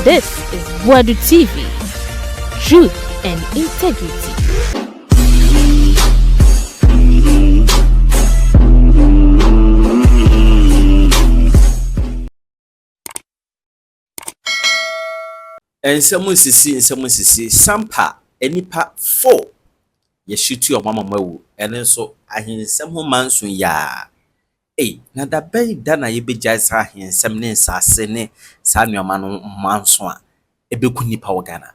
This is Boadu TV. Truth and integrity. And someone sisi sampa enipa 4 ye shoot your mama mawu and so ahinsem ho manso ya na da bai da na ye beja sa ahinsem ne nsase ne sa nuama no manso a ebeku nipa wo Ghana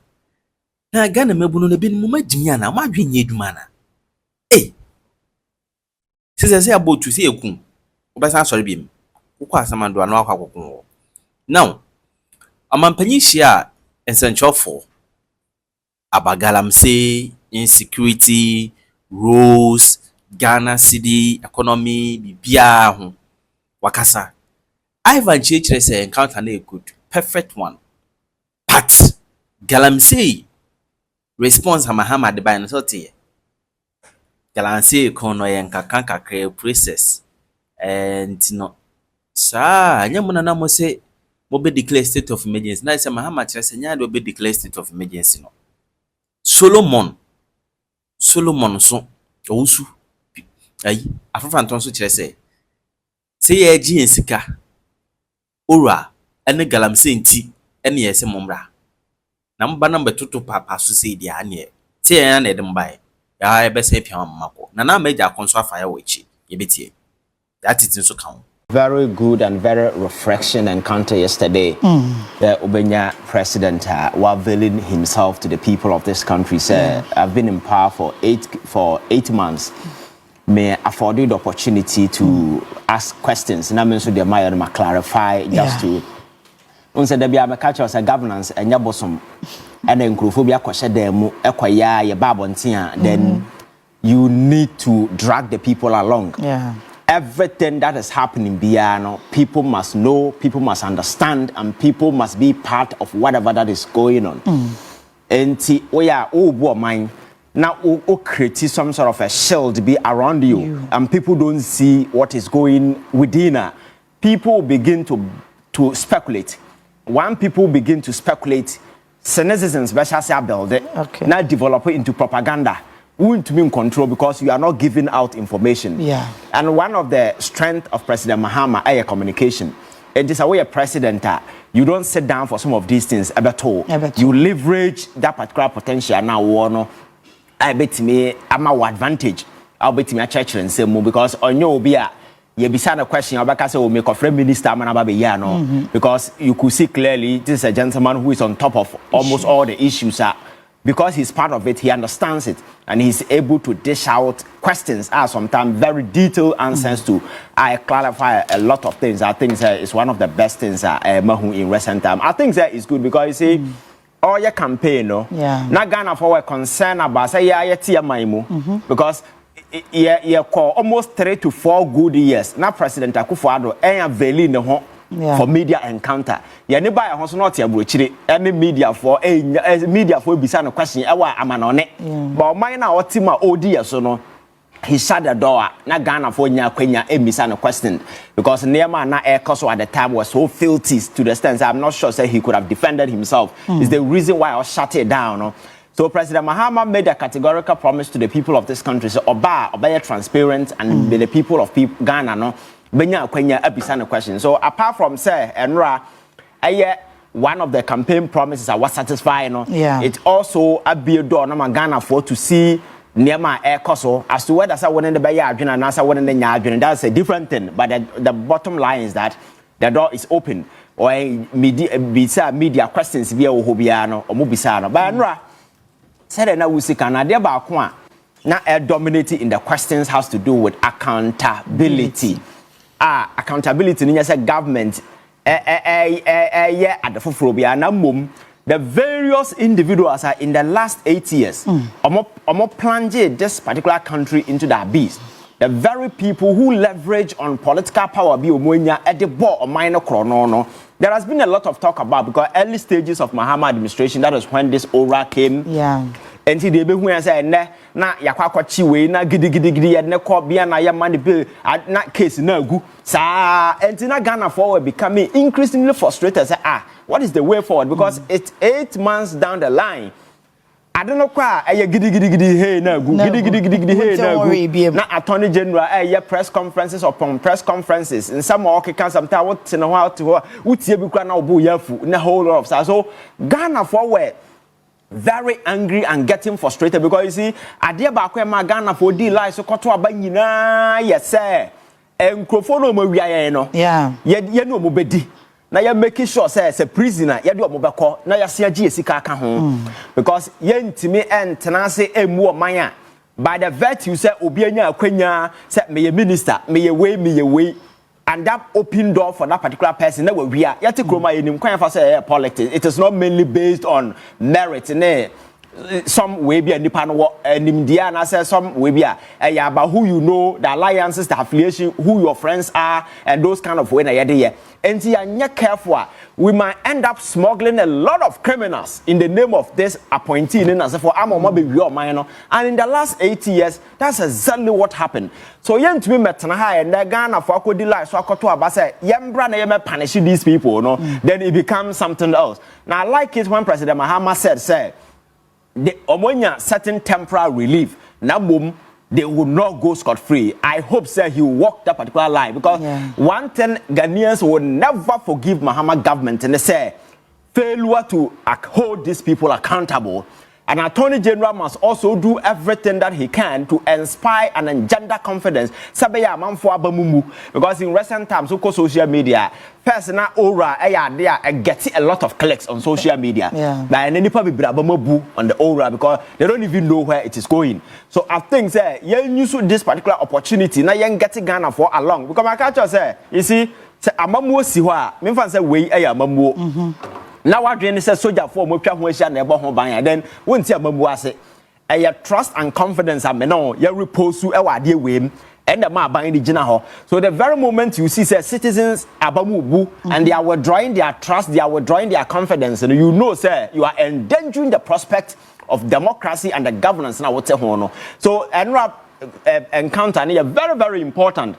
na Ghana mabunu ne binmu magimi na ma dwenye adwuma na se abotu se ekun obesa sori biem ukwa asamando anu akwa kokon now amampanyi hia essential for about galamsey, insecurity, roles, Ghana city, economy, bibia ho. Wakasa. Ivan Kyei say encounter na good, perfect one. But galamsey response Mahama de by no sote. Galamsey kono yen kakanka kre process. And no. Sa nyamuna na mo say Mobe declare state of emergency. Now, say Mahama say nya do be declare state of emergency no. Solo Owusu. Ayi, afafa nton so kire say ye gi ensika. Ora ene galamsey nti ene ye se momra. Na mba na mbetoto papa so say dia ane. Say ya na edem bae. Ya ebe say pia mamako. Na meja akonso afa ya wechi. Ye betie. That it so kan. Very good and very refreshing encounter yesterday. The Ubenya president availing himself to the people of this country. Said, I've been in power for eight months. May afford you the opportunity to ask questions. And I mean, so the mayor may clarify just to. Unse there be a catch us a governance and yabosom and then Kruphobia question them equaya ye babontia. Then you need to drag the people along. Yeah. Everything that is happening beyond, people must know, people must understand, and people must be part of whatever that is going on. And mine now create some sort of a shield be around you, and people don't see what is going within. People begin to speculate. When people begin to speculate, citizens special build it, now develop it into propaganda. Won't be in control because you are not giving out information. Yeah. And one of the strengths of President Mahama is communication. It is a way a president, you don't sit down for some of these things at all. You leverage that particular potential now. I bet me I'm our advantage. I'll bet me a church and say more because on your beer. You be a question about will make a friend minister because you could see clearly this is a gentleman who is on top of almost all the issues. Because he's part of it, he understands it, and he's able to dish out questions, sometimes very detailed answers to. I clarify a lot of things. I think it's one of the best things in recent time. I think that is good because you see, all your campaign, not Ghana for a concern about say because you call almost 3 to 4 good years. Now President Akufo-Addo veiling the home. For media encounter. Ya ne ba ho so not ya brochire any media for bisa no question ewa amanone. But man na otima odi so no he shut the door na Ghana for nya kwanya bisa no question because Neema na Ekoso at the time was so filthy to the extent I'm not sure say he could have defended himself. Is the reason why I shut it down. No? So President Mahama made a categorical promise to the people of this country. So obey transparent and the people of Ghana no Benya kwenya abisa no question. So apart from say Enra one of the campaign promises was satisfying. It also a be door na Ghana for to see Neema Ekoso as to whether say when the buy adwena and answer when the nya adwena. That's a different thing. But the bottom line is that the door is open. Or media questions via Ohobiano or Mubisano. But Enra said na we see Canada ba kwa na dominating in the questions has to do with accountability. Accountability in the government at the Fufrobia and the various individuals are in the last 8 years plunged this particular country into the abyss. The very people who leverage on political power at the board or minor chrono. There has been a lot of talk about because early stages of Mahama administration, that is when this aura came. enti de be hu ya say enne na yakwa kwachi we na gidi ye ne ko bia na ye man bill na case na agu sa enti na Ghana for becoming increasingly frustrated say what is the way forward because it's 8 months down the line. I don't know kwa gidi hey na agu gidi hey na agu na attorney general press conferences upon press conferences in some okay can sometimes what in a while to utie bi kwa na obo yafu na whole lot of so Ghana for very angry and getting frustrated because you see ade ba kwa ma Ghana for deal lies so koto aba nyina yes sir enkrofo no ma wiaye no ye no mo bedi na ya make sure say as a prisoner ye de omobekọ na ya se agi esika aka ho because ye ntimi entena se emu oman by the virtue say obi anya akwanya say me minister me way and that open door for that particular person na we are yet kroma enim kwan fa say politics. It is not mainly based on merit some way be nipa no nimdia na say some way be about who you know, the alliances, the affiliation, who your friends are, and those kind of way na yede and see anya careful we might end up smuggling a lot of criminals in the name of this appointee in as for amoma be we minor. And in the last 80 years that's exactly what happened. So yen to me metana ha and Ghana for akodi life so akoto aba say yembra na yeme punish these people no then it becomes something else. Now I like it when President Mahama said say the omonya certain temporary relief na boom they would not go scot-free. I hope sir he will walk that particular line because one thing Ghanaians will never forgive Mahama government and they say failure to hold these people accountable. An attorney general must also do everything that he can to inspire and engender confidence. Sabeya manfo abamumu because in recent times so social media personal aura get a lot of clicks on social media. But any people be abamubu on the aura because they don't even know where it is going. So I think say yen use this particular opportunity na yen get Ghana for along because my culture say you see say amamuo si ho a me fan say we amamuo. Now what do say soldier for mo twa ho ahia na ebo ho ban then wonti amamu ase trust and confidence ameno ya repose e wade weem and the ma ban di gina ho. So the very moment you see say citizens abamu bu and they are withdrawing their trust, they are withdrawing their confidence, and you know say you are endangering the prospect of democracy and the governance na what ho no. So encounter na very very important.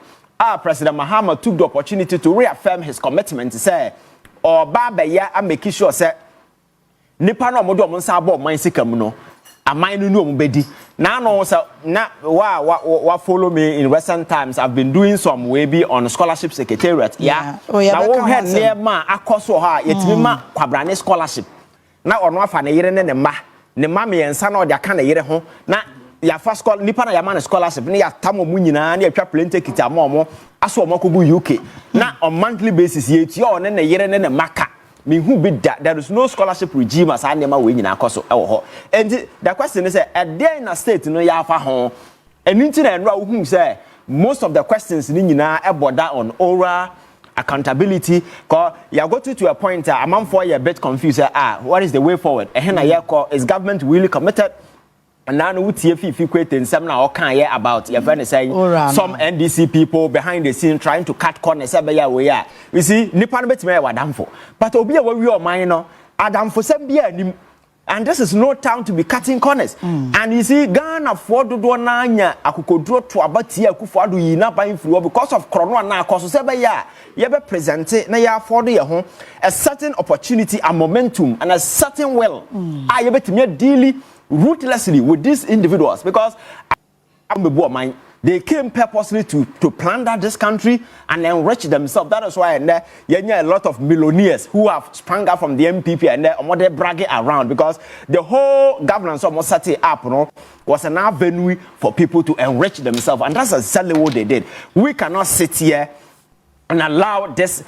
President Mahama took the opportunity to reaffirm his commitment to say or baba ya a make sure say nipa no omodo omonsa aba oman sikam no aman no no bedi na no say na wa follow me in recent times. I've been doing some way be on scholarship secretariat na wo head near ma akoso ha yetimi ma kwabrane scholarship na ono afa na yire ne ma me ensa na o de aka na yire ho na ya first call nipa na ya man scholarship ne ya tamo mu nyina na ya twa plenty kita mo aso omokobu UK na on monthly basis ye ti o ne yere ne maka me hu be that there is no scholarship regime as anema we nyina akoso e wo ho and the question is a day in a state no ya fa ho eninti na enra wo hu say most of the questions ni nyina e border on oral accountability because you are going to a point among for you a bit confused what is the way forward is government really committed? And now we see if you quit some now can about your friend saying some NDC people behind the scene trying to cut corners. You see, Nipan bet me wadamfo, but obi a we are minor Adamfo sem and this is no time to be cutting corners. And you see, Ghana for do nanya akukodro to abati akufo ado yi na ban fluo because of corona na akoso sebeya ye be present na ya for do ye ho a certain opportunity and momentum and a certain will. You betime deal ruthlessly with these individuals because they came purposely to plunder this country and enrich themselves. That is why a lot of millionaires who have sprung up from the MPP and they're bragging around because the whole governance almost set it up, was an avenue for people to enrich themselves, and that's exactly what they did. We cannot sit here and allow this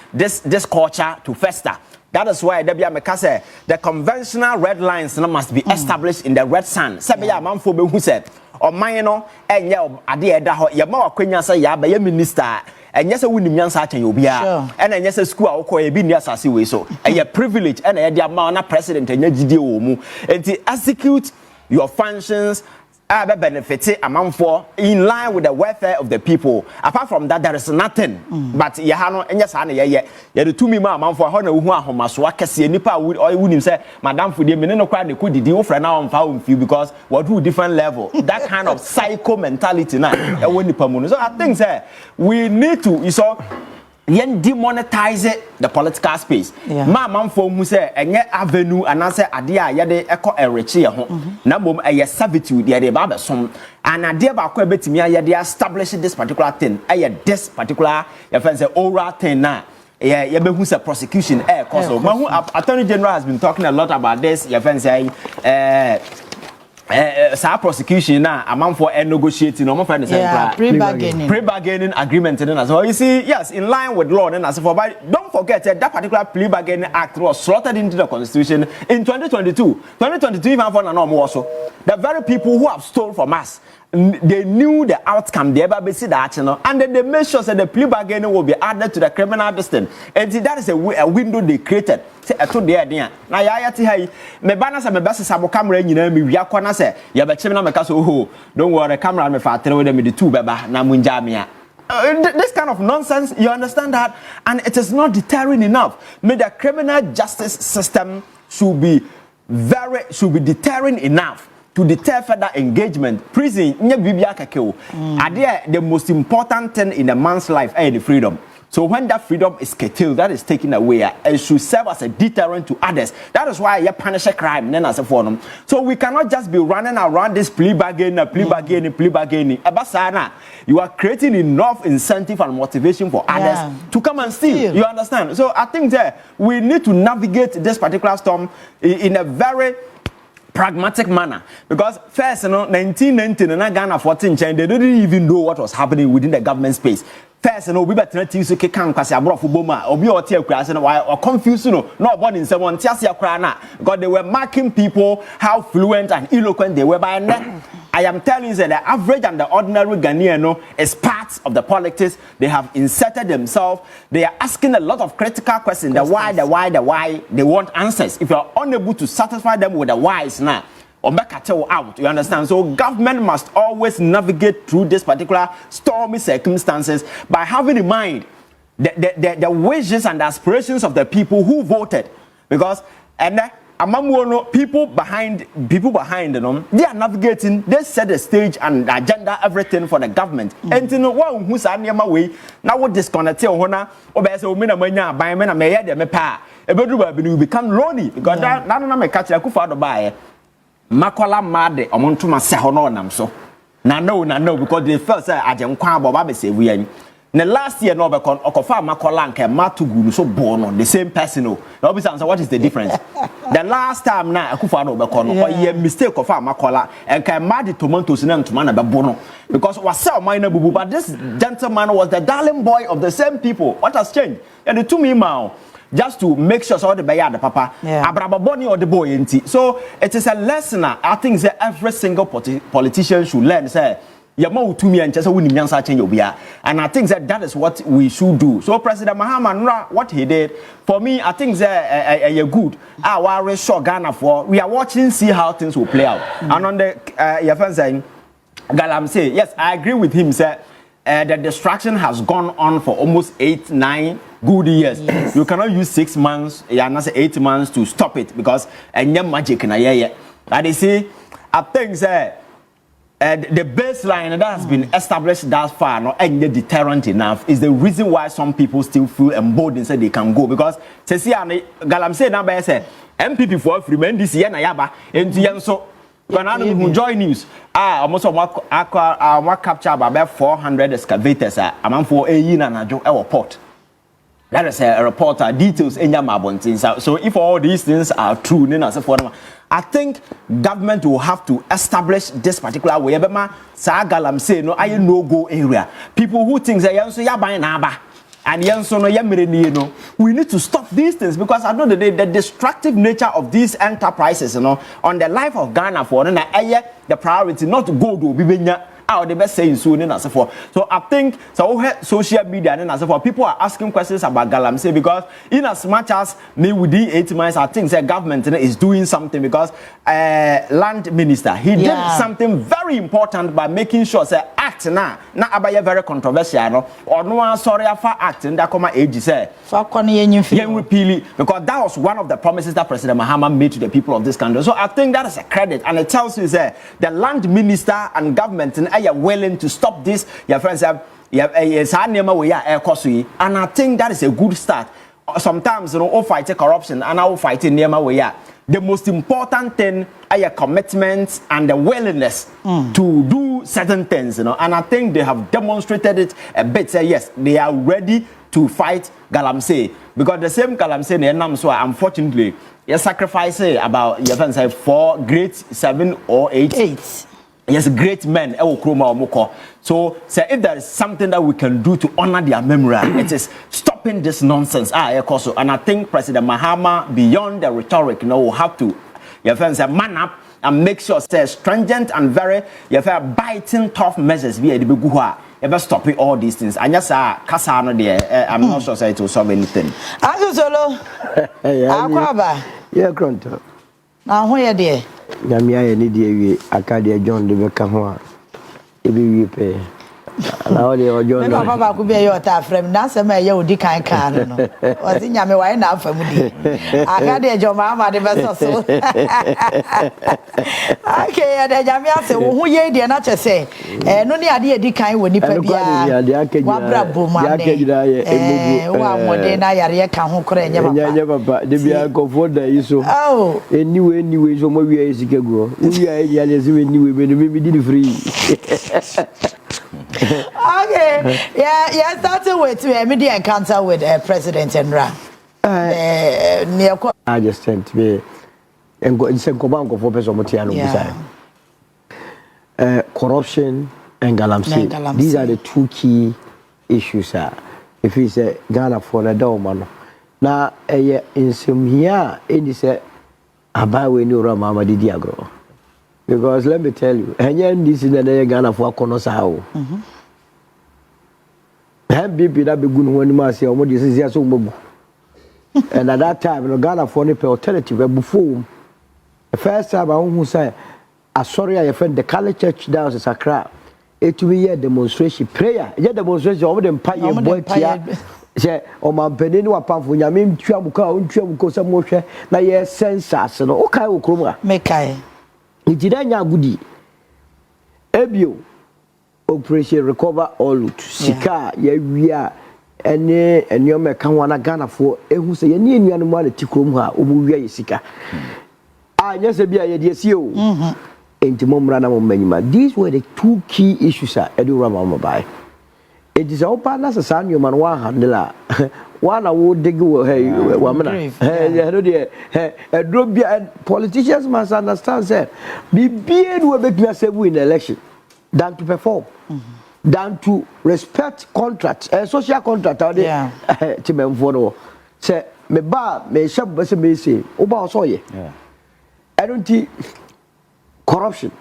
culture to fester. That is why the conventional red lines must be established in the red sand. Who said, or minor, and ya say ya be minister, and yes, a winning yansa and yes, a school or be near Sasi so a privilege and a amount president and and to execute your functions benefit amount for in line with the welfare of the people. Apart from that, there is nothing. But Yahano and Yasana, yeah, the 2 million amount for Honor who are Homaswa Cassia Nipa would or wouldn't say, Madame for the Menino Crowd, could deal for now on found few because what do different level. That kind of psycho mentality now. So I think that we need to, you saw. Yen demonetize the political space. Ma manfo hu say enye avenue anase ade a yede ekọ ereche ho. Na bom eye servitude yede ba besom. And ade ba ko betimi yede establish this particular thing. This particular you say oral thing na. Yeah, who say prosecution cause of. Attorney General has been talking a lot about this. You say prosecution now amount for negotiating no friend pre-bargaining agreement and as well. You see, yes, in line with law and as for, but don't forget that particular pre-bargaining act was slotted into the constitution in 2022 even for no more. So the very people who have stolen from us, they knew the outcome they ever be see that, you know, and then they made sure that the plea bargaining will be added to the criminal distance. And that is a window they created. Say I told the idea. Now Yaa Titi, me bana say me best sabo camera nyina me wia kwana say ya be chim na me ka so oh don't worry camera me fa tere with me the two beba na munja me. This kind of nonsense, you understand that, and it is not deterring enough. May the criminal justice system should be deterring enough to deter further engagement. Prison, the most important thing in a man's life is the freedom. So when that freedom is curtailed, that is taken away, it should serve as a deterrent to others. That is why you punish a crime. So we cannot just be running around this plea bargaining. You are creating enough incentive and motivation for others to come and steal. You understand? So I think that we need to navigate this particular storm in a very pragmatic manner, because first, 1990 and Ghana 14 they didn't even know what was happening within the government space. First, we better not use because confused, not born in someone, because they were marking people how fluent and eloquent they were by then. I am telling you that the average and the ordinary Ghanaian is part of the politics. They have inserted themselves. They are asking a lot of critical questions. The why. They want answers. If you are unable to satisfy them with the whys now, or back at out, you understand? So government must always navigate through this particular stormy circumstances by having in mind the wishes and aspirations of the people who voted, because people behind them, they are navigating. They set the stage and the agenda, everything for the government. And you know what? Who's way now? What disconnect? Hona obese omina manya buy me na me hear them pa. Ebedu become lonely because that na me catch akufa do buy. Makola made omontuma se hono nam so. Na no because they felt say ajenkwa baba be say we. The last year, no, because Okofa Makola and Matugu so born on the same person. No, so what is the difference? The last time now, Akufa no Bekon, or ye mistake of Makola and Kamadi tomatoes and Tumana Babono, because was so minor boo, but this gentleman was the darling boy of the same people. What has changed? And the 2 million just to make sure so the bayard papa, Abrababoni or the boy inti. So it is a lesson. I think that every single politician should learn. Say. And I think that is what we should do. So President Mahama, what he did, for me, I think that good. Our short Ghana for we are watching, see how things will play out. And on the your friend saying, galamsey, yes, I agree with him. Sir, the distraction has gone on for almost 8-9 good years. Yes. You cannot use 6 months, not 8 months to stop it because magic na yeah. And they say, I think that. The baseline that has been established thus far, not any deterrent enough, is the reason why some people still feel emboldened say they can go. Because galamsey number say MPP for free NDC na yaba enti so when I don't join news almost what capture about 400 excavators amount for a year na airport. That is a reporter details in your so if all these things are true, I think government will have to establish this particular way. Galamsey no I no go area. People who think that and we need to stop these things because I know the destructive nature of these enterprises, on the life of Ghana for the priority not to go to how the best saying soon and as for. So I think so social media and as for people are asking questions about galamsey because in as much as me within 8 months, I think the government is doing something because land minister he did something very important by making sure say act now abaya very controversial no or no sorry for acting that come age say repeal because that was one of the promises that President Mahama made to the people of this country. So I think that is a credit and it tells you that the land minister and government are willing to stop this. Your friends have and I think that is a good start. Sometimes all fight corruption and all fighting near the most important thing are your commitments and the willingness to do certain things, and I think they have demonstrated it a bit. Say yes, they are ready to fight galamsey because the same galamsey so unfortunately you sacrifice about your friends say 4 grade 7 or 8. Yes, great men. So, if there is something that we can do to honor their memory, it is stopping this nonsense. And I think President Mahama, beyond the rhetoric, will have to, your friends, man up and make sure say stringent and very, biting tough measures. We ever stopping all these things. And yes, Kasano there. I'm not sure it will solve anything. Solo. Yeah, Gronto. Now, where dear? Namia need you, Acadia John de Becahua. If you pay. Now, the John Papa could be your tough friend. That's a mayor, Dick and Can. Was in Yammy now for me. Acadia John Mamma, the vessel. Okay, the Jamia said, who ye dear not to say. No idea Dick and when you pay the Wabrabo, one more day, I can who could never, but the beer go for the issue. Oh, anyway, so more years ago. We are anyway, maybe did free. Okay, yeah, starting with media encounter with President Enra. I just sent me and go in some command for Pesomatiano. Corruption and galamsey. These are the 2 key issues. If it's a Ghana for a dome, now in some here, it is a Abawe Nura Mama Diagro. Because let me tell you, and this is the Ghana for Konosao. Have people that be good when you must say, oh, this is so much. And at that time, Ghana for any alternative before the first time I who say, I sorry, I offend the Catholic Church down in Accra. It will be a demonstration prayer. A demonstration of the Empire boy. Say, oh, my penny, what powerful Yamin Chuamuka, some more. Now, yes, census and okay, Okroma. Make I. It didn't goody. Ebio operation recover all sika we are any and your mekanwana Ghana for who say any animal tikrom ha obuwia sika. Yes, a beer, yes, you. These were the 2 key issues at Edurama by. It is open as a son, you man, one handler. One I would dig woman. And politicians must understand that be beard will make me say win the election than to perform, than to respect contracts, social contract out there. Timem for say, me ba, me shop, me say, Oba Soye. I don't think corruption.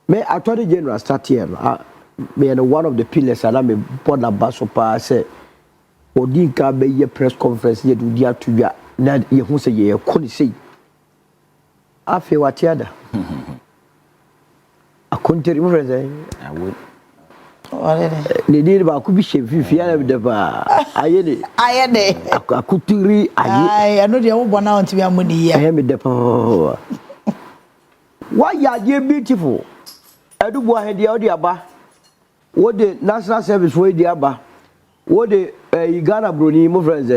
May Attorney General start here. Me and one of the pillars, and I'm a board ambassador. Say, Odinka be ye press conference ye do dia to ya. Na ye who say ye couldn't say. I feel what yada. I couldn't remember say. I would. They did about could be shaved if you have the bar. I could read. I know the old one out to be a money. I am the power. Why are you beautiful? I do go ahead the audio bar. What the National Service way the Abba? What the Ghana Bruni, my friends,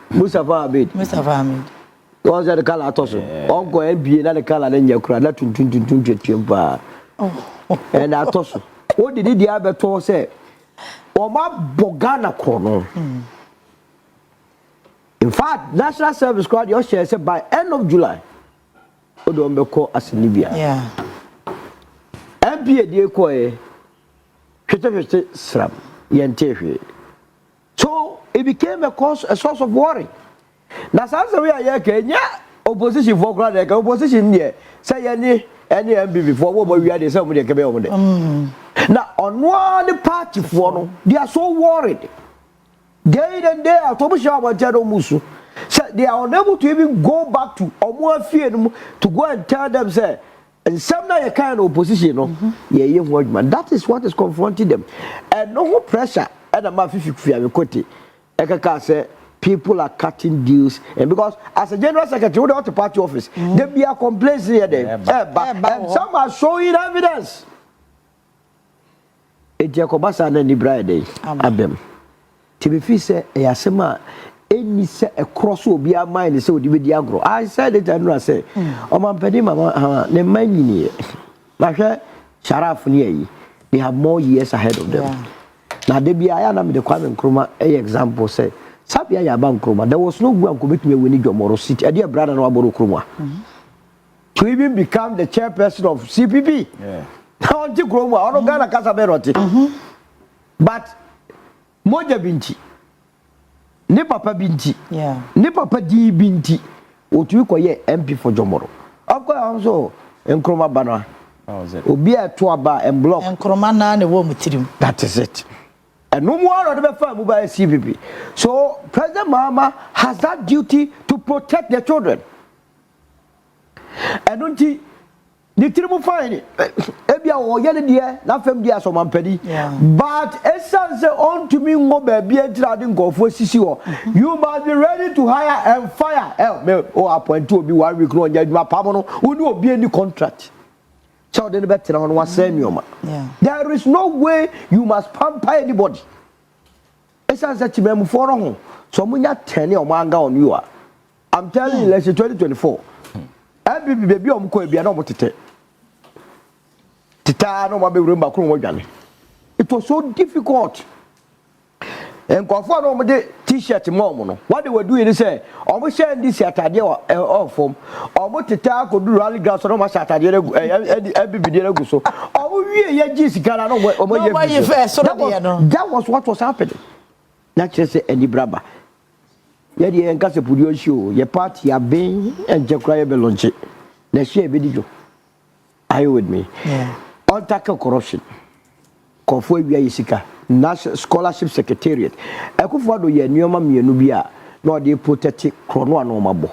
Mustafa Ahmed. Was that the color toss? Uncle MB, another color than your crowd, not to and I toss. What did the Abba say? Or my Bogana corner. In fact, National Service crowd your share said by end of July. Odombeko as in Libya. Yeah. MPA dear Koye. Sram, so it became a source of worry. Now, some we are Kenya opposition for granted, opposition here. Say any any MB before what we had the same with the Quebec. Now, on one party for they are so worried. Day and day, Atomisha Yaa Musu. So they are unable to even go back to or more fear to go and tell them, say, and some kind of opposition, that is what is confronting them. And no pressure. And I'm say people are cutting deals, and because as a general secretary without the party office, they be a complaints here then. And some are showing evidence. Ejekobasa na ni bride abem. Tibefi say eyasema eni say across obi a mind say odi be di agro. I said it and I say o man pedi mama ne manyini. Na hwe sharaf ni yi. They have more years ahead of them. Now they be aya na me the Kwame Nkrumah example say Sabia Yaba Nkrumah, there was no one could be winning your moral city. A dear brother no Abodo Nkrumah. To even become the chairperson of CPP. Now Nkrumah, I don't Ghana Casa Beroti. But Moja Binti, ne Papa Binti, ne Papa D Binti, what you call ye MP for Jomoro. Of course, also Nkrumah Bana. Obia Tuaba and block. Nkrumah na ne wo mutirim. That is it. And no more of the family by CPP. So President Mahama has that duty to protect their children. And don't you triple fine Ebia or Yellow dear, not from dear so man petty. But essence on to me more baby and trading go for CCO. You must be ready to hire and fire. Oh, appoint to be 1 week long, my Pamano who do be any contract. So then better on one same There is no way you must pamper anybody. It's as that you for home. So when you're 10 or manga on you are. I'm telling you, let's say 2024. Every baby on Kobe, no more tite. Tita no more be remember Krum. It was so difficult. And conform on the t-shirt mom. What they were doing is say, almost sharing this at a form. Almost the tag could do rally grass or much at every video. So, oh, we are Jessica. That was what was happening. Not just say any braba. Yet the Encasa Pudio show, your party, your Bain, and Jacquia Belonche. Let's share video. Are you with me? On tackle corruption. Confoy Yisika. National Scholarship Secretariat. Ekufado ye nyoma mienu bia no dey protect krono anomabo.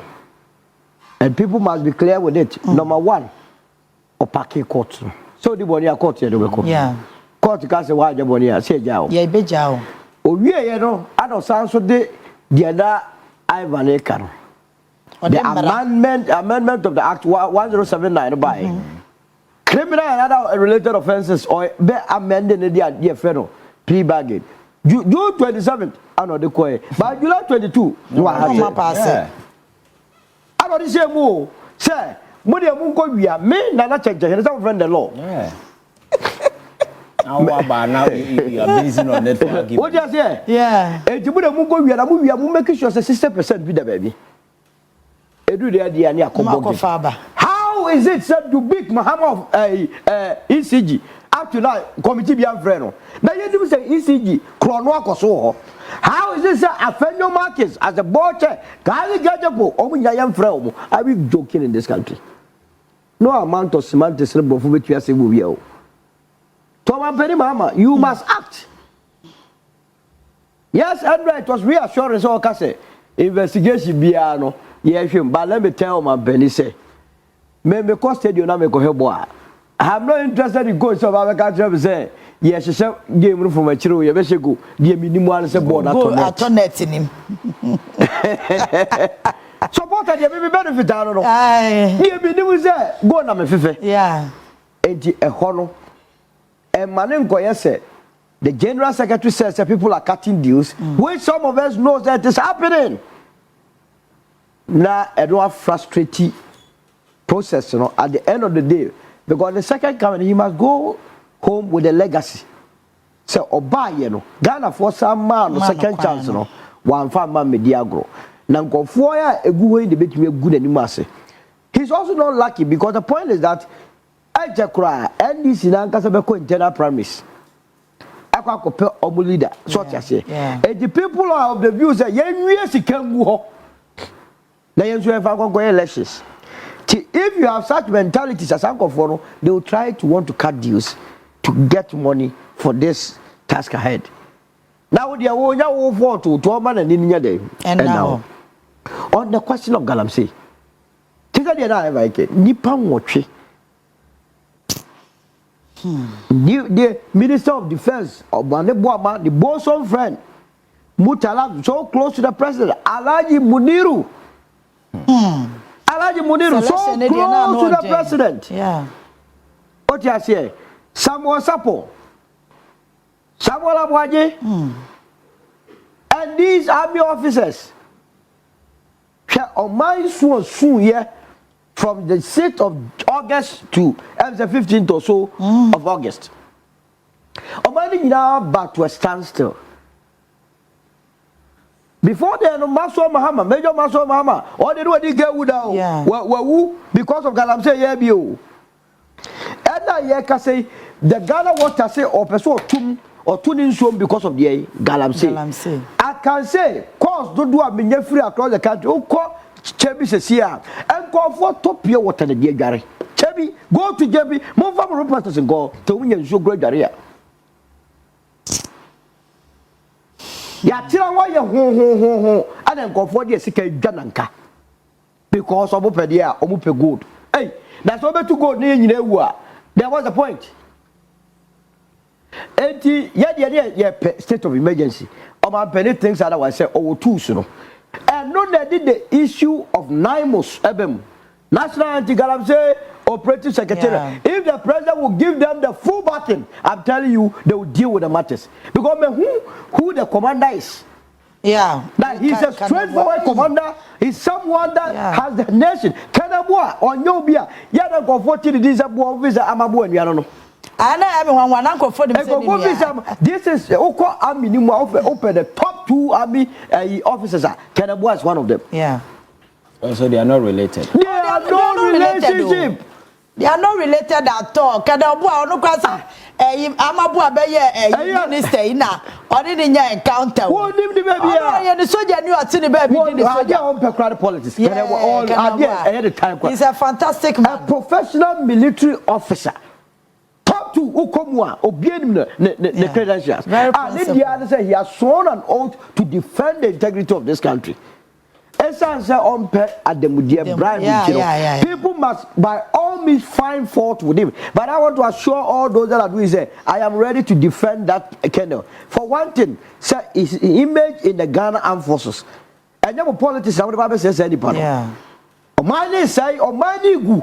And people must be clear with it. Number 1, opake court. So the body court here do go. Court ka say wa jaboni a say jao. Ye be jao. Owie ye no ado sanso de other Ivan Kyei. The amendment of the Act 1079 by criminal and other related offenses or be amended the federal pre-bargain. June 27th, I know the coy. But July 22, you are having I know the same move. Say, money mungo we are me, Nana check the some friend the law. Now you are basing on that. What you say? And you mungo we are making sure 60% be the baby. Edu the idea near How is it said to beat Mahama ECG? Up to now, committee be friend. Now you do say ECG, Chrono so. How is this a fellow markets as a board chair? Kali Gajapo, Omunyam Frelmo. I be joking in this country. No amount of semantics for which you are saying we are. Thomas Penny Mama, you must act. Yes, Andrew, it was reassurance or Casse. Investigation Biano, yes, but let me tell my Penny say. Me cost you na me go help boy. I'm not interested in going so I can't say yes, she said game room from a chiro, you better go. Dear minimum say board at in him. Support that you be benefit I don't know. Dear minimum say go na me fefe. Enti a hono. And Manen Koye said the general secretary says that people are cutting deals, which some of us know that is happening. Now I don't have frustrating process, at the end of the day, because the second coming, he must go home with a legacy. So, Oba, Ghana for some man, second chance, one farmer mediagro. Now, go for a good way to be good and he's also not lucky because the point is that I just cry, NDC Nankasabeko internal premise. I can't compare Omu leader, so to say. And the people are of the view that yes, he can go. Now, you have to go elections. If you have such mentalities as Uncle Fono, they will try to want to cut deals to get money for this task ahead. Now they are all for to man and in your day. And now on the question of galamsey. Tika dia na eva ike nipa nwotwe. The Minister of Defense, Obane Boama, the bosom friend, Mutala, so close to the president, Alaji Muniru. Alaji Muniru, so close to the president. Yeah. What you say? Samuel Sapo, Samuel Abwaje, and these army officers. On my soon here. From the 6th of August to the 15th or so of August. Omani now back to a standstill. Before then, Mahama, Major Mahama, all they do is get down. Yeah. Because of galamsey, yeah, bio. And I can say the Ghana water say or person or tuning soon because of the galamsey. I can say, cause don't do a million free across the country. Chebi says here, and go for top pure water the dear Gary. Chebi, go to Chebi, move from reporters and go to win and show great area. Ya tira wa ye ho and then go for the second Jananka because of Opedia, Omupe good. Hey, that's over to go near you. There was a point. 80 yeah, state of emergency. My penny things otherwise say, oh, too soon. And no, they did the issue of NIMOS, National Anti-Galamsey Operative Secretary. Yeah. If the president will give them the full backing, I'm telling you, they will deal with the matters. Because who the commander is. Yeah. That he's a straightforward commander. He's someone that has the nation. Kanabua on Yobia. Yana go 40 this officer Amabu and Yano. This is Oko Army open the top 2 army officers. Kanabua is one of them. Yeah. So they are not related. They are no relationship. They are not related at all. Kanabua no kwasa Amabu abeye minister ina odi nya encounter. Who nim the baby ya the soldier knew at the baby the soldier on peculiar politics. All at the time. He's a fantastic man. A professional military officer. Top 2 Ukomwa obienim the credentials. And the other say he has sworn an oath to defend the integrity of this country. People must by all means find fault with him. But I want to assure all those that are doing say I am ready to defend that kennel. For one thing, sir, his image in the Ghana Armed Forces. And never politics, I would say anybody. Yeah. Omani say, Omani gu.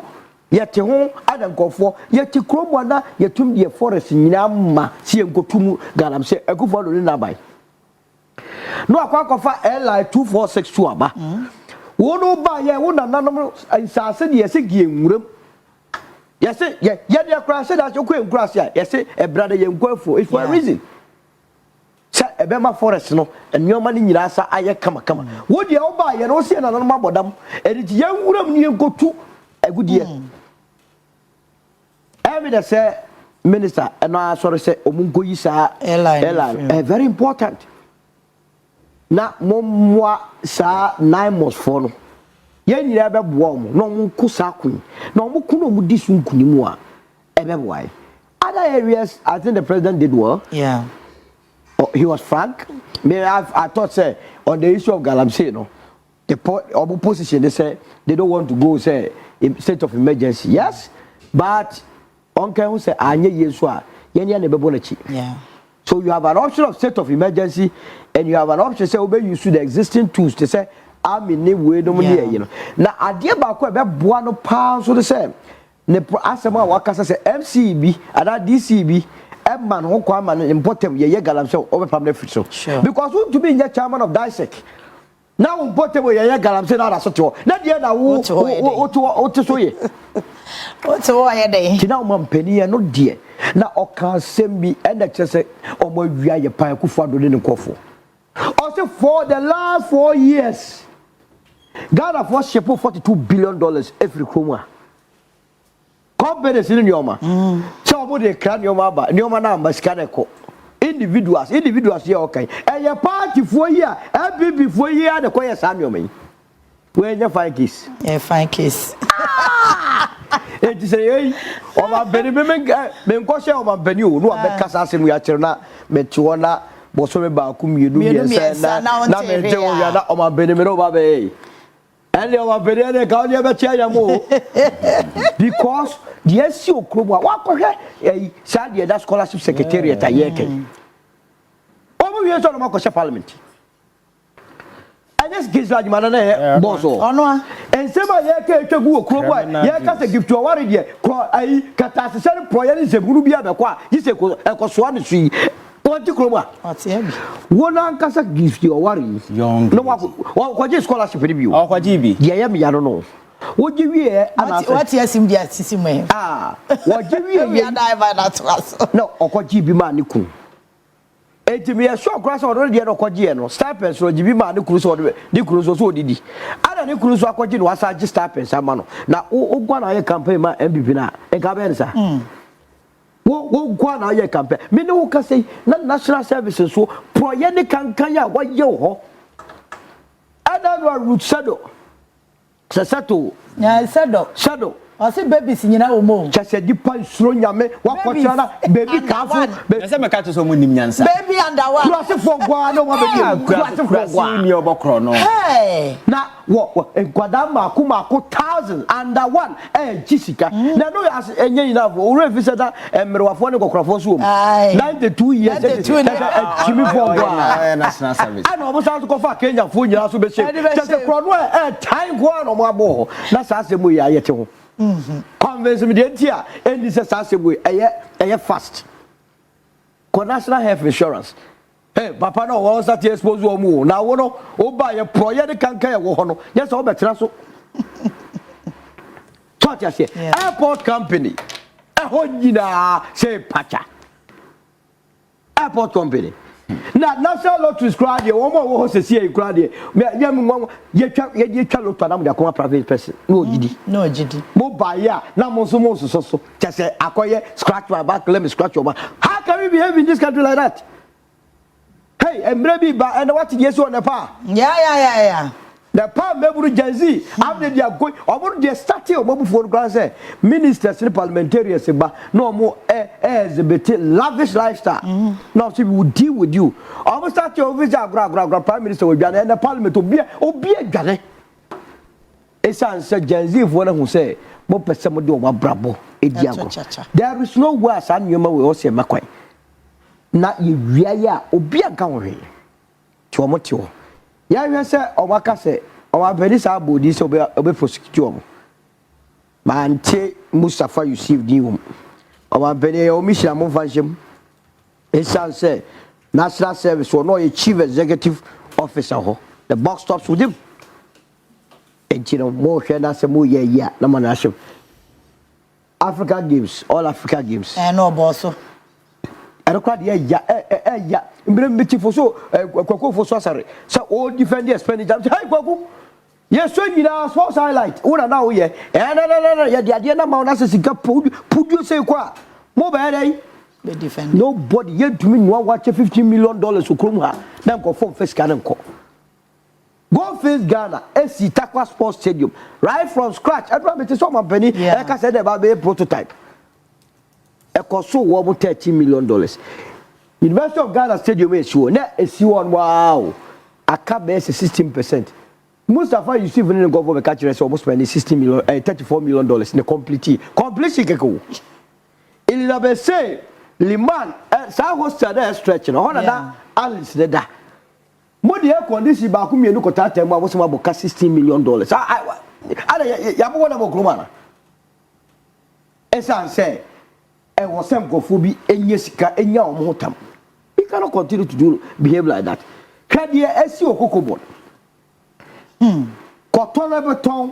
Yet home, Adam go for yet to Cromwana, yet to the forest in Yamma, see him go to galamsey, a good follow in Nabai. No, I can't offer LI 2462 aba. One by ya one anonymous and said yes again. Yes, yeah, crash that you couldn't crash. Yes, a brother you go for it for a reason. Say a Bema forest no, and your money in Rasa, I come. Would you buy an ocean and another madam, and it's young woman you go to a good year. Evidence say, Minister, and I sorry say, Omungo Yisa airline, very important. Na momwa sa NIMOS for no ye nyira be boa mo no mo kusa kun no mo kuno mo disu nkunimu a ebe boy other areas I think the president did well. Yeah. He was frank. I thought say on the issue of galamsey no the opposition they say they don't want to go say in state of emergency. Yes, but on can say anye yesu a ye ne be bonachi. Yeah. So you have an option of state of emergency, and you have an option say obey use the existing tools to say I'm in way no money, you know. Now idea ba ko be boa no pa so the same. Ne asema wakasa say MCB and DCB man ho kwa man important ye galamsey over public so. Because who to be the chairman of DISEC. Now important ye galamsey na rasoto. Na dia na wo so ye. What's why they? Tina man penny no dear. Na oka sembi and the say omo wia ye pan Akufo-Addo ne nkofo. Also for the last 4 years Ghana for ship $42 billion every kroma. Companies in Nyoma. So omo dey kran Nyoma ba. Nyoma na ambassador ko. Individuals here okay. And your party for year, FBB for year the koye sa Nyoma yi. We nya fine case. Yeah, fine case. it is a Oma Benny Menkosha Oma Benny, no Becasas and we are Cherna, Metuana, Bosome Bakum, you do now Oma Benimero Babe. And you are very good at because the SEO Kruba, what Sadia, that scholarship secretariat at Yeke. Over years on Makosha Parliament. And this gives like Manana Boso. And some of Yeke to go Kruba, Yaka give to a warrior, I Catasar Proyans and Rubia, the Qua, he said, Ekoswan tree. What you Kruba? What's him? One Ancasa gives you a worry. Young. No, what is scholarship review? Oh, what GB? Yeah, I don't know. What give you? What yes, him, dear Sissime? Ah, what give you? We are diving at us. No, or what GB Maniku. It to be a short grass already at Okogiano, stipends or GB Manicus or the Cruz also did. I don't know Cruz or Cogin was I just stipends, Amano. Now, one I campaign my MVP, a Cabenza. Wo kwa na ye campaign me no ka say na national services so proyede kankan ya wa ye ho adadwa root shadow sasato nya shadow o se babies nyina wo mo cha se dipa nsuro nyame wa kwotana baby kafu be se me ka to so mo nim nyansa baby underwa cross for gwa no wa baby cross for gwa ni obokro no hey na wo enkwada mako 1000 under one jisika na no as enye ina fo o refi se da mmerwafo ne kokrafo so 92 years chimi for gwa national service ana obo sa ko fa Kenya fo nyina so be she se kro no time gwa no mo abo na sa se mo ya yete ho convince me the idea and this is as we fast national health insurance hey papa no won start expose wo mu na wo no o ba ye project kan kan ye wo ho no yes o betra so talk ya airport company ho nyina say pacha airport company na national lottery squad ye wo mo wo se sie e squad ye ye mu ye twa lotto na mo de akoma private person no gidi mo buy ya na mo so say akoye scratch my back let me scratch your back. How can we behave in this country like that? Hey emre ba and what you say on the pa yeah the pa meburu Gen-Z after they are going omo they start here omo for grand say ministers and parliamentarians ba no mo exhibit lavish lifestyle now see we will deal with you omo start your visa gra prime minister we bian and the parliament obi adwane esan say Gen-Z for na hu say mo pese mo de o brabo ediago there is no way as anyoma we o say makwan na ye wiaye a obi aka wo hwe ti omo ti o ya hwe se omaka se omabedi sa bodi se obe prosecute omo mante Mustafa Yusuf diwum omabedi o mission mo fanshem esan se national service or no a chief executive officer ho the box stops with him ejino mo hwe na se mo ye ya na manashim Africa Games all Africa Games no bosso record ya mbrem biti foso kwako foso asare so all defend the expenditure hey kwako yes so nyina sports highlight una na wo ye na ya dia na ma una se sika pudu say kwa mo ba dai be defend nobody yet to me no watch $15 million okrom ha na ko form first can nko go face Ghana AC Takwa Sports Stadium right from scratch I don't so my penny like I said about be prototype ekoso wo mo $13 million University of Ghana Stadium is sure na esi1 wow aka be 16% Mustafa Yusuf in government catch rest almost spending $34 million in the complete keko Elizabeth say Liman sa hostel there stretching on that Alice da mo de condition ba ku mienu ko tata mu aboso maboka $16 million ya bo na mo kroma esa say e wo sem gofobi enye sika enya omotam we cannot continue to do behave like that kade esi okokobon ko tona beton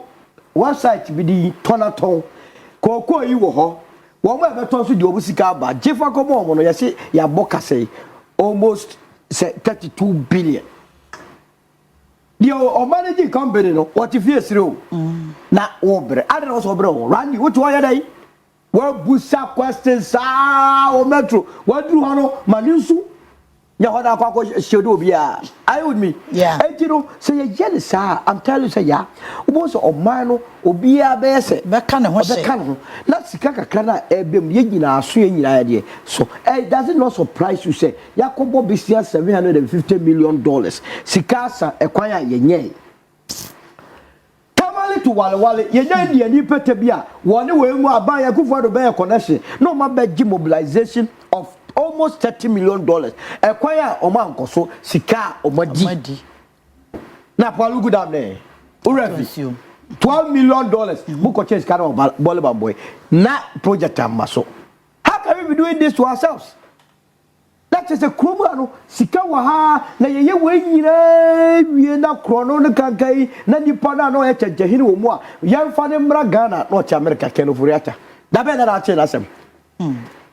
website bi di tona ton ko ko yi wo ho wo ma beton so di obusika ba jefa ko mo no yesi ya boka say almost 32 billion the managing company no what if you through na obre I don't also bro Randy what why dai we busa questions o metro what do hono maninsu nya ho na akwa shedo bia are you with me enti no say ye yele sa I'm telling you say ya wo so oman no obia be se be ka ne ho she na sika kakra na ebem ye nyina aso ye nyina de so does it not surprise you say yakobo business $750 million sika sa ekwan ya ye nye to wale ye nya ni pete bia woni we mu aban yakufo do be connection no ma be mobilization of almost $30 million ekwaya o man koso sika o madi na palu good am ne urefi $12 million bu ko change kind of ball boy na project am so how can we be doing this to ourselves? That is a kroma sika wa ha na ye we nyina wie na krono ne kankai na nipa na no eche hini wo mu a yemfa ne mra Ghana no cha America keno furiata da be na ache na asem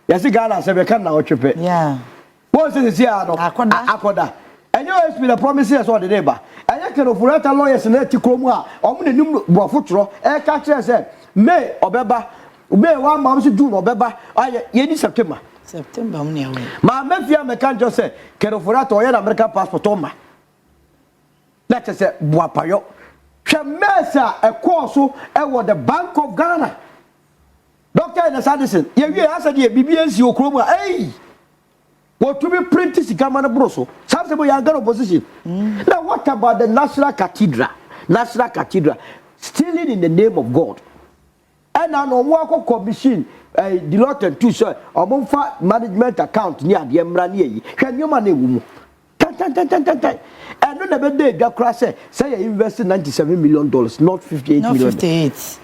yesi Ghana se be kan na otwepe what is this here no akoda enyo SP the promises so the neighbor enye keno furiata lawyers na ti kromu a omu ne nim bofotro e ka kire se May obeba May wa ma so June obeba ye ni September mne awe ma mafia me kan jo se kero furato ye na American passport o ma let us say buapayo hwe mesa e course e wo the Bank of Ghana Dr. Inasadison ye wie asade ye bibia nsi okromu a what to be print sika man broso some say you Ghana opposition now what about the National Cathedral stealing in the name of God and now no work commission Deloitte too so omonfa management account ni ade mra na yi hwanyoma na ewumu tan eno na be dey gakra say you invest $97 million not $58 million 58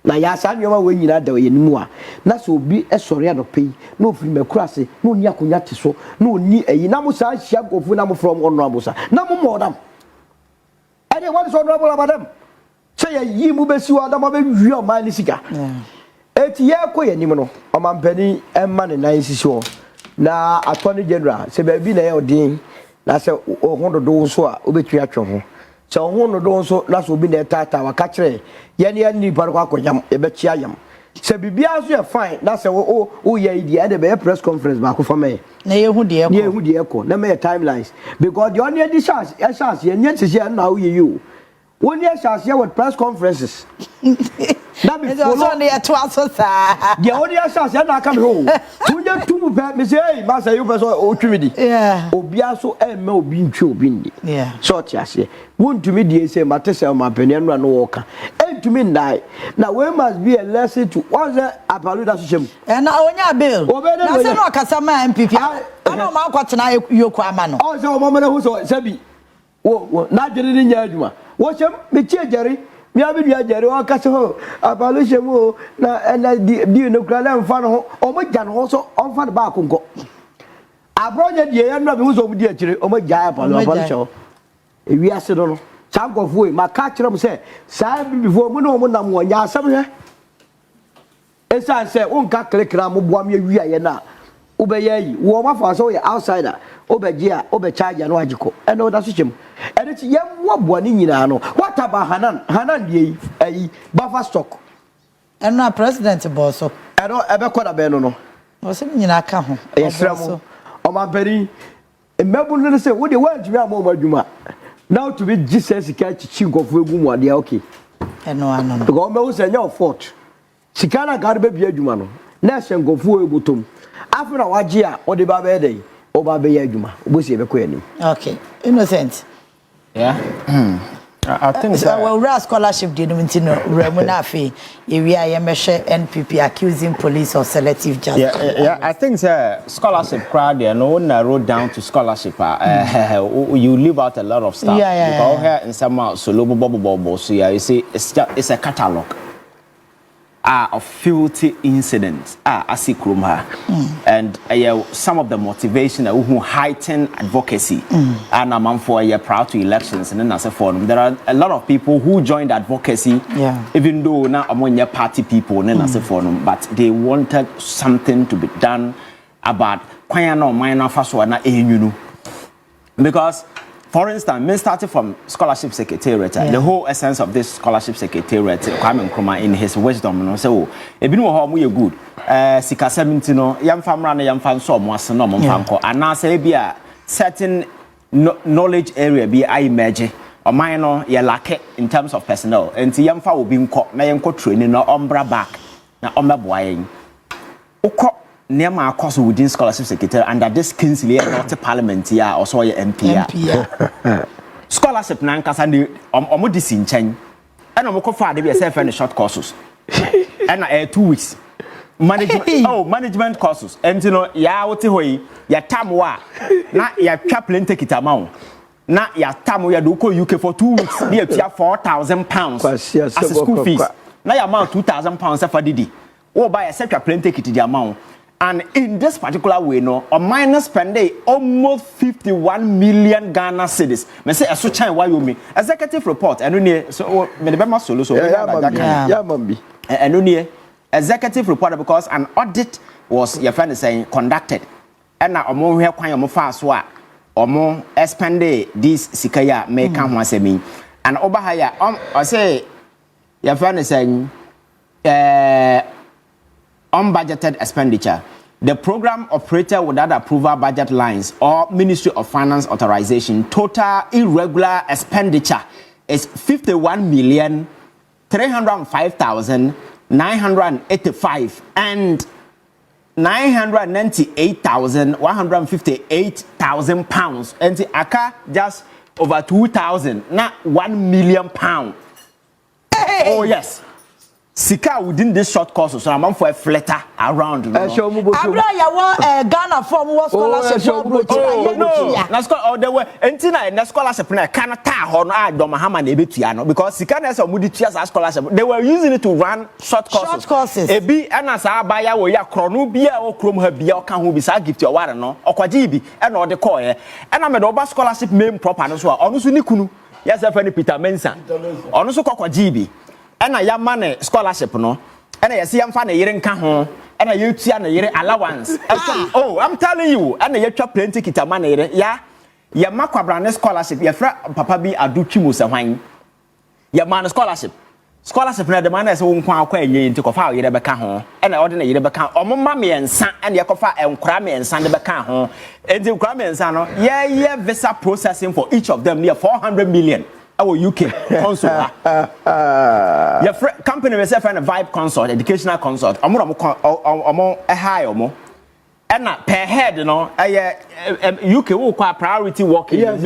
na ya sa nyoma we nyina da we nimu a na so obi esore adopei na ofiri makura se na oni akonya te so na oni eyi na mo sa hia gofu na mo from honorable sa na mo modam ade what is honorable about them say yi mu besi wa da mo be wi o man ni sika eti ye ko ye nim no omampani emma ne nan sisi na attorney general se ba bi na ye odin na se ohododo so a obetwi atwe ho se ohododo so na so bi na tata wa ka kire ye ne ni par kwa akonyam e be chia yam se bibia so ye fine na se o ye idea de be press conference ba ko for me na ye hu de ko na me timelines because the only the chance ye nye sisi na o ye you when you share with press conferences that be follow the twaso sa the only chance na come home you just two me say hey master you person o twimi di obia so e ma obi ntwe obi ndi short ase won to me die say matese ma penia no no woka e to me nai now we must be a lesson to what's that apaluda so chem na onya bill na say no kasa ma MPP ana ma kwatena yoku ama no o say o mama na hu so sabi wo na jere ni nya adwuma wo chem me tie jere mi abidua jere o kase ho apaluche mu na di no kra na mfa no o mo ja no so o mfa ba akonko abronya die ya no be hu so mu di akire o mo ja apaluche ho ewi ase no sam kofu e maka kire mu se sa before mu no mo nam wo nya asem he esa se wonka krekra mo boam ye wi aye na ubeyi wo ma fa so ye outsider obegia obecharge no agiko eno da so chem ene ti ye wo boani nyina no what about hanan die ayi buffer stock eno president boss so eno ebe koda be no o se nyina ka ho yesramo o ma beri emebu no se wo de wa ntumi am o madwuma now to be Jesus ka chichi nkofo egu mu ade okay eno ano because me wo se nya fort sikana ga be bia adwuma no na se nkofo ebutom afuna waji a o de ba be dey o ba be adwuma obosi e be ko anim okay innocent I think so well scholarship did no remuna fe we are mehwe NPP accusing police of selective justice I think scholarship crowd there no narrow down to scholarship you leave out a lot of stuff because here in some Solo Owusu so you see it's a catalog of filthy incidents asikrum ha and some of the motivation who heighten advocacy and among for proud to elections and then as a forum there are a lot of people who joined advocacy even though now among your party people and then as a forum but they wanted something to be done about kwanya minor faso na enyunu because for instance, me started from scholarship secretariat. The whole essence of this scholarship secretariat, Kwame Nkrumah in his wisdom, no say, "Oh, ebi no how we good. Sika 70 no, yam famra na yam fan so mo ase no mo fanko. Ana say bia certain knowledge area be I imagine or minor ye lack in terms of personnel and the young will be training or umbra back na umber boying near my course within scholarship secretary under this Kingsley not parliament here or so your MP scholarship nankas and omodis in chain and I'm for the yourself and short courses and 2 weeks management courses and you know ya what ya tamwa na ya chaplain take it amount na ya tamu ya do UK for 2 weeks near £4,000 as a school fees na ya amount £2,000 for didi or buy a separate plane take it the amount. And in this particular way, no, a minus spend almost 51 million Ghana cedis. Me say a switch in Wyoming. Executive report. And only so me the bema solo so yeah, mambi. And only executive report because an audit was your friend saying conducted. And now omo here kwan omo fa so a omo spend this sikaya me kan ho asemi. And over here I say your friend saying unbudgeted expenditure. The program operator without approval budget lines or Ministry of Finance authorization. Total irregular expenditure is 51,305,985 and 998,158,000 pounds. And the aka just over 2,000, not £1 million. Hey! Oh yes. Sika within this short course, so I'm for a flatter around. Ghana form was scholarship. Oh no, na school the way. Entina na scholarship na can ta ho no adom Mahama na ebetua because Sika na so mudi tua scholarship. They were using it to run short courses. Ebi ana sa abaya wo ya krono bia wo krom ha bia o ka ho bi sa gift your ware no. Okwaje bi e na o de call e. Na me do ba scholarship main proper no so a ono so ni kunu. Yes e fa ni Peter Mensa. Ono so kokwaje bi. And I am man scholarship no, and I see I'm fan a year in Cajon, and I use a year allowance. Oh, I'm telling you, and I chop plenty kita money, yeah. Ya makwa brand scholarship, your friend Papa be a do chimusa wine. Ya man scholarship. Scholarship na the man as one kwa ye into kofa ye beka ho and I ordinary ye beka o mama me ensa and ye kofa enkra me ensa de beka ho and the nkra me ensa no ye visa processing for each of them near 400 million. Our UK consult. Your company will say find a vibe consult, educational consult. I'm a high or and per head, you know, UK will require priority working. Yes,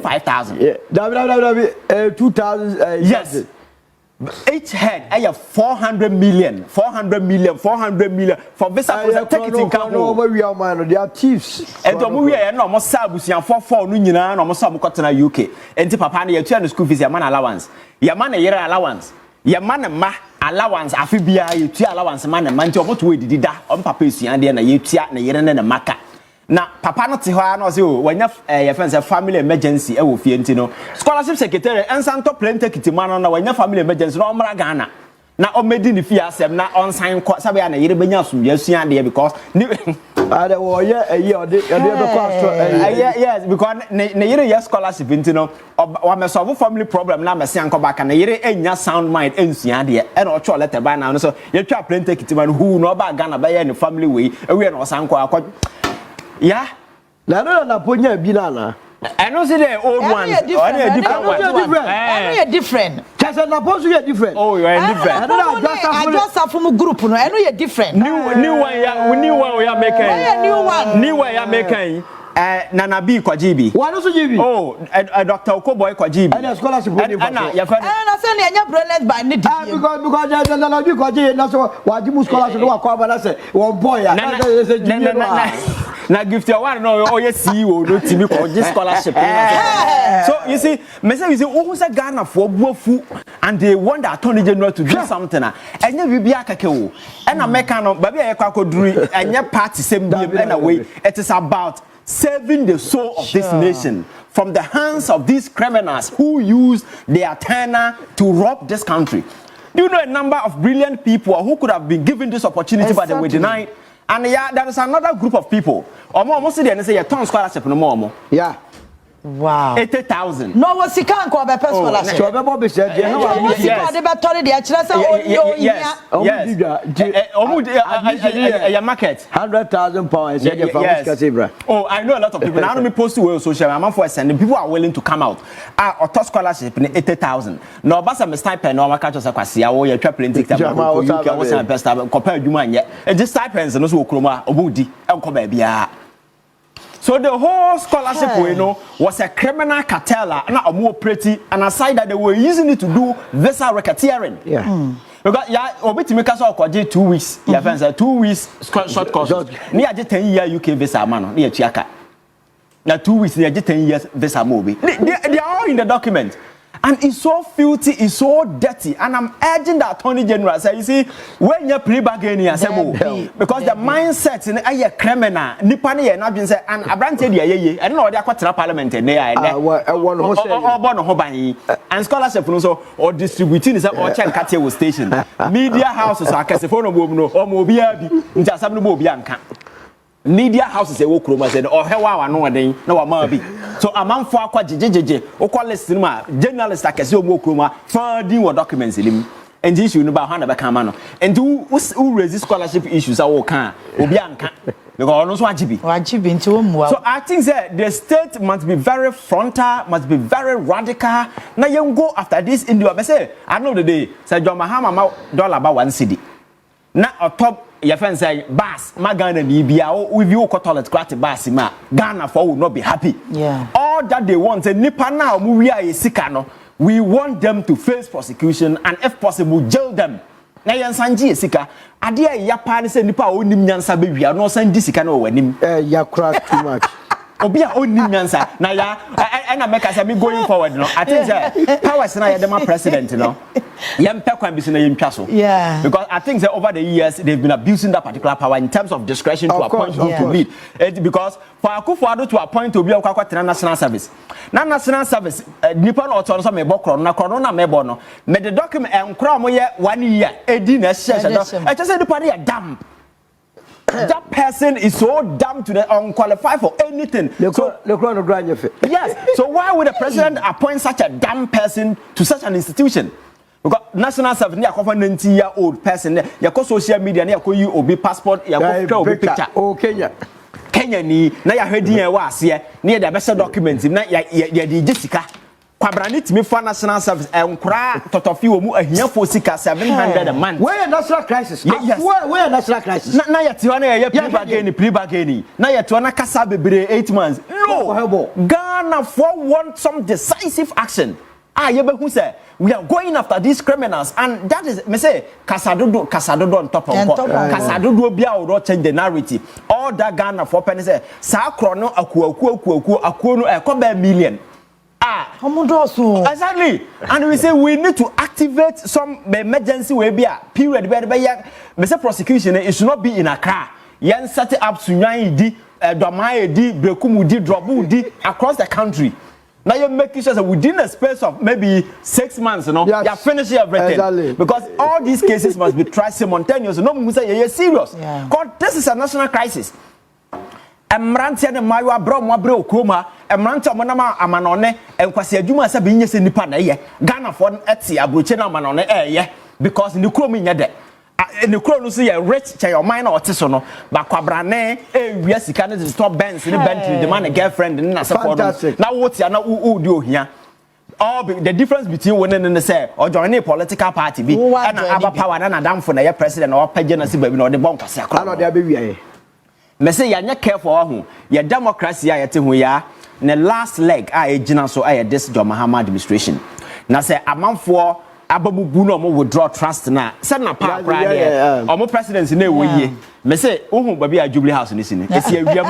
5,000. Yeah, 2,000. Yes. Each head, I have 400 million for visa take it in Kano. We are man, they are thieves. And to we are no more sabusian for no nyina no more sabu kotena UK. And papa na yetua no school fees ya man allowance. Ya man year allowance. Ya man ma allowance afibia yetua allowance man na nti omo to we didida. Om papa esuan de na yetua na yere na maka. Na papa no te ho na say o wanya your friends a family emergency e wo fie nti no scholarship secretary ensanto plenty kitimano na wanya family emergency no omra Ghana na omedi ni fie asem na on sign sabe na yere benya asumya suan de because ade wo ye ode yes because na yere yes scholarship nti no wa me solve family problem na me se anko back na yere enya sound mind ensuan de e na ocho letter by now so ye twa plenty kitimano who no ba Ghana ba ye ni family way e we na osanko akọ. Yeah. Na ponya bi na. I know say the old ones. Different. Just na post you different. Oh, you are different. I just have from group no. I know you different. New one we are making. New one you are making. Nana B Kwajibi. What also GB? Oh, Dr. Okoboy Kwajibi. And scholarship for your friend. And I say anya brilliant by need. Because Nana B Kwajibi na so wajibu scholarship no akwa na say one boy na gift your one no oh yes CEO no timi ko this scholarship. So you see me say who say Ghana for buafu and they want the attorney general to do something anya bibia kake wo na meka no ba bia yakwa koduri anya party same biem na way it is about saving the soul of this nation from the hands of these criminals who use their tenure to rob this country. Do you know a number of brilliant people who could have been given this opportunity but they were denied? And yeah, there is another group of people. Almost say they say a ton scholarship no more. Yeah. Wow. 80,000. No, was he can't call by scholarship. So everybody said, yes. Market. 100,000 pounds. Yes. Oh, I know a lot of people. Now, me post to social media for sending people are willing to come out. Or to scholarship in 80,000. No, but some stipend. No, I catch us a quasi. Oh, you're traveling. You can also best compare you man yet. And just stipends and also Kroma Obudi and Kobebia. So the whole scholarship we know was a criminal cartel, not a more pretty, and aside that they were using it to do visa racketeering. Yeah. Because yeah, obiti make us all 2 weeks. Yeah, fans 2 weeks short course. Near 10 year UK visa man, near Chiaka. Now 2 weeks near 10 years visa movie. They are all in the document. And it's so filthy, it's so dirty. And I'm urging the Attorney General, say, you see, when you're pre-bargaining, because the mindset in a criminal, Nipani and Abin said, and Abranted, I don't know, they're quite parliament and they are and scholarship also, or distributing is or check Katia station. Media houses are Casifono Bobno, or Mobiabi, just some Mobianca. Media houses a Okroma said, or Hewa, no day, no Amabi. So a man for Aqua JJ, or call cinema, journalists like a Okroma, finding what documents in him, and this you know about Hannah Bacamano. And who resist scholarship issues are all can, Obianca, because Wajibi. So I think that the state must be very frontal, must be very radical. Now you go after this in the say, I know the day, said John Mahama dollar about 1 cedi. Now on top. Your friend say, Bass, my Ghana Libya, with you toilet crack Bass, ma Ghana for will not be happy. Yeah. All that they want, and Nipa now, we are a Sikano. We want them to face prosecution and, if possible, jail them. Now, Sanji Sika, Adia Yapan say Nipa only Nyansa baby, are not Sanji Sikano when him. You crack too much. Obia only Nyansa. Now, yeah, and I make us going forward. No, I think that powers now, the president, you know. Yeah, because I think that over the years they've been abusing that particular power in terms of discretion to appoint who to lead. Because for Akufo-Addo to appoint to be a national service. Now national service, Nippon autonomous me bokro na corona me bono. Me the document and crown 1 year. I just said the party are dumb. That person is so dumb to the unqualified for anything. Yes. So why would the president appoint such a dumb person to such an institution? Because national service, you have a 90-year-old person, you have social media, you have a passport, you have a picture. Oh, Kenya. Kenya ni, now you heard the was here, near the best documents, now you Jessica. Quabranit me for national service and cry to few a here for 700 a month. Where national crisis? Yes. Where national crisis? Now you're to a pre-bargaining. Now you're to an Kasabe 8 months. No, Ghana for want some decisive action. Who say we are going after these criminals, and that is me say Kasadodo on top of Kasadodo bia will change the narrative. All that Ghana for penny say sa krono akuo no e ko million. Exactly. And we say we need to activate some emergency way period where me say prosecution it should not be in Accra. Yen set up Sunyan di Domai di Brekumu di Drobu di across the country. Now you're making sure that within a space of maybe 6 months, you know, you're finishing everything. Exactly. Because all these cases must be tried simultaneously. No, we say you're serious. Because this is a national crisis. Emrantia ne mayo abro mo abre okroma emrantia mo na ma amanone enkwase adwuma se be nyese nipa na ye Ghana for eti abroche na amanone because ni kromi nya de ni kro no so ye rich che your mind na otiso no ba kwabrane ewia sika ne stop Benz ni Bentley the man a girlfriend ni na support na wotia na di ohia all the difference between one and say or join a political party be and aba power na dam for na ye president or page na si ba bi na o de bon kwase akra na de be wi me say ya nya careful ho ya democracy ayete ho ya the last leg ejina so this John Mahama administration na say amanfo ababubu no mo withdraw trust na say na pa pra there omo president na ewoyie me say ohun baby a Jubilee House ni sini esi awiam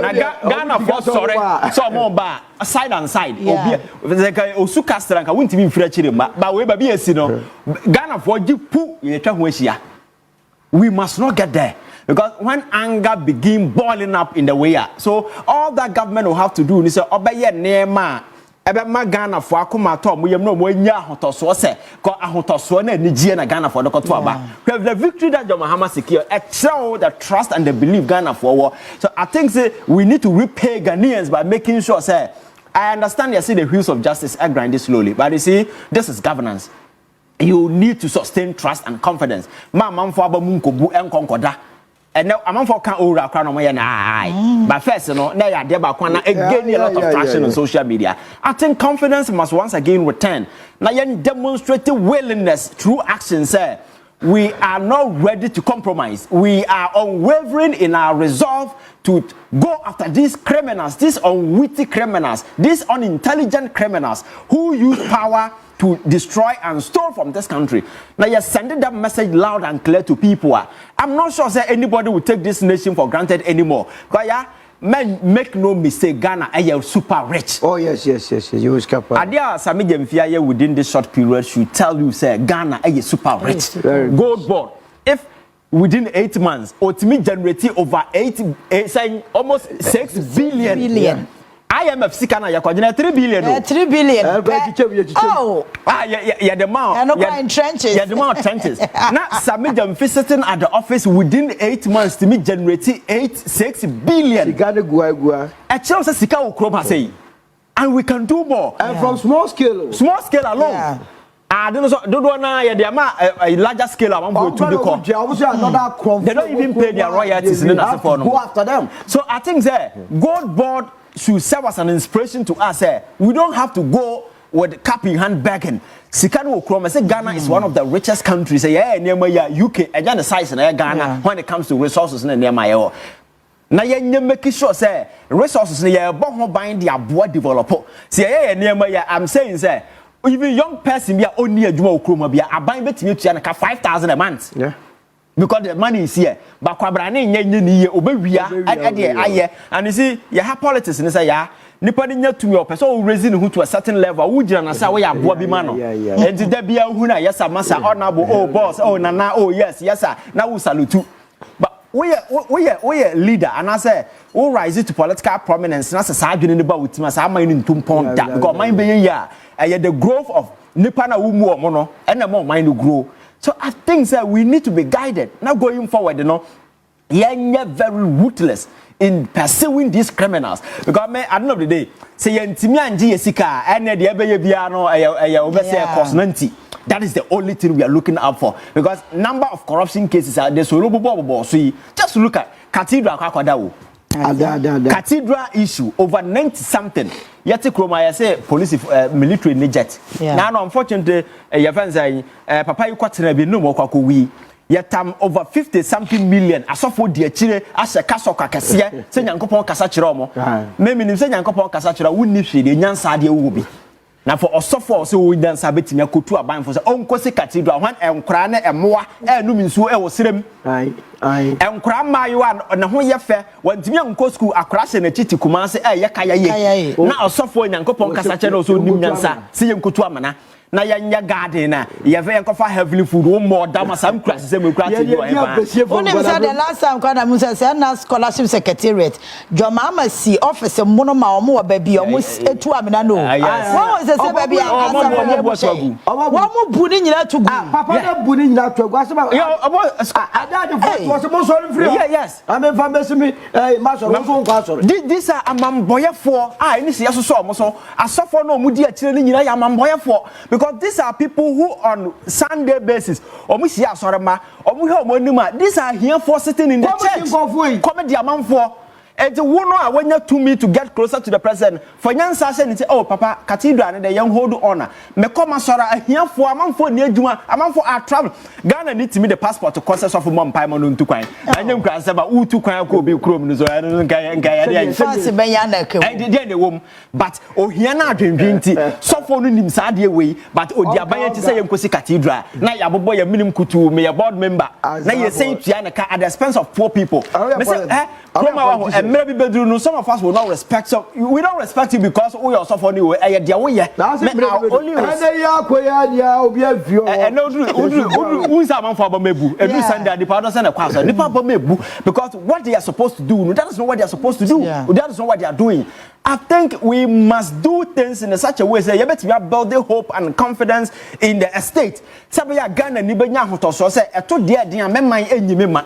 na Ghana for sorry so mo ba side and side obi osu castra nka wontimi mfira chire ma ba we baby esi no Ghana for gipu ye twa ho ahia. We must not get there. Because when anger begin boiling up in the way, so all that government will have to do is say, "Obeye nema, ebe ma Ghana for akuma to mo yem no mo nya ahotoso se, ko ahotoso na nigie na Ghana for the koto aba." We have the victory that John Mahama secure, show the trust and the belief Ghana for war. So I think say we need to repay Ghanaians by making sure say I understand you see the wheels of justice are grinding slowly, but you see, this is governance. You need to sustain trust and confidence. Man for abamunko bu enkonkoda. And now a man for can ora crown my but first, you know, now you're there again a lot of traction on social media. I think confidence must once again return. Now you demonstrated willingness through actions. We are not ready to compromise. We are unwavering in our resolve to go after these criminals, these unwitty criminals, these unintelligent criminals who use power to destroy and steal from this country. Now you're sending that message loud and clear to people. I'm not sure that anybody will take this nation for granted anymore. But yeah, men, make no mistake, Ghana are super rich. Oh yes. You will scap. Adia Sami Jemfia within this short period should tell you say Ghana are super rich. Gold board. If within 8 months, ultimately generating over saying almost 6 billion. Yeah. IMF Sikana Yakojana 3 billion. 3 billion. Oh, yeah, the amount. And not in trenches. Yeah, the amount of trenches. Now, Samijam visiting at the office within 8 months to me generating 6 billion. Sikana Gua. A chance of Sika Ukroma say, and we can do more. And from small scale alone. Yeah. I don't know, the amount a larger scale amount to the they don't even pay their royalties in the go after them. So I think that Gold Board should serve as an inspiration to us. We don't have to go with cap in hand begging. Sikano Okroma say Ghana is one of the richest countries. Near my UK, and the size in Ghana when it comes to resources in near my own. Now you make sure say resources near Boho bind their board developer. Say near my I'm saying say even young person be only a Juma Okroma be a buying betting to 5,000 a month. Yeah. Because the money is here, but kwabrane nye obewia and you see you have politics and say yeah nipadi nya to your person raising who to a certain level who jira na say we aboa bi ma no and there be who na yes massa honorable oh boss oh nana oh yes sir now we salute but we are leader and I say we rise to political prominence na say adwene ne ba wutima say man ni ntumpon da because man be ya the growth of nipa na wo mu omo no and na more mind grow. So I think that we need to be guided. Now going forward, you know, you're very ruthless in pursuing these criminals. Because at the end of the day, say Jessica and the that is the only thing we are looking out for. Because number of corruption cases are there. So just look at Cathedral Kakwadao. Cathedral issue over 90 something. Yet I say police military nejet. Now unfortunately your friends papa you kwatena bi no mo kwako wi. Yet over 50 something million asofo de akire ase kaso kakese se nyankopon kasa kire omo. Me minim se nyankopon kasa kire wonni hwede nyansa de wo bi. Na for osofo se wo nyansa betimi akotu aban for se onkosi cathedral hwan enkra na emoa enum nsuo e wo serem. Enkra mayo na ho ye fe wantimi anko school akra hye na titi kuma se ye kaya ye na osofo nyankopon kasa kire no so nim nyansa se ye nkotu amana na yanya garden na ye ve enkofa heavily food wo more dama sam class se me class you only say the last time kwada musa say na scholarship secretariat Mahama si office mono ma omo ba bi omo etu amina no won say ba bi omo bu ni nyina tugu papa na bu ni nyina tugu asema ada the was mo so free yes I mean famous me ma so so nko asoro these are amamboyefo any say so omo so asofo na omo di akire ni nyina ya amamboyefo because these are people who on Sunday basis omo si asorema omo he omo nima these are here for sitting in the church comedy amanfo and the one I want to me to get closer to the president for nyansa say say oh papa cathedral and the young hold honor me come asora here for amanfo ni adwuma amanfo are travel Ghana need to me the passport to concess of mom pai no ntu kwan anyam kwan say ba utu kwan ko bi krom no so ngai fancy ben ya na kewu and dey wom but ohia na adwendwen ti sofo no nim sa de we but odi aban ti say yenkosi cathedral na ya bobo ya minim kutu me ya board member na ye say tua na ka at the expense of poor people me say some of us will not respect so we don't respect you because we are suffering you dia we ye only and no say man for abamebu every Sunday the pastor send a kwasa the papa mebu because what they are supposed to do that is not what they are supposed to do that is not what they are doing. I think we must do things in such a way say you better be building hope and confidence in the estate. Sabe ya Ghana ni benya hotoso say eto dia dia memman enyime ma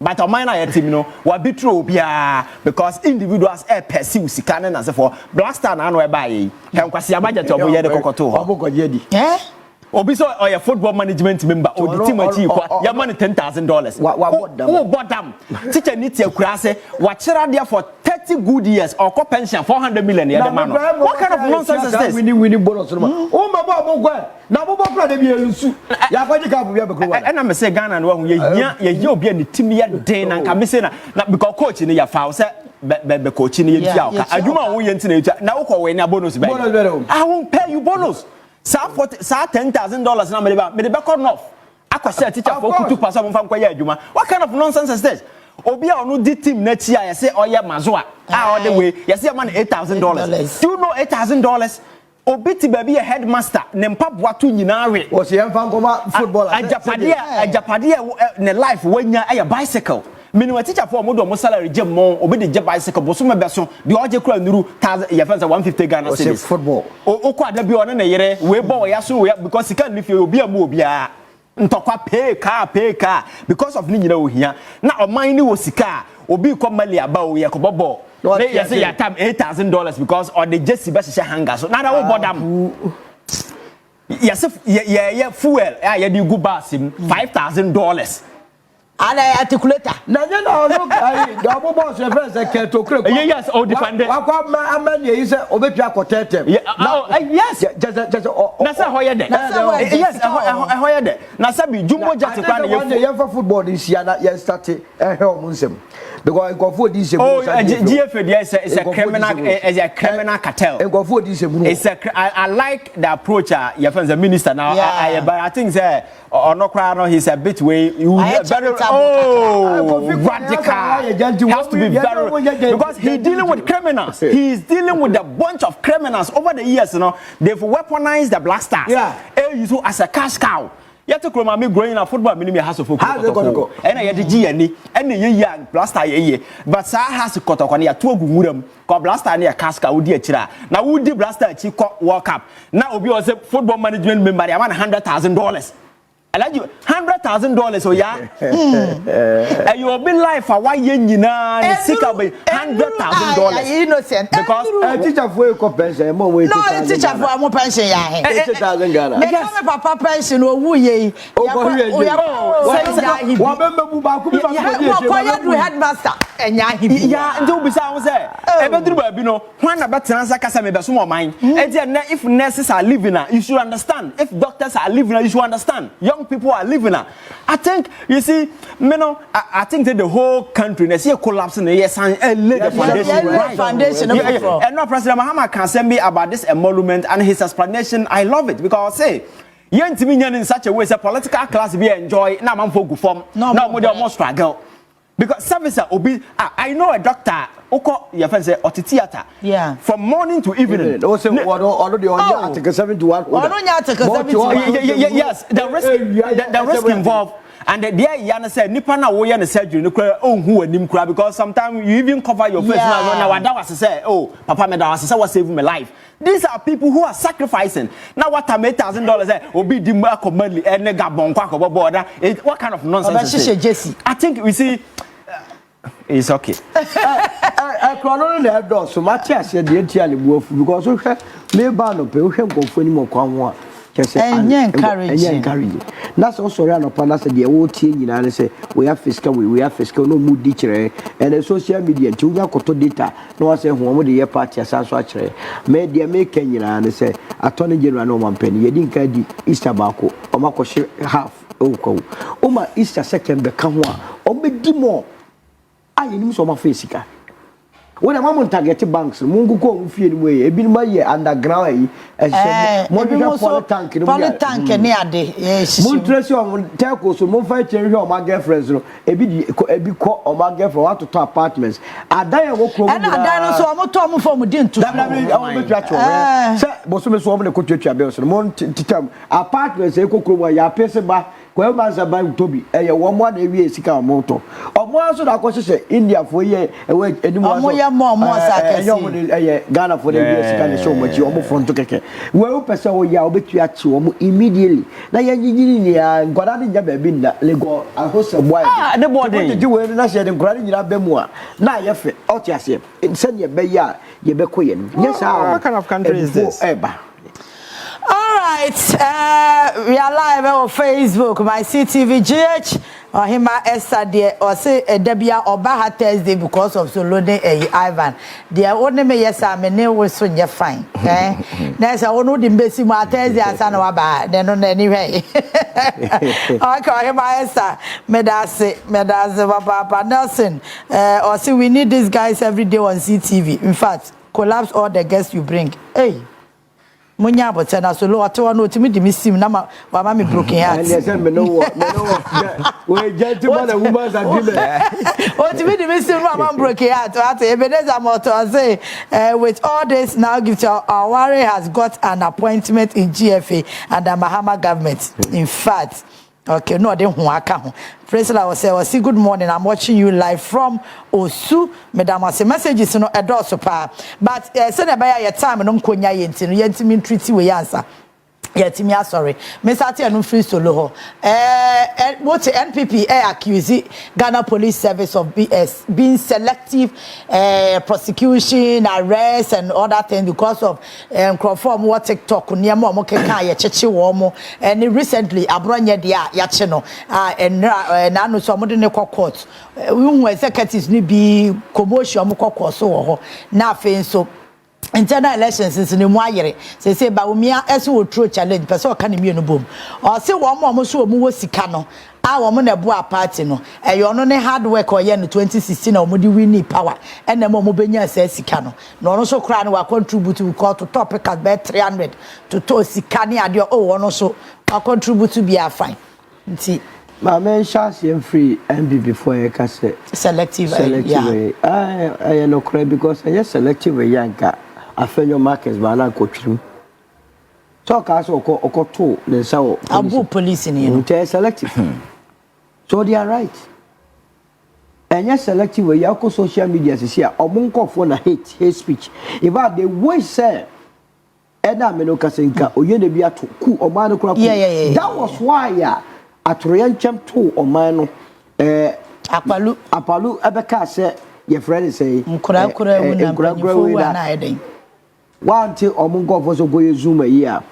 but on mine team no wa be true bia because individuals pursue sika na say for Black Star na no e buy e kwasi abagye to oboye de kokoto ho obokoje di obi so oya football management member o di team achi kwa ya money $10,000 wo bodam teacher niti akura say wa kira there for 30 good years or co pension 400 million ya the man what kind of nonsense is this winning bonus no o ma ba mo kwa na bo kra de bi elusu ya kwaji ka bia be ko wa na me say Ghana no ye obi ani team ya den na nka me say na because coach ni ya foul say be coach ni ye tia ka adwuma wo ye ntina na wo ko we na bonus be I won't pay you bonus sa $10,000 na me de back off akwase teacher for kutu pass am fan kwaya adwuma what kind of nonsense is this obi a onu di team na chi a say oye mazoa all the way you say man $8,000 do you know $8,000 obi ti baby a headmaster ne mpaboa to nyina we o se yan fan koma football ajapade ne life wanya a bicycle minimum teacher for mo do mo salary gem mo obi de bicycle bo so me be so de oje kura nuru 1000 ya fancy 150 Ghana cedis football o kwa da bi one na yere we bo ya so because can if you obi am obi a ntokwa pay car because of ni nyina ohia na oman ni wo sika obi ko mali aba o ye ko bobo they say ya time $8,000 because or the jersey be she hanga so na da wo bodam yes yeah fuel ya di go basim $5,000 ala articulator na je na no ai da bo boss e friend say keto kre yes all defended akwa amani yi say obetua kotetem yes just na say hoye de yes hoye de na say bi jumbo jet kwa na ye football this year na ye start omu nsem because go for this GFA is a criminal cartel go for this it's I like the approach your friends the minister now but I think say no he's a bit way very radical he has to be very because he's dealing with criminals he's dealing with a bunch of criminals over the years they've weaponized the Black Stars as a cash cow yet to chroma me growing a football minimum has of football and I had the GNE and the young Black Star ye but sa has to cut on ya two gumuram ko Black Star near casca would dear chira now would the Black Star chi World Cup now obi was a football management member I want $100,000 I like you $100,000 so yeah and you will be life for why you na sick of $100,000 innocent because teacher for ko pension mo we teacher for mo pension ya $8,000 Ghana me papa pension owu ye wa bembe bu ba ku bi ba ko headmaster enya hibi ya nti obi sa won say e be duru ba bi no hwan na betra nsa kasa me be so mo man e dey na if nurses are living you should understand if doctors are living you should understand young people are living I think you see I think that the whole country na see collapse na yes and lay the foundation and no President Mahama can send me about this emolument and his explanation I love it because say yentimi nyan in such a way say political class be enjoy na man for go form na mo dey almost struggle because service obi I know a doctor oko your friend say oti theater from morning to evening also already on article 71 yes the risk involved and there yana say nipa na wo ye na surgery no kra onhu anim kra because sometimes you even cover your face now wada was say oh papa me da was say was save my life these are people who are sacrificing now what $8,000 obi di ma komali ene gabon kwa ko border what kind of nonsense is this? I think we see it's okay krono le do so matias ye de tia le buofu because we me ba no pe we nkonfo ni mo kwa ho a encouraging na so sorry anopa na se de wo tie nyina ne se we have fiscal no mood kire and social media nti unya koto data na wa se ho mo de ye party asanso a kire me de make nyina ne se attorney general no man pen ye din ka di Easter baako o makoshe half o ma Easter second be ka ho a o be di mo ayi nim so ma fesika when a mom target banks mungu ko mfie ni moye ebi ma ye underground yi mo bi tank ni ade yes mo trace o teko so mo fa chere o ma girlfriends no ebi ko o ma girlfriend want to to apartments adan wo kro and adan no so mo to mo form din to o be twa cho se bo so me so mo ne ko twa bills no mo titam apartments e ko kro ya pese ba kwa ma za ba tobi eye wo mo na ewie sika omo to omo aso da ko hye India fo ye ewe enimu aso omo ye mo sa kesi eye Ghana fo na ewie sika ne so mo chi omo front keke we wo pese wo ya obetu achi omo immediately na ye nyinyi ni ya ngwada de nya ba bi na lego ahosa boy de body ji we na hye de ngwada nyina ba mu a na ye fe o ti ase se ne be ya ye be ko ye yes what kind of country is this All right, we are live on Facebook, my CTVGH, or him Esther, or say Debia or Baha Thursday because of Solo Ivan. They are only me, yes, I'm a name was soon, you're fine. There's a one in Bessie Thursday, I said, no, bad, then on anyway. I call him Esther, Medase, Papa Nelson, or say we need these guys every day on CTV. In fact, collapse all the guests you bring. Hey. Munya but na Solo atowa no timi di misim na ma me broken heart. And yes me no we gentleman and women's agreement. O timi di misim na broken heart. At Ebenezer Moto say with all this now give to our worry has got an appointment in GFA under Mahama government. In fact, okay, no, I didn't want to. President, I was say good morning. I'm watching you live from Osu. Madam, I say messages no endorse pa. But send about your time no konya yenti. Yenti mean treaty we answer. Yeti me sorry. Me start no free Solo ho. What NPP accuse Ghana Police Service of being selective prosecution, arrest and other things because of conform what TikTok near mo keka ye cheche wo mo. And recently abronye dia ya che no and na no so mo de ne court. We executives ni bi commotion mo court so ho. Na afen so internal elections since the moyere say ba umia eso wo true challenge person ka ne mienu bom o se wo mo so mu wo sika no a wo mo na bu a party no e yo no ne hard work o ye no 2016 na wo di win power and na mo benya sa sika no no no so kra no wa contribute to topic at be 300 to sika ne ade o no so wa contribute be a fine nti ma men chance yem free MB before you can say selective yeah I no cry because I selective yanka afenyo markets ba na kotwiru talk as okoto le sawo abu police ni no they selective so they are right and yes selective we yako social media say omonkofo na hate speech if they way say eda me no kasenka oyene bi atoku omano kura that was why atroyan champ to omano apalu ebeka say your friend say nkura na eden wanti omungo for so go zoom here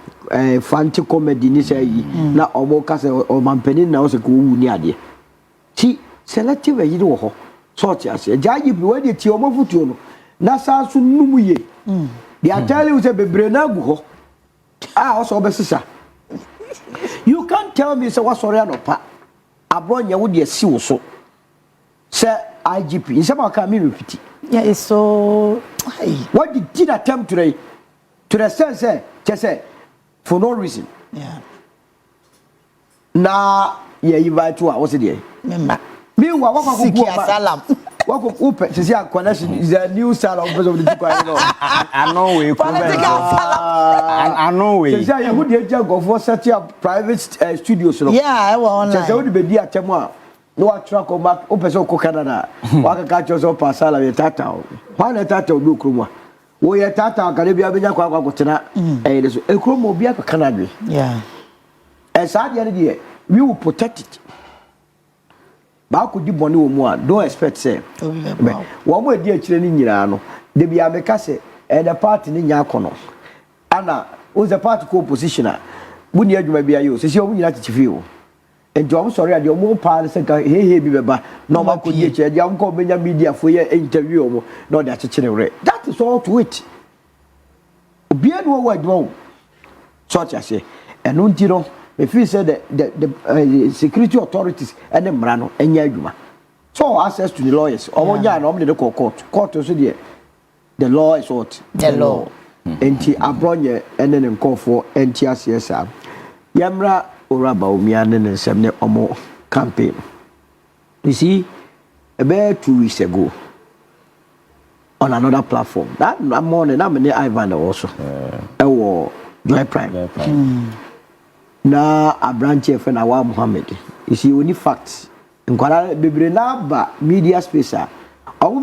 fanti comedy ni say na omo ka say o mampani na o se ko wu ni ade ti selective yi wo ho sort as jaji bi we de ti omo futuo no na sa so numu ye they are telling you say bebre na gu ho o so obesisa you can't tell me say what sorry no pa abronya wo de si wo so say IGP in some can me repeat yeah it's so what did attempt today to the sense just say for no reason yeah na yeah you invite to what's it there meanwhile what open to see a connection is a new style of person of the I know we I know we say you would go for set up private studios yeah I want online say would be attempt no attract o back o person ko Canada wa ka cho so pasala ye tata wa na tata o do kroma wo ye tata ka le bia benya kwa tena de so e kroma obi aka Canada yeah and sad ye dey we will protect it ba ko di boni wo mu a don't expect say wo mo di akire ni nyira no de bia me ka say the party ni nya akono ana o the party ko opposition a buni adwuma bia yo se o nyira chichifi o and I'm sorry, I don't want to say, hey, beba, no man could get you. I'm going to media for your interview. No, that's a channel. That is all to it. Beard what wrong. Such as say, and Untiro, if you said the security authorities and the Brano and Yaguma. So access to the lawyers. Oh, yeah, normally the court. Court also there. The law is what? The law. NT Abronya and then call for NTRCSR. Yamra. Oraba umiane ne semne omo campaign. You see, about 2 weeks ago, on another platform, that morning, I'm in Ivan also. Joy Prime. na abranche fe na wa Muhammad you see only facts nkwara bebre na ba media space a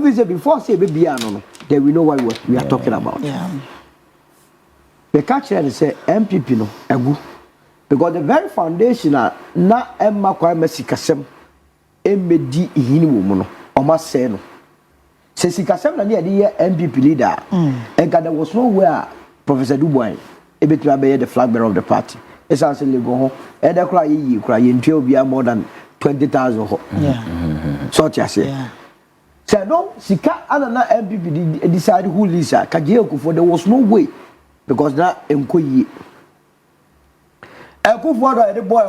visit before say baby no then we know what we are talking about. The catcher and say MPP no egu because the very foundation na emma kwa mesikasem emedi ihini wo mu no oma say no se sikasem na dey MPP leader and there was nowhere Professor Dubois ebetu abeye the flag bearer of the party essentially go home e dey kra yi kra ye ntwe obi more than 20,000 ho so tia say so no sika anana MPP decide who Lisa kaje okufo there was no way because na enkoyi ekufo do the boy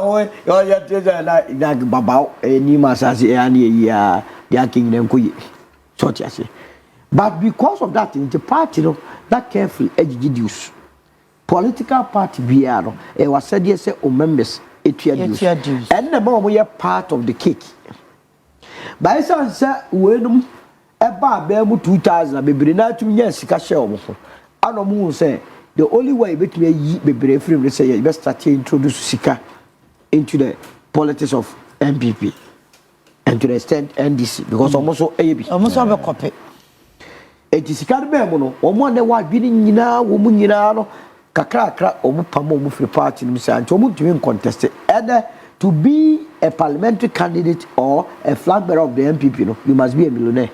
oh ya teza na babao ni masasi e ani ya king enkoyi so tia say but because of that in the party no that careful edugidius political party biaro e was said yes say o members etuadius and the more we are part of the cake by some say wenum eba ba mu 2000 bebre na tumi nya sika share omo so anomu say the only way between yi bebre free say you best start to introduce sika into the politics of MPP and to the extent NDC because almost so ebi almost have a copy sika be mo no omo na wa dwini nyina wo mu nyina no kakra omo pamo omo free party no say anti omo tumi contest either to be a parliamentary candidate or a flag bearer of the MPP no you must be a millionaire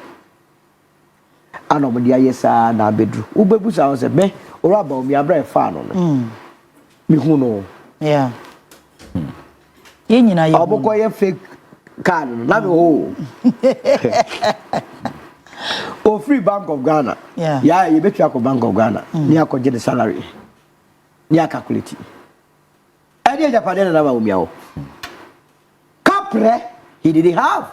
anom dia yesa na bedru ubebu sa say me ora ba mi abra fa no mi hu no yeah ye nyina ye oboko ye fake card no na me ho o free Bank of Ghana yeah you bet you go Bank of Ghana ni akoje the salary ni calculate e dey Japan na ba o mi awo capre he didn't have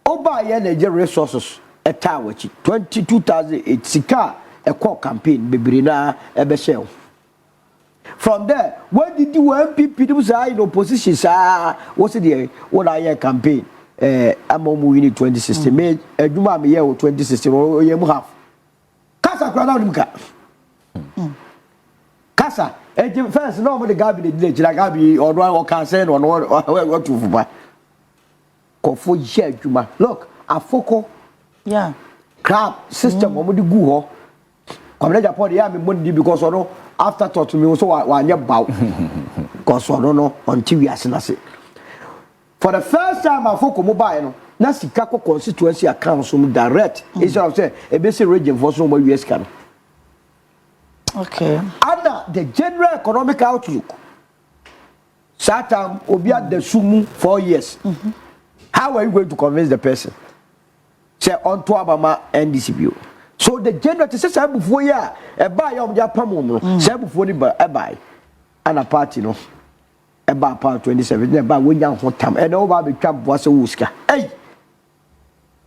oba ye Nigeria resources eta wachi 22,008 sika e call campaign bebre na e be share from there when did you MPP do say in opposition sa what's the what are your campaign amomu in 2016 me aduma me ye 2016 o ye mu half kasa kura na odimka kasa first no mo the gabi dey jira gabi odo o kan say no what to fuba kofo ye aduma look afoko crap system o mo di gu ho kwamle Japan ya me money because odo after thought me so wa nya baw because odo no until we asenase for the first time afoko mobile no na sika ko constituency account so direct instead of say e be say region for so mo US can okay and the general economic outlook satam obi at the sumu 4 years how are you going to convince the person say on to abama NDC so the general say say before ya e ba ya omja pamom no say before ni ba e ba and a party no about 2017 about when young for time and over be trap was a wuska hey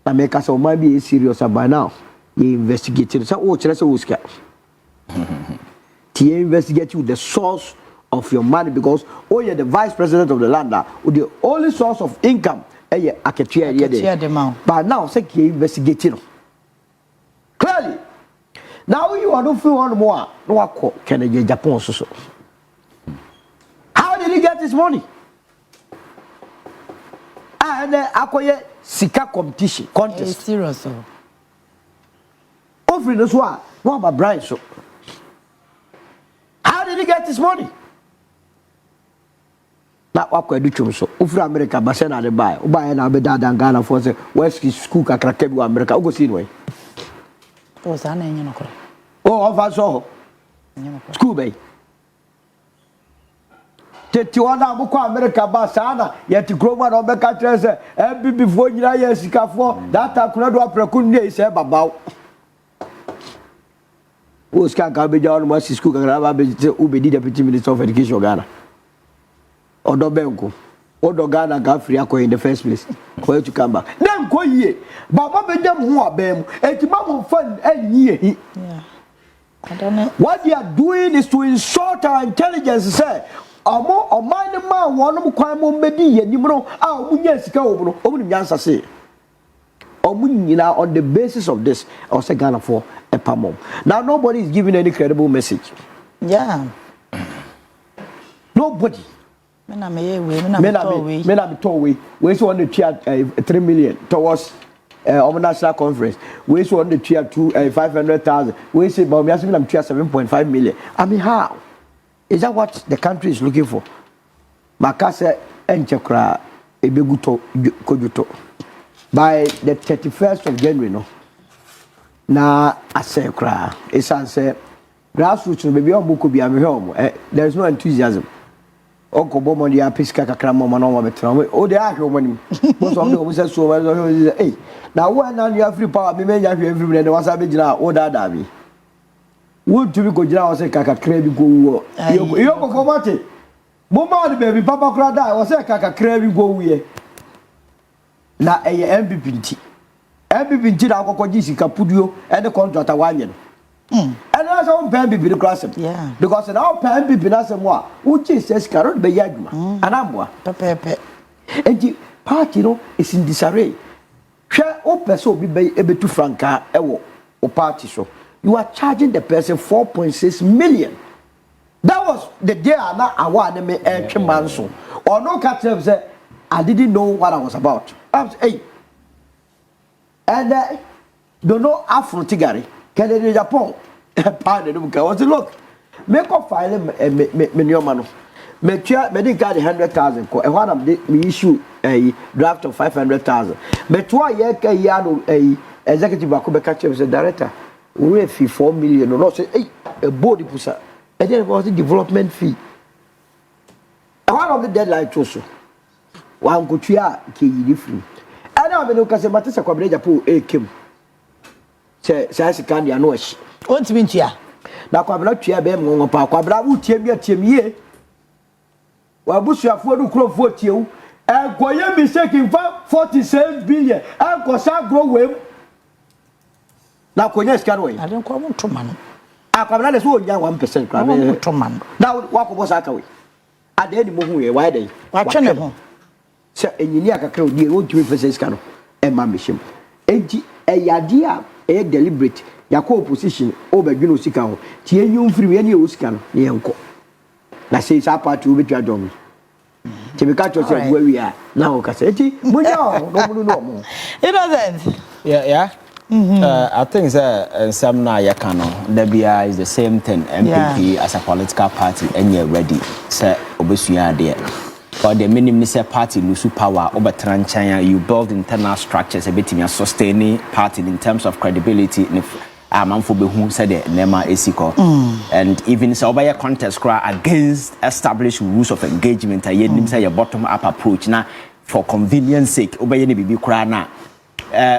na make us might be serious about now you investigate so oh chese wuska to investigate you the source of your money because oh you're the vice president of the land the only source of income eh aketua here but now say you investigate clearly now you are not feel one more no akọ Kennedy Japan so how did he get his money? And akoye sika competition contest. Serious. Offering this one, no about Brian so. How did he get his money? Na wakọ educhum so. Offer America ba say na dey buy. O buy na be dad and Ghana for say West school kakra kebi America. O go see no. O sa na enye no kro. Oh, offer so. School bay. Tetiwana buko America ba sana yeti groma no be ka trese e before nyira ye sikafo that akuna do apreku ne ise babaw o ska ka be jawo mo school ka ba be ubedi deputy minister of education Ghana odo benko odo Ghana ka free akọ in the first place for you to come back na nko yie baba be dem ho abem etima mo fan anyie I don't know what they are doing is to insult our intelligence say omo omane ma wonum kwan mo mbedi yanim no a omunya sika wo no omu nyansa se omunyina on the basis of this or say Ghana for a pamom now nobody is giving any credible message Nobody. Me na me told we so on the tier 3 million towards national conference. We so on the tier 500,000. We say but me asking them tier 7.5 million. I mean how? Is that what the country is looking for? Makase enchekra ebeguto kojuto. By the 31st of January no. Na asekra. Esan say grassroots no baby omo ko bi am home. There is no enthusiasm. Uncle Bomon ya piska kakra mama no ma betra. O de ahwe omanim. Most of them say so hey. Now when you have free power me ya hwe every day was abegina o da da bi. Would to be go jira o say kakra bi go wo. Yo ko komate. Mama de baby papa kra da o say kakra bi go wo. Na MPP nti. MPP nti na akokọ ji sika puduo e de contractor wanye no. And that's how MPP the class. Yeah. Because now MPP na se mo a uchi says carrot be yaduma. Anamwa. Pepe. And party no is in disarray. Share o person be ebe to franca ewo o party so. You are charging the person 4.6 million. That was the day na award me man so. Or no catch them say I didn't know what I was about. I was hey. And don't know Afro Tigari. Canada Japan. Pardon them. I was look. Make up file me new man. Me didn't got 100,000. And one of me issue a draft of 500,000. But 2 years a executive Bakuba catch as a director. We fee 4 million. No, say hey a body pusa. And then was the development fee. And one of the deadline also. One go to ki free. And now me no kase matisa kwa Japan Kim. Say can ya no shi. Won't mean tia. Na kwa bla tua be mo pa kwa bla wo tie ye. Wa busuafo do krofo tie wo. Goye mi shaking for 46 billion. Ko sa grow wem. Na konya scan we. I don't want to man. Kwa bla le so onya 1% kwa be. To man. Na wa ko bosa aka we. Ade ni mo hu ye why dey. Wa twene ho. Se enyini akakra odi e won tumi fese scan no. E ma mehim. Enti eyade a e deliberate yakọ opposition obedwino sika ho tie nyum firi we ne o sika no ne yenko na sei sa party obetwa dom ti be ka cho se bua wi a na o ka se ti munya no mo innocent yeah I think some na yakano the bia is the same thing MPP as a political party and you ready say obesua there. But the minimum say party lose power over Tranchanya, you build internal structures a bit in your sustaining party in terms of credibility. Amanfo be who said the Nema Esiko. And even so by a contest against established rules of engagement, I yen say a bottom up approach now for convenience sake, obey any bibi krana.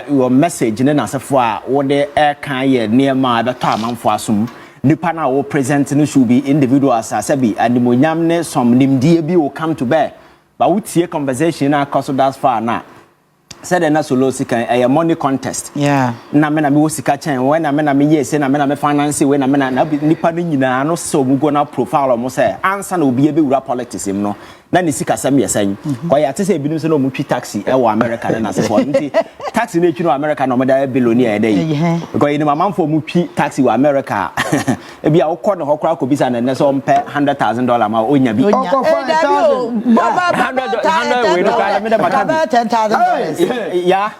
Your message in answer for what the air can ye near my batman for assume. Nipa na wo present no should be individuals asabi and monyam ne some nimdie bi will come to bear but we tie conversation na cause that's far na said na solo sika a money contest na me na me wo sika chen when na me na me yes na me na me finance when na me na nipa no nyina no so mu go na profile mo say answer na obi e be wura politics im no na ne sika sam yesan ko ya te say binum se no mu twi taxi e wo America na se for nti taxi na twi no America no mo da billionaire dey because in mama for mu twi taxi wo America e bia wo kɔ no hokora ko bisa na ne so mpe $100,000 ma onya bi $100 we no ka me da maka $10,000 yeah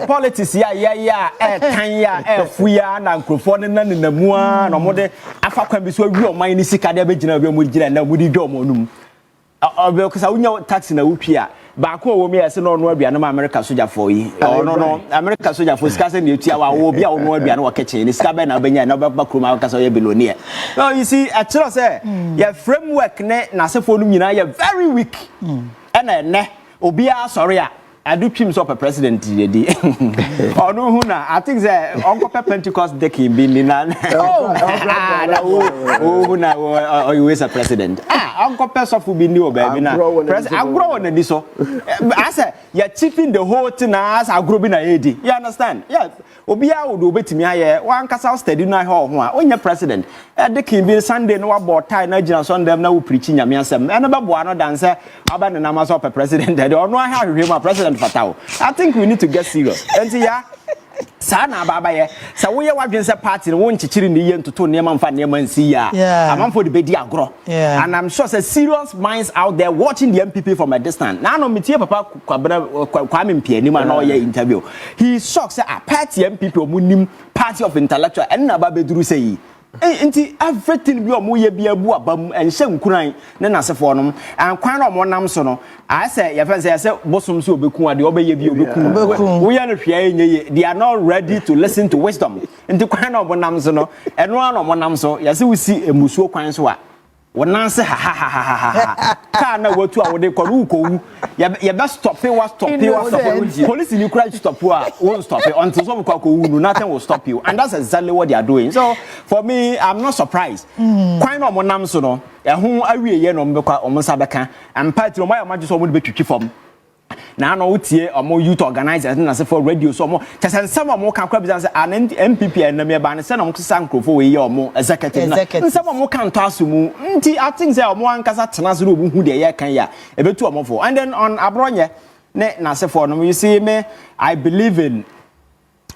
politics kan ya fuya na nkrofo ne na na mu a no mo de afa kwan bi so wi o man ni sika de be gina bi mo gina na mo di dwo mo num obe ko sa unya taxi na wutwi ba ko wo me yese no no aduane ma America soldier for yi no America soldier for sika se ne etua wa wo bia wo no aduane wa keche ni sika be na benya na ba kroma ka so ye billionaire no you see a chiro say your framework ne na sefo num nyina ye very weak ne obi a sorry a adu twim so per president dey oh no hu na I think say Uncle Pentecost dey kin bi ni na oh na you is a president Uncle Pesofu bi ni o ba bi na president agro na di so I say you chiefing the whole thing as agro bi na edi you understand yeah obi a wo do betimi aye wan kasa study na ho a onye president dey kin bi Sunday no wa tie na gina Sunday na wo preach nyame asem na ba boa no dan say aba na ma so per president dey ono ahwe ma president fatao I think we need to get serious and yeah Sa na baba ye sa wo ye wadwen se party no won chichiri ne ye ntoto ne ma mfa ne ma nsi ya amamfo de bedi agro and I'm sure say serious minds out there watching the MPP from a distance na no metie papa Kwame Mpiani ma na ye interview he shocked say a party MPP omunim party of intellectual and na baba beduru say Inti everything bi omo ye bi abu abam enhye nkuran ne nasefo no and kwan na omo nam so no I say ye fancy say bosom so obekun ade obeye bi obekun wo ya no hwia enye they are not ready to listen to wisdom inti kwan na omo nam so no eno na omo nam so ye say wusi emusuo kwan so a wona se ha ka na watu a wode ko ru ko wu ye be stop police ni cry stop won't stop it until some ko wu no nothing will stop you and that's exactly what they are doing so for me I'm not surprised kwan na omo nam so no ehun awie ye no mbekwa omo sabeka and party no my so omo de betwitwi fom na no utie omo youth organizers na se for radio so omo tesen some omo kan kwa bizan se an MPP na me ba ne se na omo kisa nkrofo we ye omo executive na some omo kan to asumu nti I think say omo ankasa tena so no obo hu de ye kan ya ebetu omo for and then on abronye ne na se for no you see me I believe in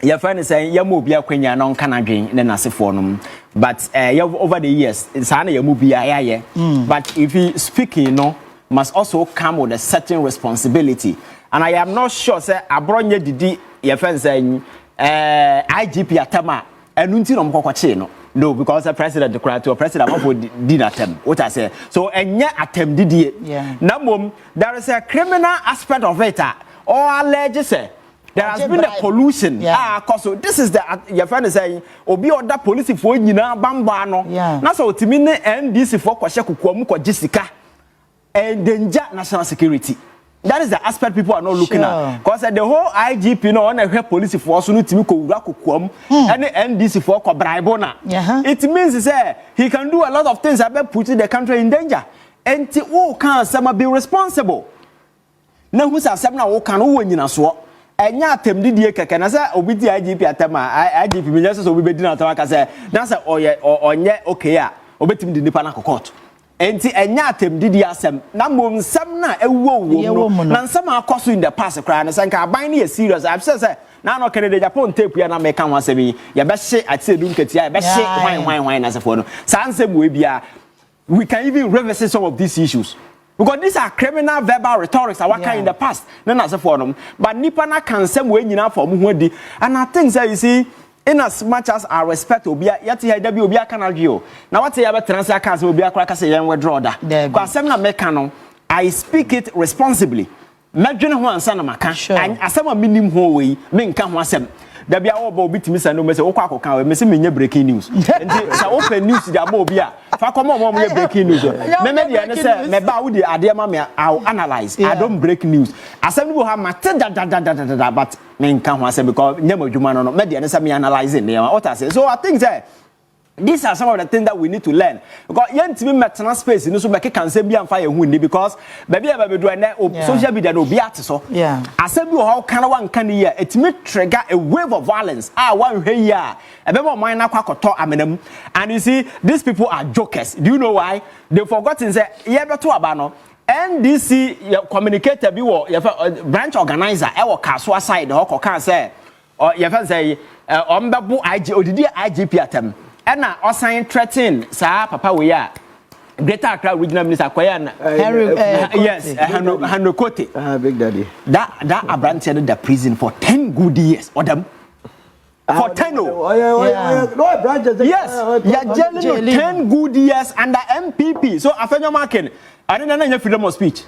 your friend is saying yamu bia kwanya no kan adwen ne na se for no but over the years sa na yamu bia ya but if he speaking no must also come with a certain responsibility and I am not sure say abronye didi your friend saying IGP atama enunti no mkokwache no because the president the creator president of did attempt what I say so enye attempt didi na mom there is a criminal aspect of it or allege say there has been a pollution so this is the your friend is saying obi order police for nyina bamba no na so otimi ne NDC for kwahye kokoam ko gisika endanger national security. That is the aspect people are not looking at. Because the whole IGP no on a police force no timi ko wura kokoam and NDC for ko bribona. It means say he can do a lot of things about putting the country in danger. And who can some be responsible? Na who say some na who can who nyina so. Enya atem didie keke na say obi di IGP atema IGP me just so obi be di na atema ka say na say onye okay a obetimi di nipa na court. Enti enya atem didi asem na mom nsem na ewo na nsem akoso in the past cry na sanka aban na serious I've said na no Canada Japan tape ya na make kan wasem yi ya be hye ati edum ketia ya be hye hwan na sefo no san nsem we bia we can even reverse some of these issues because these are criminal verbal rhetorics that were in the past na sefo no but nipa na kan nsem we nyina for mo ho adi and I think say you see in as much as I respect Obia, yet here there be Obia Canagio. Now what say about transfer cars Obia Crackers and withdraw that. Because I'm not mechano, I speak it responsibly. Imagine one son of my cash and as some minimum whole way, men come once. There be our Bobby to Miss and no Miss Okako can miss me breaking news. So open news to Bobia. For come on, breaking news. Maybe I say, me Boudi, I dear mamma, I'll analyze. I don't break news. As some people have my but men can't once because never you man or media and me analyzing what I say. So I think that these are some of the things that we need to learn. Because yen to me metana space no so make can say be am fire hunni because baby do na social media no be so. Asem bi how can one can here it may trigger a wave of violence. One here e be more mind na kwakoto amenam. And you see these people are jokers. Do you know why? They forgotten say ye beto aba no NDC communicator bi wo branch organizer e wo Kaswa side ho kan say or ye fa say ombebu IG odidi IGP atem ena osan threaten sa papa we ya Greater Accra regional minister Kwaya yes Henry Kote big daddy that abrante the prison for 10 good years or them for 10 no branches yes ya jailing 10 good years under MPP so afenyo marking I don't know freedom of speech.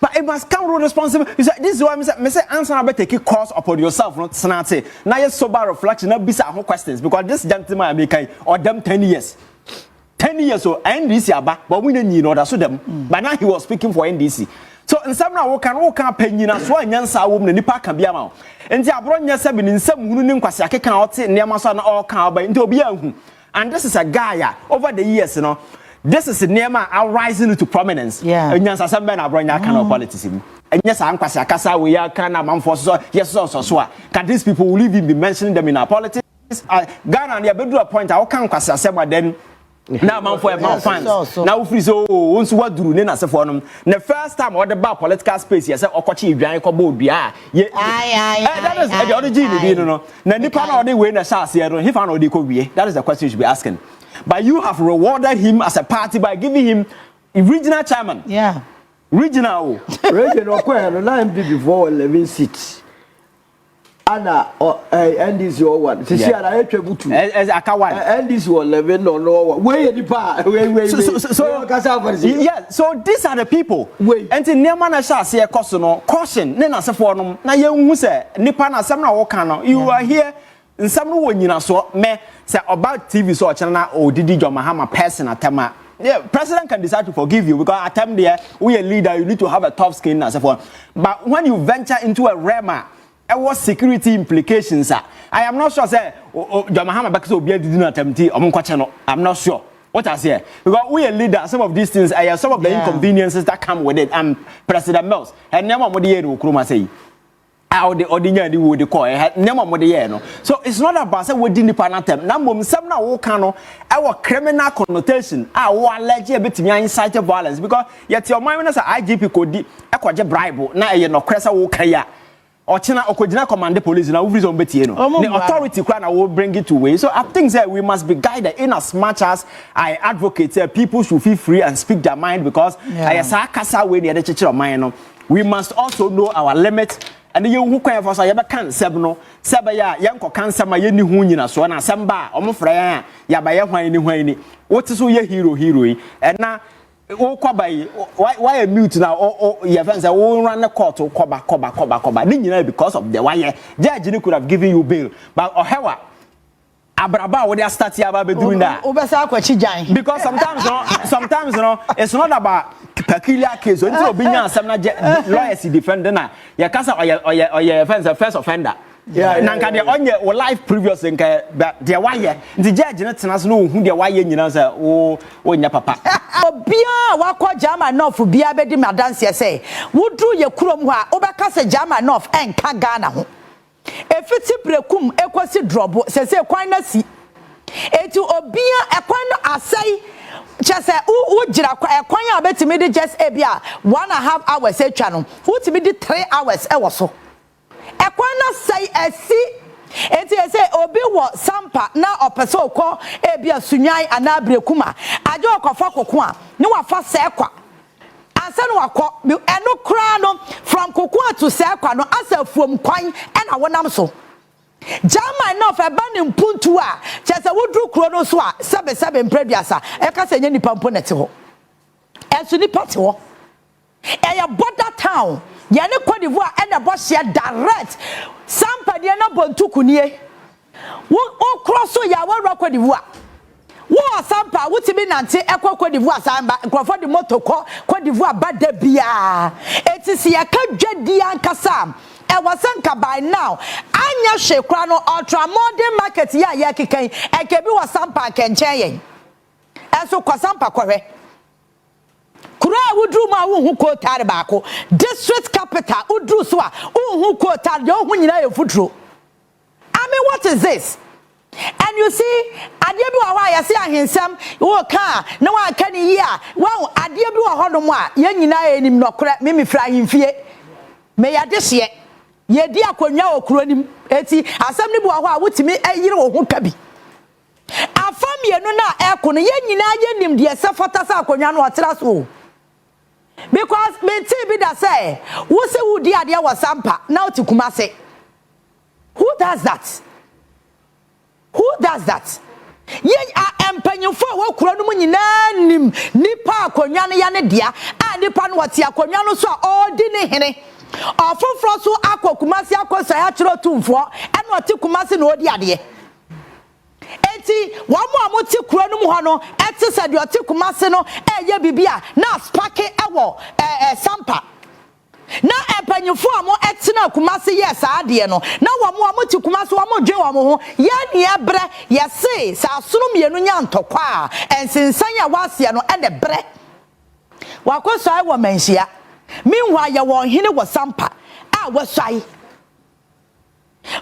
But it must come with responsibility. This is why I say answer about take a course upon yourself, not snatty. Now you sober reflection, not be some questions because this gentleman American or them 10 years. 10 years so NDC but we didn't know that so them. But now he was speaking for NDC. So in some now we can pay you so nyansa wo na nipa kan bia ma. Enti abronya se bi nsam hunu ni nkwase akeka ote nneema so na all kan ba enti obi ahu. And this is a guy over the years, you know. This is a name rising into prominence. And yes, I said, I bring that kind of politics. And yes, I'm Kwasi we are kind of man for so. Yes, so. Can these people will even be mentioning them in our politics? Ghana, they do a point. I can't Kwasi then Now man for my fans. Now we so once what do ne na se for no. The first time or the bar political space you say okochi edwan ko bo bia. That is the origin no. Na nipa na odi we na chance here no. He fa na odi ko wie. That is the question you should be asking. But you have rewarded him as a party by giving him regional chairman. Yeah. Regional. Regional ko no na MD before 11 seats. Ana NDC or one. See ana etwebutu. As akawan. NDC or 11 no. Where the pa? Where. Yeah. So these are the people. And in near man shall say caution. Ne na se for no. Na ye hu se nipa na asem na wo kan no. You are here. Nsam no wonyina so me say about TV so channel or Didi John Mahama person atema. Yeah, president can decide to forgive you because at time there we a leader you need to have a tough skin as for. But when you venture into a realm what security implications are. I am not sure say John Mahama because obi did not attempt no. I'm not sure. What I say because we a leader some of these things are some of the inconveniences that come with it. President Mills and never more the Kuruma say how the ordinary would call it never more the no. So it's not about say we didn't panatem. Now mum some na wo can no our criminal connotation our allege a bit me incite violence because yet your mind as IGP could di ekwaje bribe na e no kwesa wo kaya Ochina okojina command the police na uvri on betie no the authority na will bring it to way. So I think that we must be guided in as much as I advocate people should feel free and speak their mind because I say kasa we the church of mind no we must also know our limits and you who can for say ya kan seb no seb ya yanko kan sama ye ni hu nyina so na asem ba omfra ya ya ba ye hwan ni what so ye hero yi and na o kwabai why a mute now your friends say we run the court to koba ni nyina because of the why judge ni could have given you bail but ohewa abraba we dey start here about doing that obesa akwachi jan because sometimes it's not about peculiar case until obinya asem na lawyers defend na ya kasa or first offender. Yeah, nanka de onye life previous nka de waye the judge na tenas no hu de waye nyina say o nya papa obia wakọ jama north bia be di madanse say wudru ye kurom ho a obeka se jama north enka Ghana ho efiti brekum ekosi drobo se kwan na si eti obia ekwan no asai chese u gira ekwan a betimi di just ebia 1.5 hours etwa no wutimi di 3 hours e wo so ekwana say esi enti say obi wo sampa na opeso ko ebia sunyan ana brekuma aje okofa kokko a ne wafa sekwa ansa no wakọ eno kra no from kokko to sekwa no asafuom kwan na wonam so jama no fa ba ne mpuntu a chese wodru kro no so a sebe mpreduasa e ka se nya nipa mponete ho enso nipa te ho eya border town yene Cote d'Ivoire and the boss direct sampa de na bontukunie wo cross ya wa Cote d'Ivoire wo sampa wutimi nante ekwa Cote d'Ivoire samba crofo de moto Cote d'Ivoire bada bia etisi ya ka dwadi ankasa e wasanka by now anya hwekra no ultra modern market ya kikan e kebi wo sampa kenchen yen enso kwa sampa kwahwe kura wudru ma wo hu ko tare baako district capital udru so a wo hu ko tare yo hu nyina ye futuro. I mean, what is this? And you see adie bi wa ya se ahensam wo ka na wa ka ni ya wo adie bi wa hono mo a ye nyina ye nim nokora me fra ahemfie me ya de hye ye di akonwa okuro nim eti asam ni bi wa ho a wutimi ayire wo ho ka bi afam ye no na ekono ye nyina ye nim de se fota sa akonwa no otira so. Because me be that say who say who di ade wa sampa now to Kumase. Who does that? Who does that? Ye empanyufo wo kuro no nyina nim nipa akonwa no ya ne dia a nipa no wati akonwa no so all di ne hene ofofro so akọ Kumase akọsa ya kiro tumfo ene oti Kumase na odi ade eti wamo amoti kuro no mu ho no eti se de oti Kumase no eye bibia na spake ewo sampa na empanyufo amo eti na Kumase yes ade no na wamo amoti Kumase wamo dwe wamo ho ye ne ebre yese sa asoro mienu nya ntokwa ensensan ya wase no ene bre wakoso ai wo manhia meanwhile ye wo hene wo sampa a wasai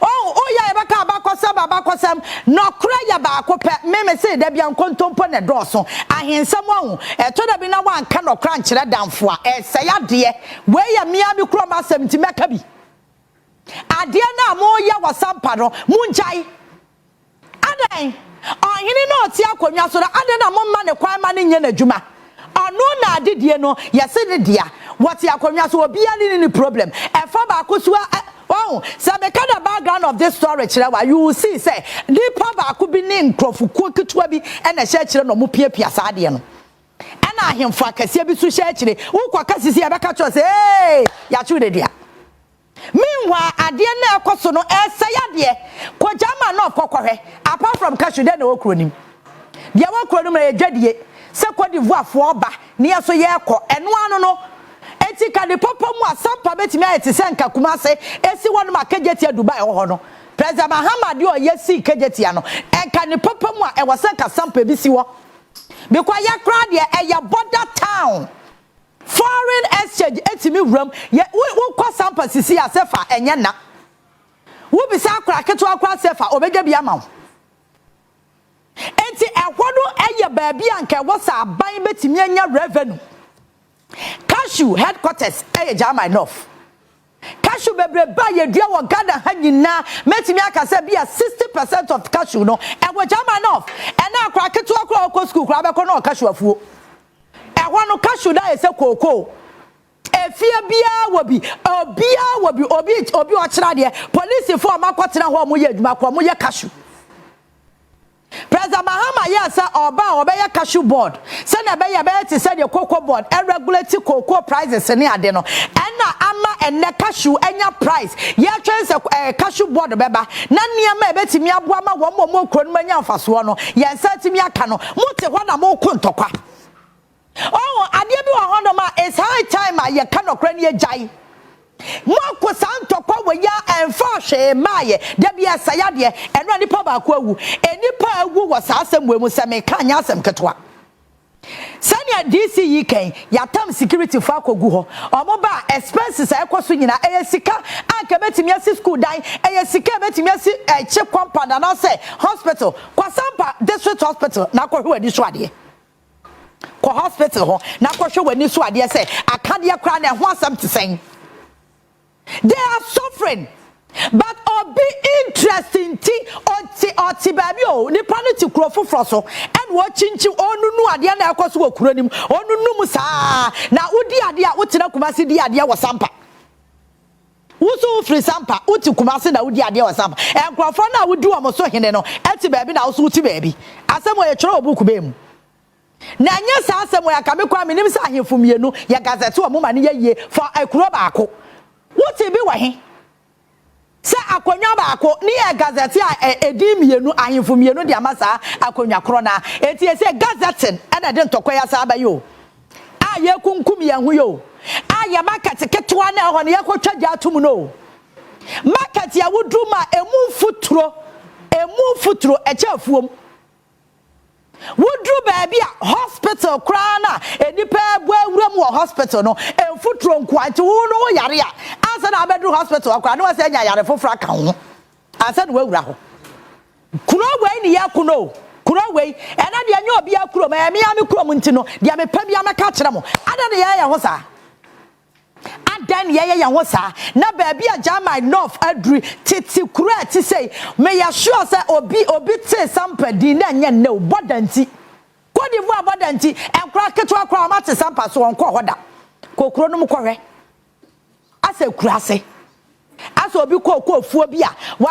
ya baka abakosam no kra ya ba ko pe me say da bia nkontompo ne doso ahensam ahu eto da bi na wan ka no kra nkyere damfo a esaya de we ya mia bi kro ma asem ti meka bi ade na mo ya wasampa no munjai adan ohini no ti akonwa so ade na mo ma ne kwan ma ne nye na djuma ono na adedie no yese ne dia what akonwa so obi ani ni problem e fa ba akoso oh, so me kind of background of this story you will see say nipa ba ko bi ne nkrofuko ketua bi e na hye kire no mo piapia saade no e na ahemfo akase bi so hye kire wo kwa kasisi e beka cho say hey ya chu de dia meanwhile ade na ekoso no ese ya de ko jama no kokore apart from kashu de na okronim dia okronim na edwadie se Cote d'Ivoire fo oba ne aso ye ekọ eno ano no eti ka de papa mu asampa betimi ayete senka kumase esi wonu makageti Dubai ho no President Mahama de oyesi kagetia no enka ne papa mu a ewo senka sampa bi si wo because ya kra de eya border town foreign exchange etimi wram ye wo kwa sampa sisi asefa enye na wo bi sa akra keto akra sefa obedwa bi ama enti ehwono eye baabi anka wo sa aban betimi anya revenue Cashew headquarters Jama enough. Cashew bebre ba ye dua wo Ghana ha nyina metimi aka se bia 60% of cashew no e wo Jama enough e na akra keto akra okọ school kra be ko no cashew afuo e ho no cashew da ese koko efia bia obi o kira de police for makotena ho mo ye adwuma ko mo ye cashew President Mahama yes oba cashew board say na be te say the cocoa board and regulate cocoa prices ne ade no na ama enne cashew enya price ye twen say cashew board beba na niam e betimi aboa ma wo mo kro no nya mfaso no ye nsatimi aka no mote ho na mo kontokwa oh ade bi wo ho no ma it's high time a ye kanokra ne agai Moko santokwa we ya enfa hwe maye da bia sayade eno nipa ba ko awu enipa awu wo saasem we mu se me ka nya asem ketwa sania DC kan yatam security fa kogu ho omo ba expenses ekoso nyina sika anka betimi asi school dan sika betimi asi che compound na say hospital kwasampa district hospital na ko hwe adi so ade ko hospital ho na ko hwe wani so ade say akade kra na ho asem tesen. They are suffering, but obi interesting ti oti baby o ni paniti krofo froso and watching onunu ade na ekoso okuranim onunu mu saa na udi ade a wotina kumasi di ade wo sampa wusu free sampa uti kumasi na udi ade wo sampa enkrofo na wudi wo so hene no eti baby na wusu uti baby asemo ye choro obuku be mu na nya saa asemo ya kamekwa menim sa ahemfo mienu ya gazette wo mu ma ne ye for akuro baako Wuti bi wa he se akonwa ba ako ni e gazette a edi mienu ahemfo mienu de amasa akonwa kro na enti se gazette na de ntokwa ya sa ba yo a ye kunkum ye hu yo a ye market ketwa na ho ne ye kotwa ja atum no market ya wuduma emu futuro eche afuom wudru baby a hospital krana enipa ebu awuram wo hospital no enfutro nkwanti wo no yare a asa na abedru hospital akwa na wase nya yare fofra ka ho asa na wawura ho kuro wei ni yakuno kuro wei ena de anya obi akuro ma me ya me kuro mu nti no de me pa bia me ka kire mo ada ne ya ho sa adan ye ho sa na baby a Jama enough adri titi kura ti say me ya sure say obi te sampadi na nya ne bodanti Cote d'Ivoire bodanti enkra keto akra ma te sampa so onko hoda kokro no mkɔhwɛ asa kura ase asa obi kɔ fuo bi a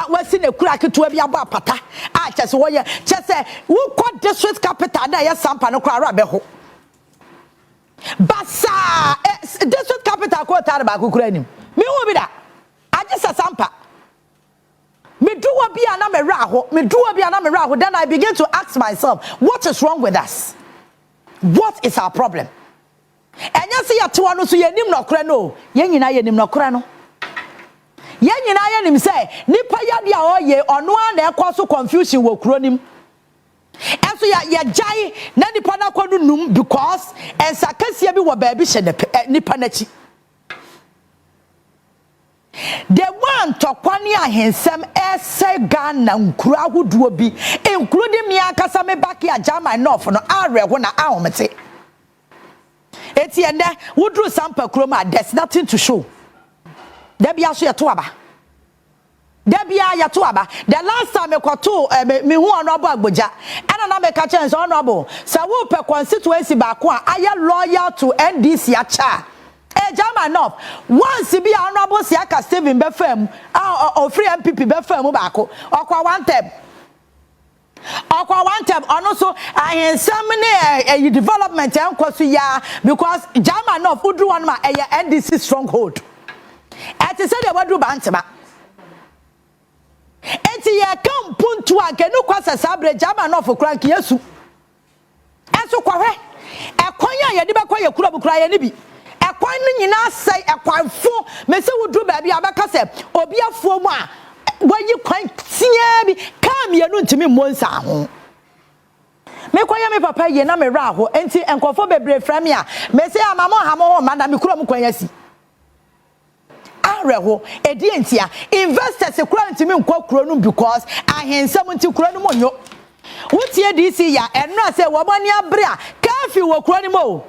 wasi na kura keto bi aba apata a kyese wo ye kyese wo kɔ district capital na ye sampa no kra ra be ho Basa district capital ko tare ba kukura nim me wo bi da aje sasampa me do wa bi ana me ra ho then I begin to ask myself what is wrong with us, what is our problem? Enya se yatewa no so yenim nokora no yenyina yenim nokora no yenyina yenim se nipa yade a oye ono na ekoso confusion wo kuro nim enso ya jai na nipa na kodu num because ensakasia bi wo baabi hye nipa nachi the one tokwane ahensem say Ghana nkura ahodoɔ bi including me akasa me backyard German north no are ho na ahomete eti ende wudru sampa kroma there's nothing to show Debia so yeto aba Debia yeto aba the last time me kwato me hu honorable agboja ena na me ka chance honorable say wo pe constituency ba ko a aye loyal to NDC acha German north once be honorable siaka Steven Befem free MPP Befem ba ko okwa one time also I some development enkoso ya because German north udru one ma NDC stronghold ati say the wadu bantema enti ye kan puntu agenu kwasa sabre German north krank yesu enso kwahwe ekwan ya ye de be kwa ye kura bukura ye ne bi ekwan ni nyina sai ekwanfo me se wudru ba bi abaka se obi afuo mu a wayi kwan tia bi kam ye no ntimi monsa ho me kwanya me papa ye na me ra ho enti enkofo bebre fra me a me se amamo hamo ho manda me kura mu kwanya si areho edi entia investors kura ntimi nkwa kura no because ahensam nti kura no monyo wotie DC ya enra se wobani abre a kafi wo kura ni mo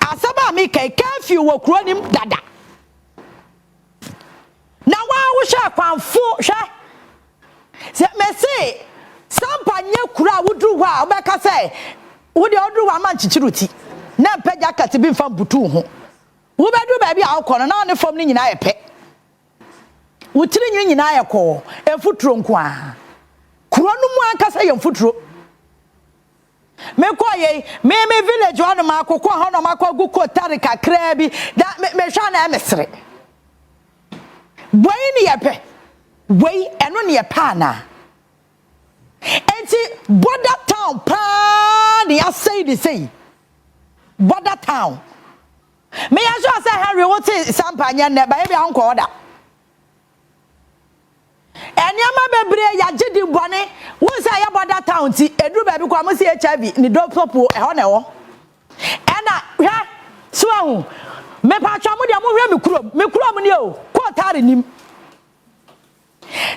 asaba mi kai kafi wo kura ni dada na wa wo sha kwanfo hwe se me se sampa nye kura wudru wa obeka se wo de odru wa man chichiruti na mpagya kati bi mfa butu ho wo bedu ba bi a akọ na ne fom ni nyina ye pe wutiri nyina ye ko efuturo nko a kuro no mu akasa ye mfuturo me koye me village one ma akoko ho no makogu ko tarika krabi da me hwa na emesre boy ni ye pe boy eno ni ye pa na enti border town pa ni asay di say border town me ya so say Harry what sampanya ne ba e bia nko oda eniama bebre ya gidi bone won say ya border town ti eduru ba bi kwa mo say HIV ni do popo e ho na wo ena hwa so ahu me pa twa mo dia mo hwe me kurom ni o ko tare nim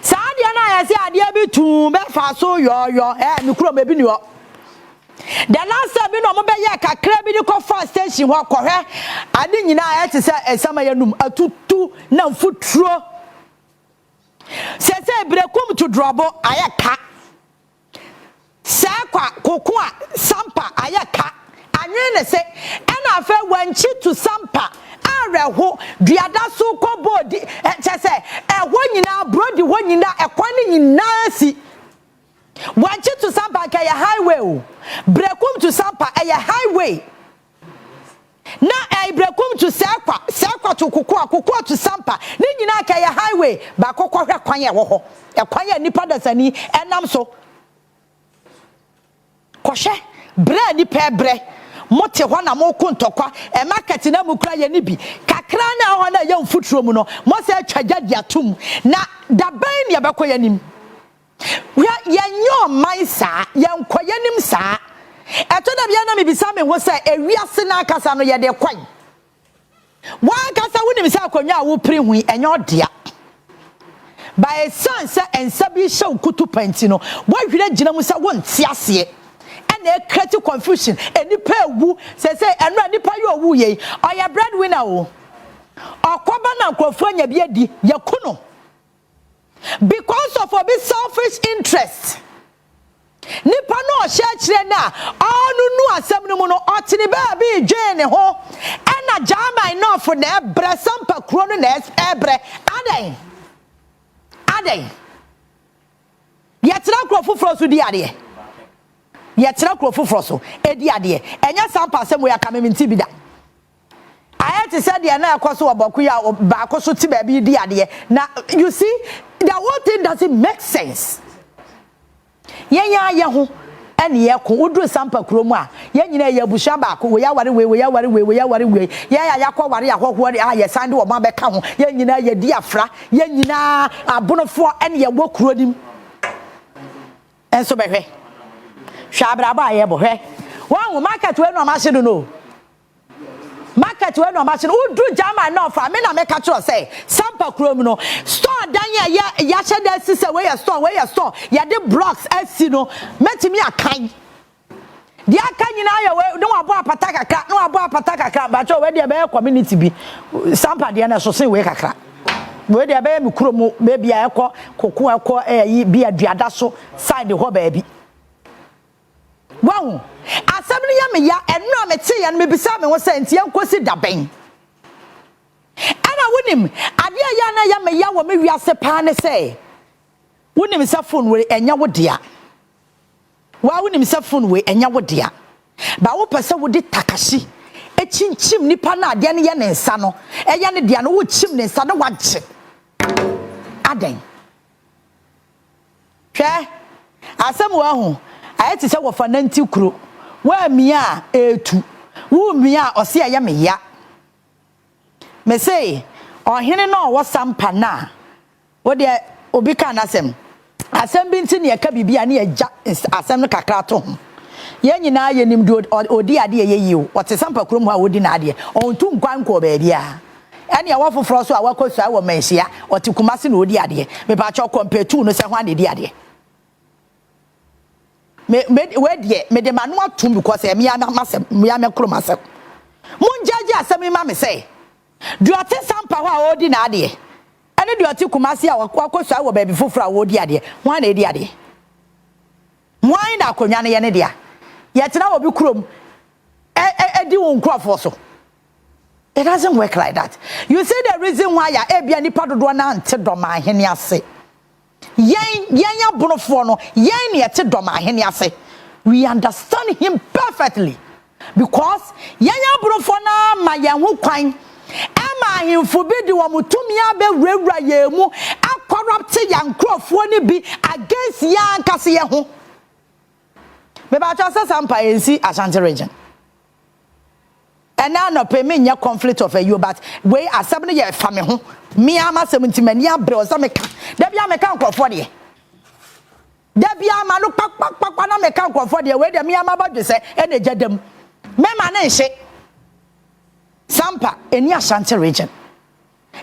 sadia na ya say ade bi tu be fa so yo me kurom e bi ni o the last time no mo be ye kakra bi ni ko first station ho kohwe ade nyina ya te se esama yanum atutu na mfuturo se brekum to drobo ayaka sakwa kokua sampa ayaka anwe ne se ena afa wanchi to sampa areho duada so ko bodi chese ehwo nyina brodi ho nyina ekwane nyina si wanchi to sampa ka ya highway o brekum to sampa ya highway na brekum to sakwa to kokua to sampa ni nyina ka ya highway ba kokwa hwe kwan ye wo ho ekwan ya nipa dasani enam so kohwe bre ni pebre mote ho na mo kontokwa e market na mukura ye ni bi kakra na ho na ye mfuturo mu no mo se atwaja dia tum na daban ne bekoya nim ye nyo man sa ye nkoya nim sa eto da bia na me bisa me ho se ewiase na akasa no ye de kwan wa akasa wonim se akonwa a wo pri hu enyo dia by sense ensabi show kutu panti no wa hwere gina mu se won tiase na create confusion enipa ewu se enu enipa yo wu ye oya breadwinner o akwaba na nkrofo anya bi adi yakuno because of obi selfish interest nipa no ohia na onu asem no mu no otini ba bi dwen ne ho ena jama enough na ebre sampa kro no na ebre aden yetra nkrofo froso di ade yetra nkrofo froso edi ade enya sampa asem ya kamementi bi da ayati said ya na akoso oboku ya ba akoso ti ba bi di ade na you see the whole thing doesn't make sense yenya ye ho ene ye ko udru sampa kromu a ye nyina ye busha ba ko we ya ware we ya yakọ ware ahoho ye sande wo ma be ka ho ye nyina ye di afra ye nyina abonofo ene ye wo kuro nim enso be hwe hwa abra ba ye bo hwe wan market we no ma hye no market market we no machine wo do jama na fa me na me ka tro say sampa krom no store dan ya hye da si say we ya store ya de blocks asi no metimi akan dia aka nyina ya we no abo apata kakra ba cho we de be community bi sampa de na so say we kakra we de be mi krom be bia ekọ kokko ekọ yi bia aduada so side ho ba bi wow asabni ya me ya eno amete ya no me bisa me wo say ntie enkosi daben ana wonim ade ya na ya me ya wo me wiase pa ne say wonim sa phone we enya wo dia wa wonim sa phone we enya wo dia ba wo pese wo di takashi echinchim nipa na ade ne ye ne nsa no eya ne dia no wo chim ne nsa no wagye aden hwe asem wo hu ayeti se wo fa nanti kuro wa mia etu wo mia ose ya me ya me say ohene no wo sampa na wo de obi ka na asem bi nti ne ka bibia ne ya asem no kakra to ho ye nyina ye nim do odi ade ye yi o wote sampa kuro mu a wodi na ade ontu nkwan ko ba bia ene ya wo foforo so a wakosu a wo manhia wote kumase na odi ade me pa cho compare tu no se ho ade di ade me we de manu atum because me ya masem me ya me kuro masem mun jaji asem ma me say do ate sampa ho a odi na ade ene do ate kumase a wakosu a wo ba bi foforo a wodi ade ho na edi ade why na akonya ne ye ne dia yetena obi krom edi won krofo so it doesn't work like that. You see the reason why ya ebia nipa dodo na ante doma ahene ase yen ya bonofo no yen ne ete doma ahene ase we understand him perfectly because yen ya bonofo na ma yen ho kwan ema ahemfo bi di wo mutumi abewura ye mu corrupt yan krofo ni bi against yan kase ye ho me ba cho say sampa ensi Ashanti region and now no pay me conflict of you but we asem ye fa me ho me ama 70 mani abre o so me ka da bia me ka krofo de da bia ma no pak na me ka krofo de we de me ama ba dwe se e na jadam me ma na nhye sampa eni Ashanti region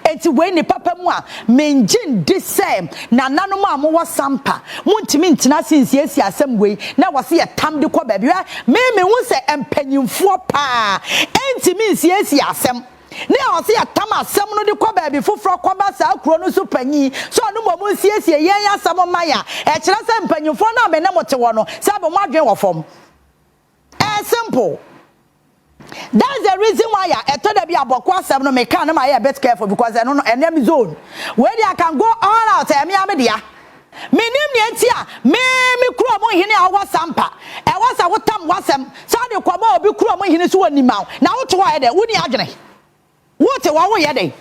enti we ni papa mu a menjin the same na nanom a mo sampa muntimi ntina sinsiesi asem we na wose ye tam de ko ba bia me hu se empanyimfo pa enti minsiesi asem ne wose ye tam asem no de ko ba bi foforo ko ba sa akuro no so panyi so no mo siesi yen asem maya e kire se empanyimfo na me na mote wo no se ba mo adwen wo fom simple. That's the reason why I told you about Kwasam no make can my bit careful because I don't know enemy zone. Where I can go all out and me media. Me name Yentia, me kro mo hine awa sampa. E wasa wotam wasam. So de kwama obi kro mo hine so ani maw. Na wo to wa de woni adwene. Wo te wa wo ye de.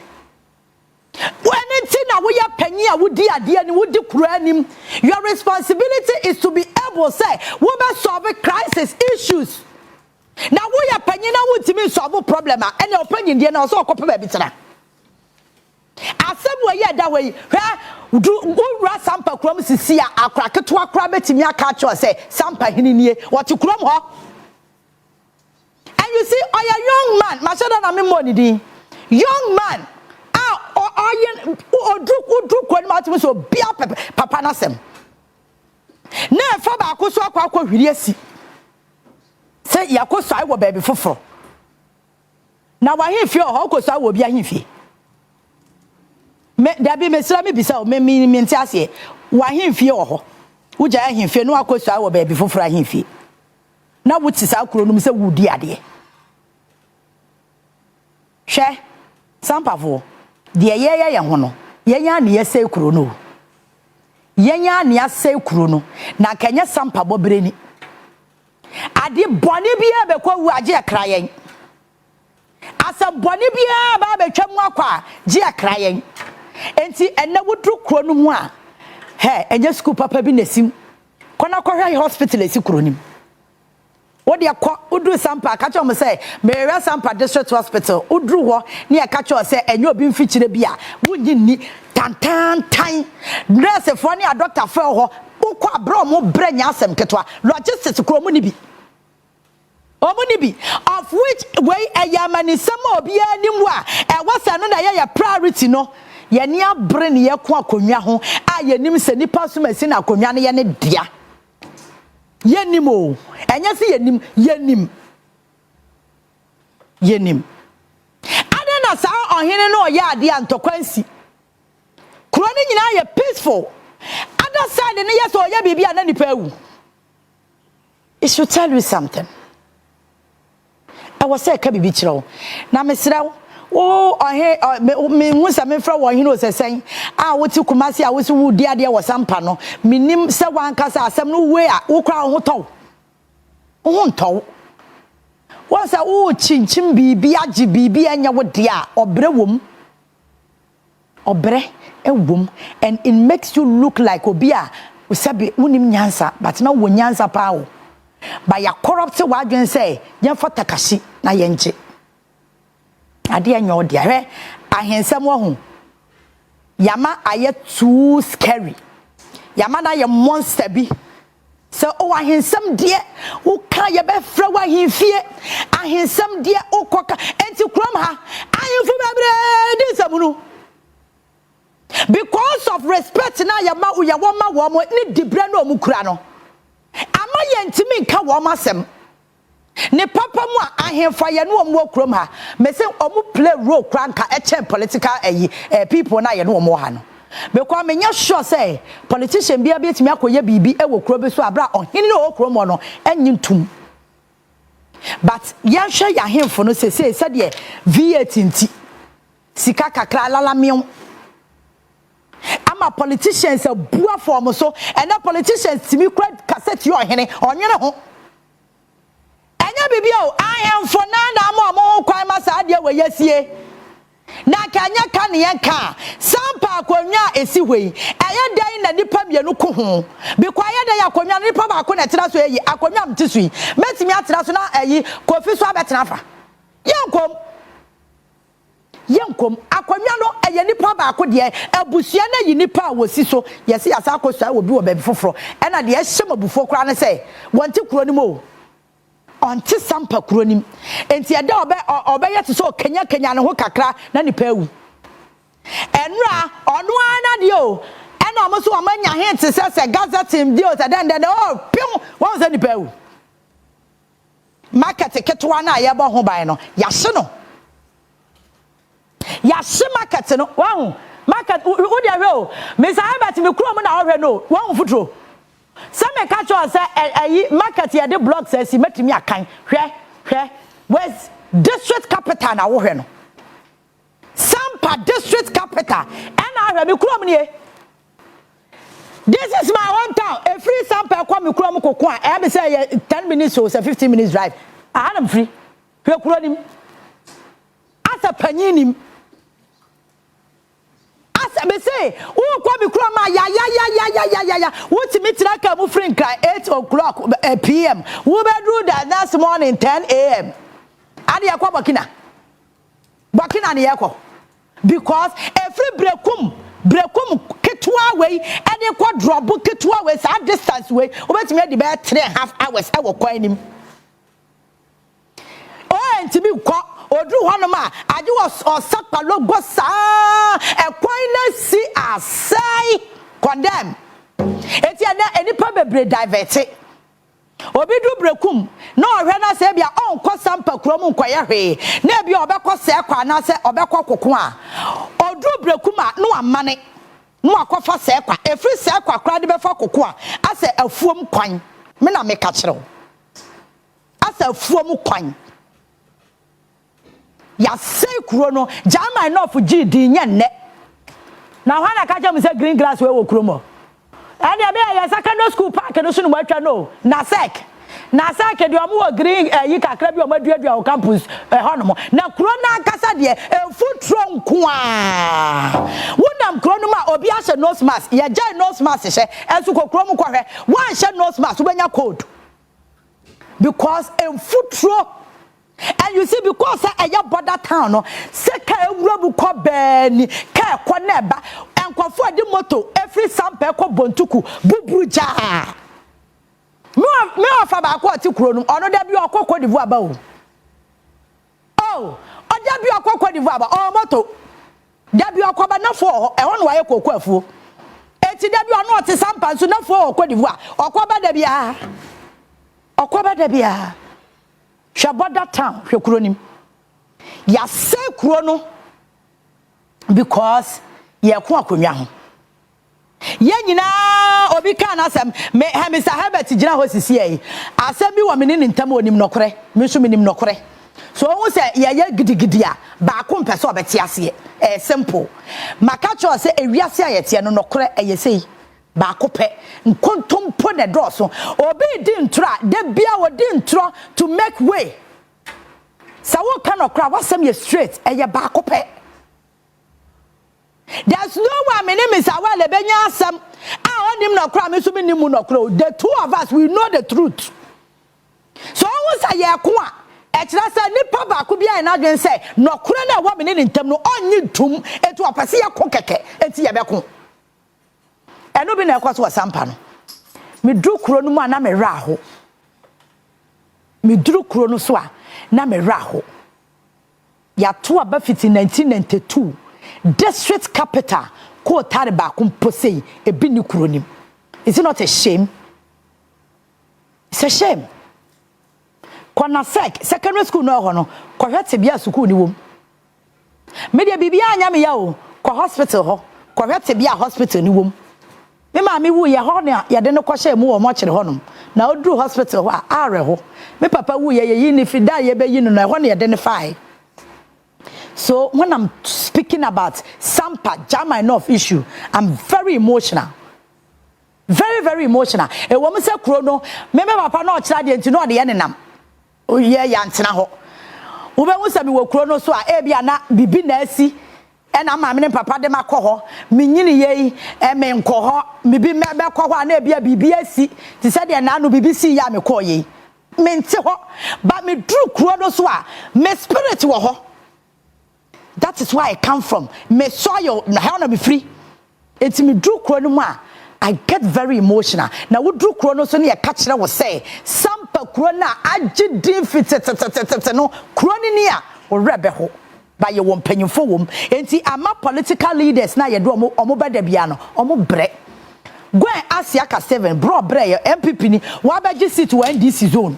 When it's na wo ya panyi a wodi ade ani wodi kro anim. Your responsibility is to be able say we be solve crisis issues. Now we are penny na wutimi solve problem and your opinion dey na so okope ba bitira asem we ye da we do ra sampa krom sisi a akra keto akra betimi aka cho say sampa hinnie what krom ho and you see a young man machada na me money din young man odru kwani matimi so bia papa na sem na fa ba ko so akwa hwiri asi say yakoso I wo baby foforo na wa himfie o koso I wo bia himfie me da bi mesra me bisa o me nti ase wa himfie o ho wo ja himfie no akoso I wo baby foforo himfie na wo ti sa kuro no se wudi ade hwe sampafo de ye ho no ye nya ne ye se kuro no ye nya ne ya se kuro no na kanya sampa bobreni ade boni bia be kwa wu age krayen asa boni bia ba be twam akwa je krayen enti enne wudru kro no mu a enye school papa bi nasim kona kohwe hospital esi kro nim wodi akọ udru sampa ka cho mo say Mary Sampa District Hospital udru ho ne ya ka cho say enye obi mfikyire bia wunyi ni tan nurse fo ne a doctor fo ho ukwa bro mo branya asem ketwa logistics kro mu ni bi Omunibi, of which way a yamani some obi animwa, and what's another priority no. Yenia brain ye kwa konwa ho a yenim se nipa so masi na konwa ne ye ne dia yenim o enye se yenim adena sa ohene no ye ade antokwansi kuro ne nyina ye peaceful other side ne ye so ye bibia na nipa awu. It should tell you something. I was say ka bibi kire na mesrawo. Oh, me musa me fra wo hino sesen a woti kumasi a wosi wudi ade wo sampa no minim se wan kasa asem no we a wo kra ho tɔw ho ntɔw wo sa wo chinchim bibi agi bibi anya wo de a obre wom and it makes you look like obi a usabe unim nyansa but na wo nyansa pa wo ba ya corrupt wa adwen say yemfa takashi na yenje ade anyo de ahwe ahensem wo ho yama aye too scary yama na ye monster bi so o ahensem de wo ka ye be fra wa hemfie ahensem de o koka enti krom ha ahemfu bebre de samunu because of respect na yama uyawoma wo mo ni dibre na omukura no ama ye ntimi nka wo masem ne papa mu ahemfa ye no omo krom ha me say omo play role kranka eche political people na ye no omo ha no because me nya sure say politician bia betimi akoye bibi e wo kro be so abra ohini no krom no enyintum but yan hwe ya ahemfo no say de V8 nti sika kakra lalamion ama politicians a bua form so and the politicians timi kra cassette yo hene onwene ho anya bibia o ahemfo na mo kwan masa ade we yasie na kanya ka ne yanka sampa akonwa esi hwei eye dan na nipa mienu ko ho because eye dan akonwa nipa ba ko na tira so eyi akonwa mtisui metimi atira so na eyi kofi so abetena fa yankom akonwa no eye nipa ba ko de abusua na yi nipa wosi so yesi asa akosua obi wo ba foforo e na de ehye mabufo kra ne say wonte kuro ni mo onti sampa kronim enti eda obe yete so kenya ne ho kakra na nipa awu enra ono ana de o ena omo so amanya he te se gaza team de o te den o pium won se nipa awu market ketwa na ye bo ho ban no yahye no yahye market no won market wo de hwe o me sa bet me kuro mo na hwe no won futuro some catch us say market here the blocks say metimi akan hwe where's district capital na wo hwe no Sampa district capital and I have me krom nie. This is my hometown. A free Sampa kwa me krom kokwa e be say 10 minutes or 15 minutes drive. I am free. Hwe kuro nim asa panyinim me say who kwa me kura ma ya what me tira ka mu free cry 8 o'clock p.m. who be do that next morning 10 a.m. ade yakwa bakina ne yakwa because every brekum ketwa way ade kwa drop ketwa way sa distance way obetimi de be 3.5 hours e wo kwan nim oh ntimi kwa odru honoma age was osakpa logo sa ekwan na si asai condemn eti na enipa bebre divert obi du brekum na ohwe na se bia onko sampa krom nkoye hwe na bia obekọ se kwa na se obekọ kokon a odru brekum a no amane no akofa se kwa efri se kwa kra de befa kokon a ase afuom kwan me na me ka kire ase afuom kwan ya say kuro no jama enough gd nye nne na hwana ka jam say green grass we wo kuro mo and ya secondary school park no so no matwa no na sek de omo green yi kakra bi omo duadua campus hono na kuro na kasa de futro nko a wonam kuro no ma obi a hye nose mask ya jai nose mask hye enso kokuro mu kwahwe wan hye nose mask wo benya code because futro. And you see, because I have border town, no, seka ewurabu ko beni, ka ko neba, and ko for the moto, every sample ko bontuku, bubruja. me afa ba ko ati kuro no ono da bi okoko divu aba o oja bi okoko divu aba o moto da bi okoba na fo e ho no waye kokko afuo eti da bi ono ote sampa so na fo okoko divu a okoba da bia Shaboda town hwe kuro nim ya se kuro no because ye ko akonwa ho ye nyina obi kan asem me Mr. Herbert gina ho sisi yi asem bi wo me ne ntam onim nokore me so me nim nokore so won se ye gidigidi a ba ko mpese obeti ase simple maka cho se ewiase ayete no nokore eyesei ba ko pe nkontompo ne doso obi di ntra de bia wo di ntro to make way sa wo kan okra wasem ye straight eye ba ko pe. There's no one, my name is Awale Benyasam. I own him no crime, so many no crow. The two of us, we know the truth. So I was a yakwa. At last, I need Papa could be an agent say, no crana woman in term no only tomb, and to a passia coquette, and see a beco. And no been a cost was sampan. Me drew chronoma na me raho. Me drew chronoswa na me raho. Ya two above it in 1992. District capital ko tare ba kumpo sei e bi ni kuronim. Is it not a shame? It's a shame. Kona secondary school no ho no ko hwete bia school ni wom. Media bibia anya me ya o ko hospital ho ko hwete bia hospital ni wom. Me ma me wu ye ho na ye de no ko hye mu wo mo kire ho no na odru hospital ho a are ho. Me papa wu ye yi ni fida ye be yi no na ho na ye de ne fai. So when I'm speaking about Sampa Jama enough issue, I'm very emotional. Very, very emotional. A woman said, Chrono, maybe papa no child to know the enenam. Oh, yeah, Yantina ho. Ube was a chrono so a na bibi nesi. And I'm a papa de macoho, minini ye, and men coho, maybe mebe coho and ebia BBSC, to say the nano BBC yame coye. Mente ho, but me drew chrono so me spirit ho. That is where I come from. Me soil, I wanna be free. It's me drew chrono. I get very emotional. Now we drew chrono so near catch that was say sample chrono aji din fit no chronia or rebel by your one penny for wom. Enti ama political leaders na ye do omo beda bia no omo bre. Go and ask Yaka 7 bro bre your MPP ni wa beji sit to NDC zone.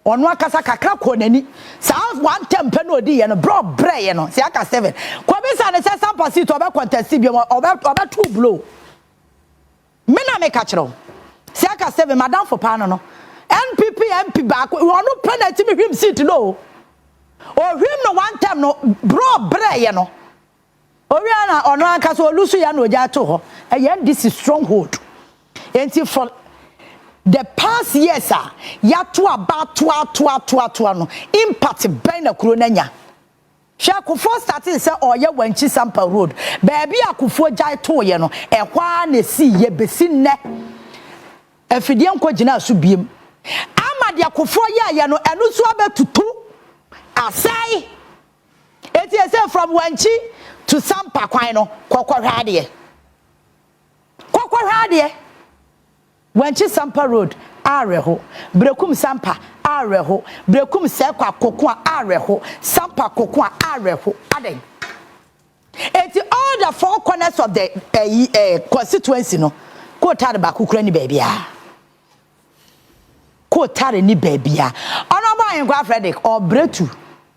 Onu akasa kakra ko nani sa one tempe no di ye no bro bre ye no se aka 7 ko bi sa ne se sample sit oba contest bi oba two blow. Me na me catch ro. Se aka 7 madam for pan no. NPP MP back we no penalty me him seat no. O him no one time no bro bre ye no. O wi na ono aka so olusu ya no oja to ho. This is stronghold. Enti for the past years ya to about to no impact ben na kuro nanya. Hwa akufo starting say oye wanchi sample road baby akufo jai to ye no ehwa na si ye besi nne afidie nko gina so biem amade akufo ye no enu so abetutu asai eti say from wanchi to sampa kwan no kokohwade wanchi sampa road areho brekum sampa areho brekum sekwa kokon areho sampa kokon areho aden eti all the four corners of the constituency no ko tare ba kokura ni baby a ko tare ni baby a ono ba yin kwa Frederick or bretu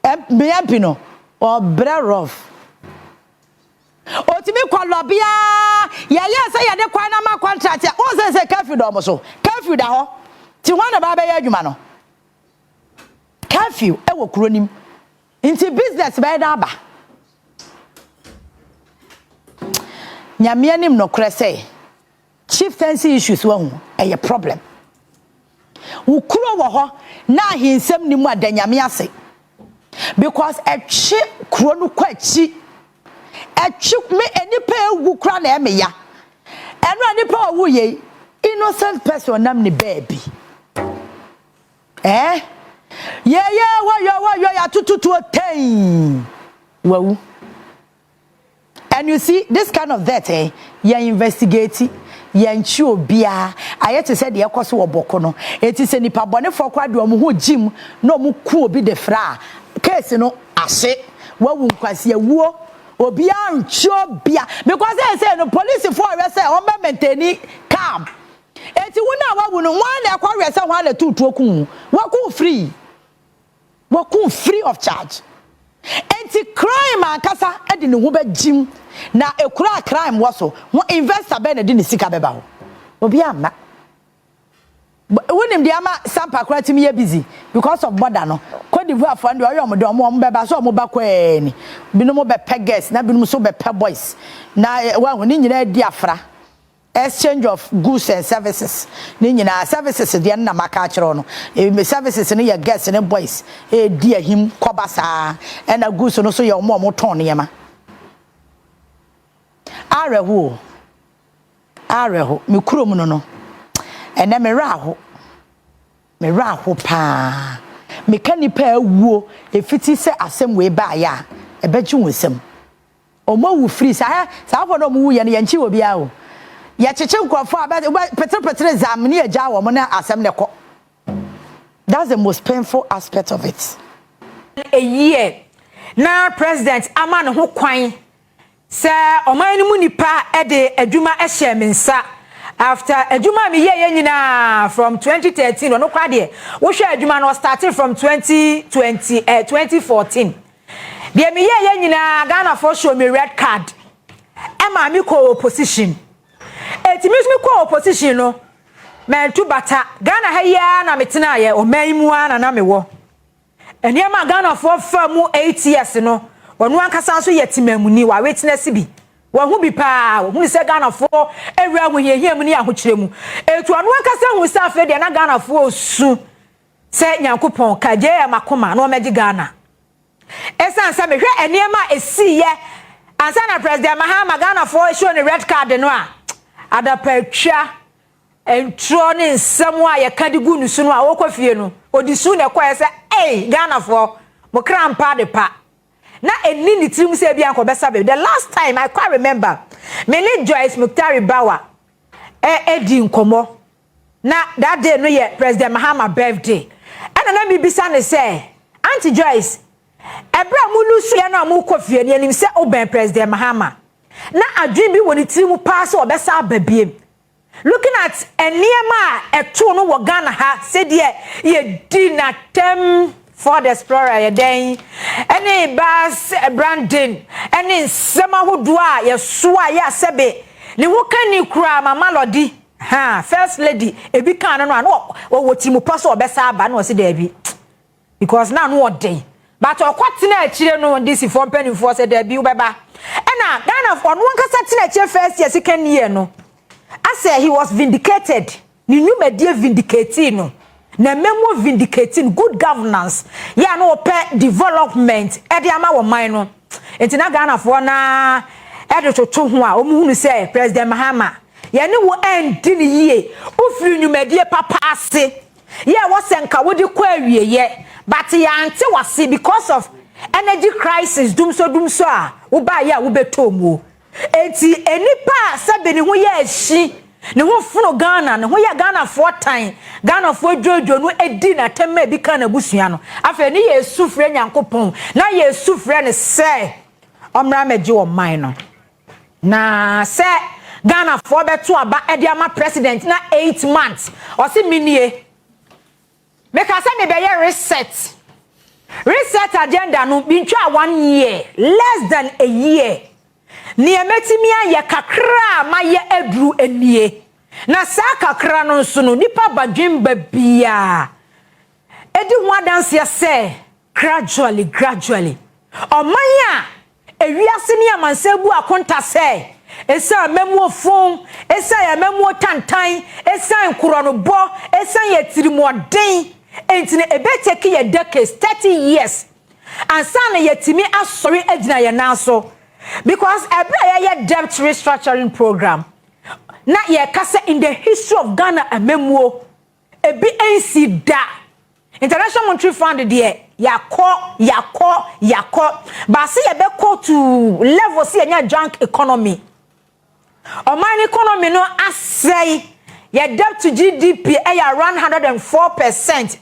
MP no or brerof otimi kwalobia ya say ya de kwan na ma contract ya o say curfew do mo so curfew da ho ti wana ba be ya adwuma no curfew e wo kronim inti business be da ba nyame anim no kre say chieftaincy issues wo e problem wo kuro wo ho na hinsem ni mu adanyame ase because e chi kuro no kwa chi me enipa ewu kra na eme ya enu enipa owu ye innocent person nam ni baby ye wo ya tututu ten wawu. And you see this kind of that you investigate yanchi obia ayete said de ekoso woboko no eti se nipa bone fokwa de omo ho jim na omo ku obi de fra case no ase wawu nkwase awuo obia ncho bia because they say no police for we say on be maintain calm eti wuna wawu no wan na kwa we say wan na tutu okun waku free of charge enti crime ankasa e de ne ho ba jim na ekura crime waso won investor be na de ne sika beba ho obi ama wonim de ama sampa kura timi ye busy because of border no Cote d'Ivoire for and oyo mo de omo beba so omo ba kwani binom be peggers na binom so be pe boys na wa ho ni nyina di afra exchange of goods and services ni nyina services de na maka kire no services ni ye girls ni boys di ahim kobasa na goods no so ye omo ton ne yema areho me kurom no ene me raho pa me kanipa awuo efiti se asem we ba ya ebeji wonsem omo wu free sa for no mu ye ne yanchi obi a o ya cheche nkrofo petre zam ne agya wo mo na asem ne ko. That's the most painful aspect of it. A year na president ama ne ho kwan se oman ni mu nipa e de adwuma e hye mensa after adwuma me ye nyina from 2013 no kwa de wo hwe adwuma no started from 2014 de me ye nyina Ghana for show me red card e ma me ko opposition etimi me ko opposition no men tu bata Ghana ha ya na metena ye oman mu ana na me wo eni ma Ghana for famu 8 years no wonu ankasa so yetimamuni wa witness bi wo hu bi pa wo hu se Ghana for ewura mu yehiem ni ahokyeremu etu anu ankasa hu se afa de na Ghana for osu se nyankopon ka je ya makoma na o meji Ghana esan se me hwe eni ma esi ye ansa na president Mahama Ghana for show ni red card no a adapatwa entro ni nsemu a ye kadigu nusu no a wo kwafie no odisu na kwa se Ghana for mo krampa de pa na eni ni tirim se bia nko besa be the last time I quite remember Mele Joyce Muktari Bawa edi nkomo na that day no ye president Mahama birthday na mi bisa ne say Auntie Joyce ebra mulusu ya na mu kofie ni anim se oben president Mahama na adwin bi woni tirim pa se obesa ababiem looking at eniema eto no wo Ghana ha se de ye dinatem Ford Explorer ye den any bus branding any sema hodo a ye so a ye sebe ni wo kan ni kura mama lodi first lady ebi kan no no wo timu paso obesa aba na o se da bi because na no den but okwate na akire no DC for penny for se da bi wo beba na Ghana for no nkasa te na akire first year second year no I say he was vindicated ni numedie vindicating no na memo vindicating good governance ya no pe development e de ama wo man no enti na Ghana for na e de toto ho a omuhunu say president Mahama ya ne wo endi ni yie ofiri numedie papa ase ya wo senka wo de kwa awie ye but ya ante wase because of energy crisis dumso a wo ba ya wo betomu enti enipa sabe ni ho ya ahyi ne ho funu Ghana ne ho ya Ghana for time Ghana for jojo no edi na tema bi kan abusua no afa ni ye sufre nyankopon na ye sufre ne se omra meje o man no na se Ghana for beto aba edi ama president na 8 months o se minie make asa me be ye reset agenda no bi ntwa 1 year less than a year ni emetimi aye kakra ma ye adru enie na sa kakra no nso no nipa badwemba bia edi ho adanse ya se gradually omanya ewiase ni amansebu akonta se esa memu ofon esa ya memu tantan esa nkuro no bo esa ya tirimodin entine ebeteke ye decades 30 years ansa na yetimi asori agina ye nanso because every year debt restructuring program na ye kase in the history of Ghana amemuo ebi ensi da International Monetary Fund there yakọ but see ye be go to level see nya junk economy Oman economy no asay. Your debt to GDP around 104%.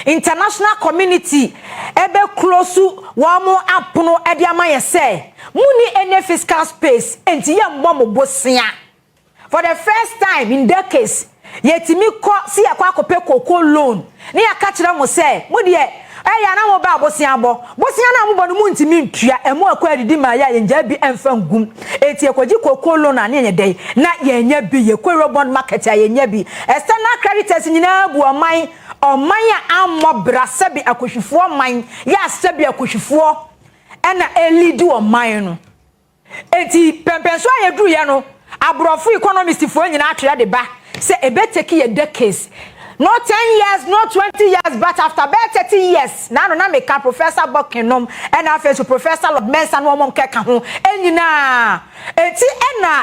International community ebe close to wamo apono ediama yese. Muni any fiscal space enti ye mbomo bosia. For the first time in decades, yetimi ko si akwa kope koko loan. Ni akachira mo se, mo de ya na mo ba bosia bo. Bosia na mo bo no ntimi ntua emo akwa adidi ma ya yenja bi emfa ngum. Eti ekwaji koko loan na nye dey. Na yenya bi ye kwe bond market ya yenya bi. External creditors nyina bu oman ya ammo brasa bi akohwifo oman ya sabi akohwifo ena elidi oman no. Eti pempenso ayedru ye no. Abrofo economist fo nyina atwe de ba say ebe take ye decades. Not 10 years, not 20 years, but after about 30 years. Now, no, make a Professor Buckingham and I face Professor Lord Mensa no one keka ho. And you na,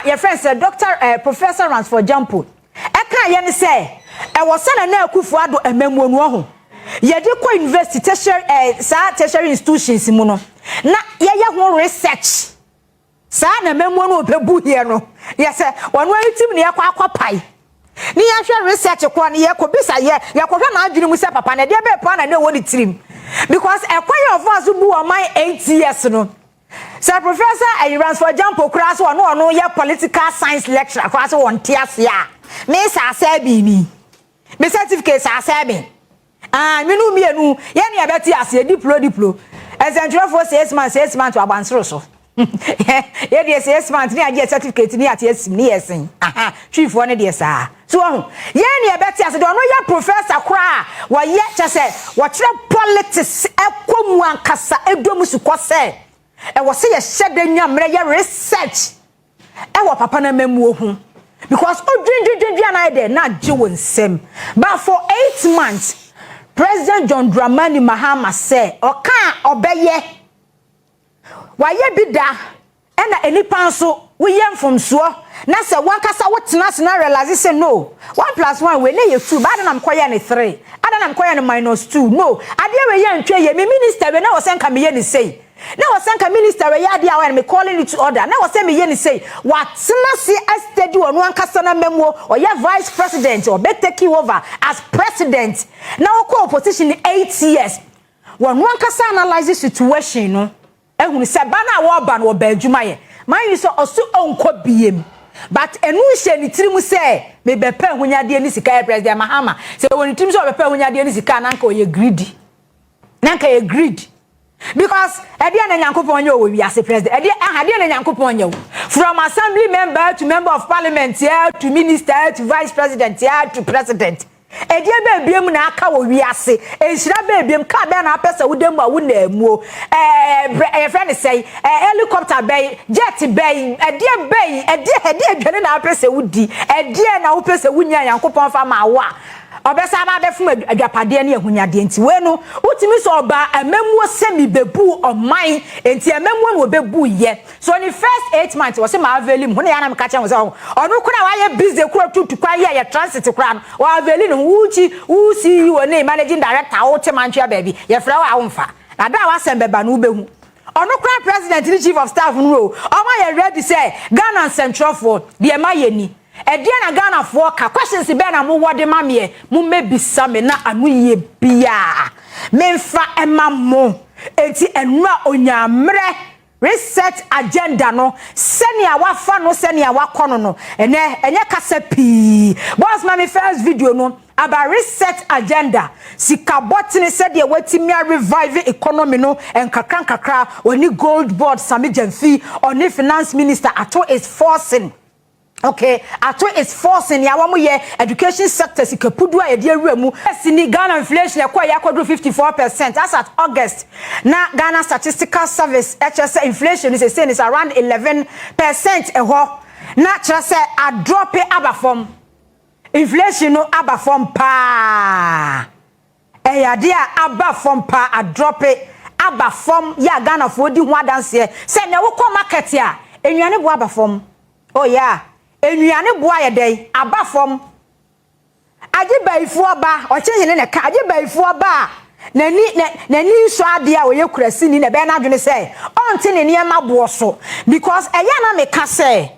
your friend said, Doctor, Professor runs for Jampo. Eka yen say, I was sent a Kufuado a memo no. Ye de ko university tertiary institutions muno. Na ye ho research. Sa na memo no bebu here no. Yes, one way team ne akwa pai. Ni ya research kwa ni ye ko bisa ye yakohwe na adwene mu se papa na de be pa na woni trim because ekwa of us bu o man 8 years no sir professor runs for example class no ye political science lecturer class won tias ya me sa sabi ni me certificate sa sabi me no mienu ye ne abeti ase diplo essential for 6 months to abansoro so ye dey 6 months ni age certificate ni ati ni yesin aha chief one dey sa so ye ni ebeti ase do no ya professor kra wa ye chese wa kire politics ekomu ankasa edomu suko se e wo se ye hyede nyamre ye research e wo papa na mamu ohun because odwindwindwindwa na dey na age wonsem but for 8 months President John Dramani Mahama say oka obeye waye bida ena enipa nso we yem from so na se wankasa wotena se na realize say no 1+1 we na ye 2 bad na mkoye ne 3 ada na mkoye ne -2 no ade we ye ntwe ye me minister we na wo senka me ye ne say na wo senka minister we ya dia we me calling it to order na wo se me ye ne say watena se steady wonu ankasa na memuo o ye vice president or be take over as president na wo ko opposition 8 years wonu ankasa analyze situation no ehunu se bana wo ba no ba adwuma ye man yi so osu onko biem but enu hye ni tirim se me bepa hunyade ni sika president Mahama se woni tirim so bepa hunyade ni sika nanka o ye greedy nanka ye greed because ede na nyankopon ye o wi ase president ede na nyankopon ye from assembly member to member of parliament here to minister to vice president here to president edie be biem na aka wo wiase enhira be biem ka be na apesa wudem a wuna amuo friend say helicopter bay jet bay edie adwane na apesa wudi edie na wo pesa wunya yankopon fa ma wa obesa ba be fum adwapade na ehunyade enti we no utimi so oba amamuo semi bebu oman enti amamuo no bebu ye so ni first 8 months wo se ma avelim ho na yana meka chen wo se onu kura wa ye busy kura tutu kwa ye transit kura no wa avelim usi wo ne managing director wo te mantua baby ye fra wa wonfa na da wa sembeba no behu onu kura president ni chief of staff no omo ye ready say Ghana Central for de ma ye ni edie na Ghana for ka questions be na mo wode ma me mo mebisa me na anu ye bia memfa emamo enti enua onyamre research agenda no senia wafa no senia wakono no enye kasa pi boss ma me first video no about research agenda sikabotini said ye wetimi revive economy no enkakra oni gold board sami jamfi oni finance minister ato is forcing okay ato is forcing ya wamu ye education sector sikapudu a ye awuramu sini Ghana inflation ekwa ya kwadru 54% as at August na Ghana Statistical Service HSA inflation is saying is around 11% eho na chase a drop abafom inflation no abafom pa eyade a abafom pa a drop abafom ya Ghana for di ho adanse se na wo ko market a enwane bo abafom oh yeah enuane boa ye dey abafom agibaifo ba o chenhene ne ka agibaifo ba nani so ade a oye kurasi ni na be na adwene say onte ne niam abo so because eya na me ka say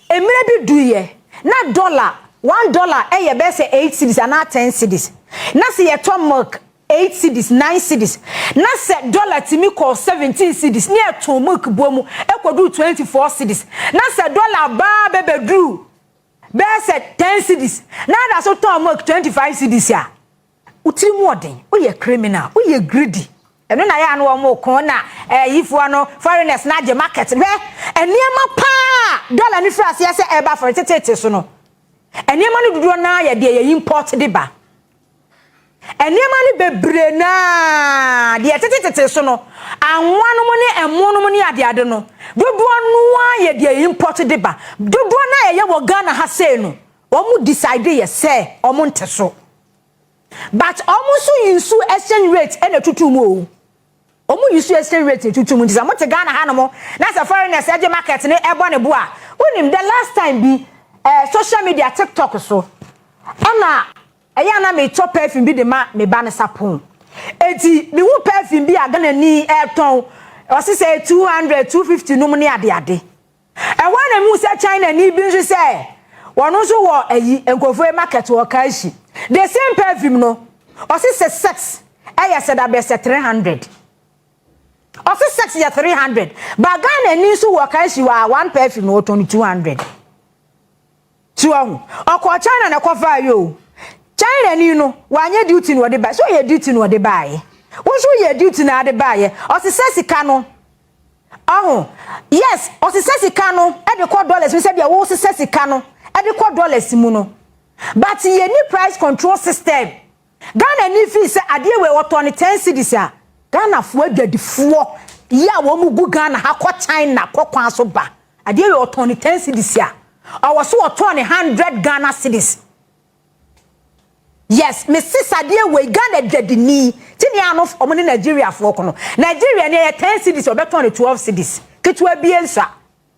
emire bi duye na dollar $1 eh ye be say 8 cedis and 10 cedis na se ye to milk 8 cedis 9 cedis na se dollar timi ko 17 cedis ne to milk bomu ekodu 24 cedis na se dollar ba bebedu be say 10 cedis na da so to milk 25 cedis ya utiri mu odin o ye criminal o ye greedy eno na ya no wo kon na yifu no foreigners na je market be eniema pa dollar ni frase ya se e ba for tete so no eniema no dudu na ya de ye import de ba eniema ni bebre na de tete so no anwa no mo ni emo no mo ni ade no dudu no ya de import de ba dudu na ye wo Ghana ha se no o mu decide ye se o mu nteso but almost so exchange rate and a tutumu omu use exchange rate tutumu ndisa mo te Ghana ha no mo na sa foreigners eje market ne ebo ne bo a unim the last time bi social media TikTok so ana eya na me top perfume bi de ma me ba ne sapon eti me wu perfume bi a Ghana ni ton o se say 200 250 no mo ne ade e wa na mu se China ni bi nso se wono so wo ayi enkofo market wo kaishi the same perfume no o se sex eya said that be 300 o se sex ya 300 but Ghana ni so wo kaishi wa one perfume no 200 tuahu okọ China na kofa yo China ni no wanye duty no de buy so ye duty no de buy wo so ye duty na de buy o se sika no oh yes o se sika no e de $4 we say dia wo se sika no e de $4 mu no but ye ni price control system Ghana ni fi say ade we woto ne 10 cedis a Ghana fo adwadifuo ya wo mu gu Ghana ha ko China ko kwan so ba ade we woto ne 10 cedis a I was so 100 Ghana cedis. Yes, me sister we Ghana dedini. Tini anof omuni Nigeria for kono. Nigeria ne 10 cedis or better 12 cedis. Ketwa biensa.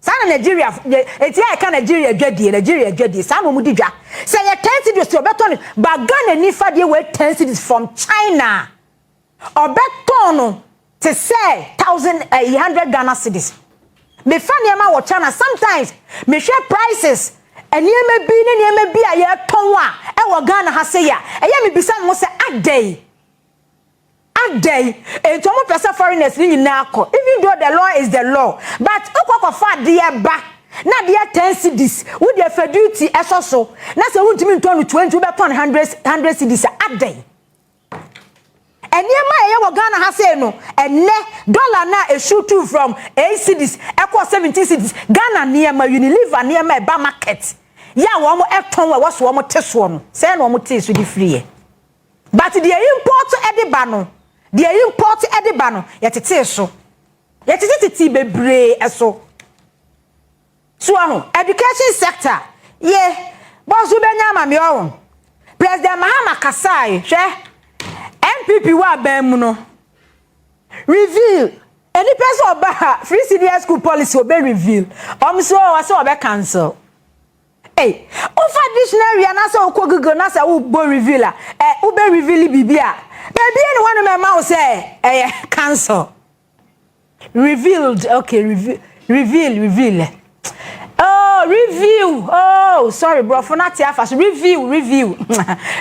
Sana Nigeria eti I can Nigeria dwedi. Sana mu didwa. Say 10 cedis or better but Ghana ni fa we 10 cedis from China. Or better no to say 1,100 Ghana cedis. Me fan yama wo China sometimes me share prices eniyema bi a ye ton a e wo Ghana ha se ya eye me bisa mo se adey ento mo pesa foreigners ni nyina akọ even though the law is the law but okoko fa de ba na de 10 cedis wo de fa duty esoso na se wuntimi nton 20 wo be ton 100 cedis adey eniema ye wo Ghana ha say no enne dollar na e shoot from 8 cedis equal 17 cedis Ghana niema Unilever niema e ba market ya wo mo eton we so wo mo teso no say no mo teso di free but the import ediba no ye tete so ye tete bebre eso so education sector ye bozu benya ma me o President Mahama Kasai hwe MPP wa bemu no reveal any person oba free CDS school policy obe reveal so was obe cancel hey ofa dictionary na say okọ Google na say wo bo reveal obe reveal bibia baby anyone me ma say cancel revealed okay reveal oh review oh sorry bro for not here fast review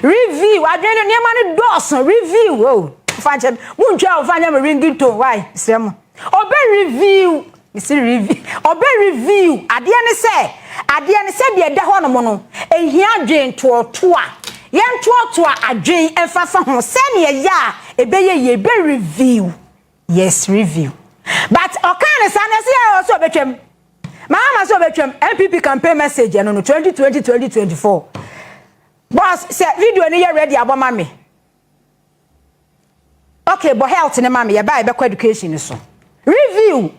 adwene ne ma ne dawson review oh fanche muntwa fanya me ringing tone why sem obe review obe review ade ne se de da ho no mo no ehia adwen to a ye to adwen enfafa ho se ne ya ebeye be review yes review but okane sanese so betwem Mahama so betwem MPP campaign message no 2020-2024 boss say video ni ye ready aboma me okay but health ne mama ye buy be education so review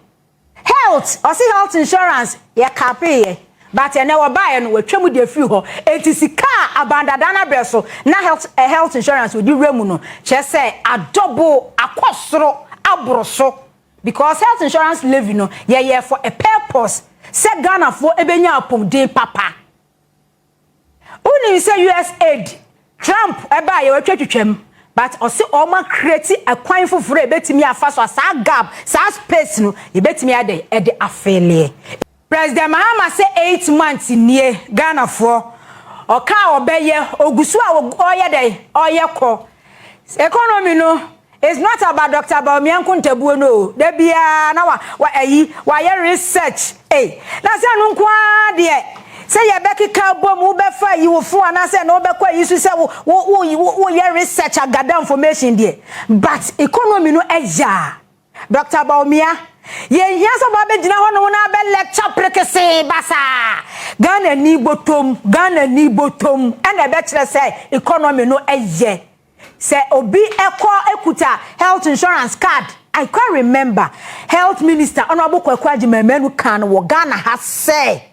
health or see health insurance ye campaign but ye never buy no watwam de free ho etisika abandadana beso na health insurance we di remu no che say adobo akosoro abroso because health insurance levy no ye for a purpose se Ghana for ebenya apom de papa uni say US aid Trump eba ye watwatwam but o se o ma create a kwan foforo ebetimi afa so sa gap sa space no ebetimi ade afele President Mahama say 8 months near Ghana for oka obeye ogusu a oye dey oye ko economy no it's not about Dr. Bawumianku Ntabuo no de bia na wa research na se anu kwa de say ye bekika bom wo befa yi wo fu ana say no bekwa yi su say wo ye research agada information de but economy no eja Dr. Bawumia ye hiaso ba be gina ho no na be lecture prekese basa Ghana ni botom ena be kire say economy no eje say obi ekuta health insurance card. I can't remember health minister honorable Kwakwaji Memenu kan wo Ghana has say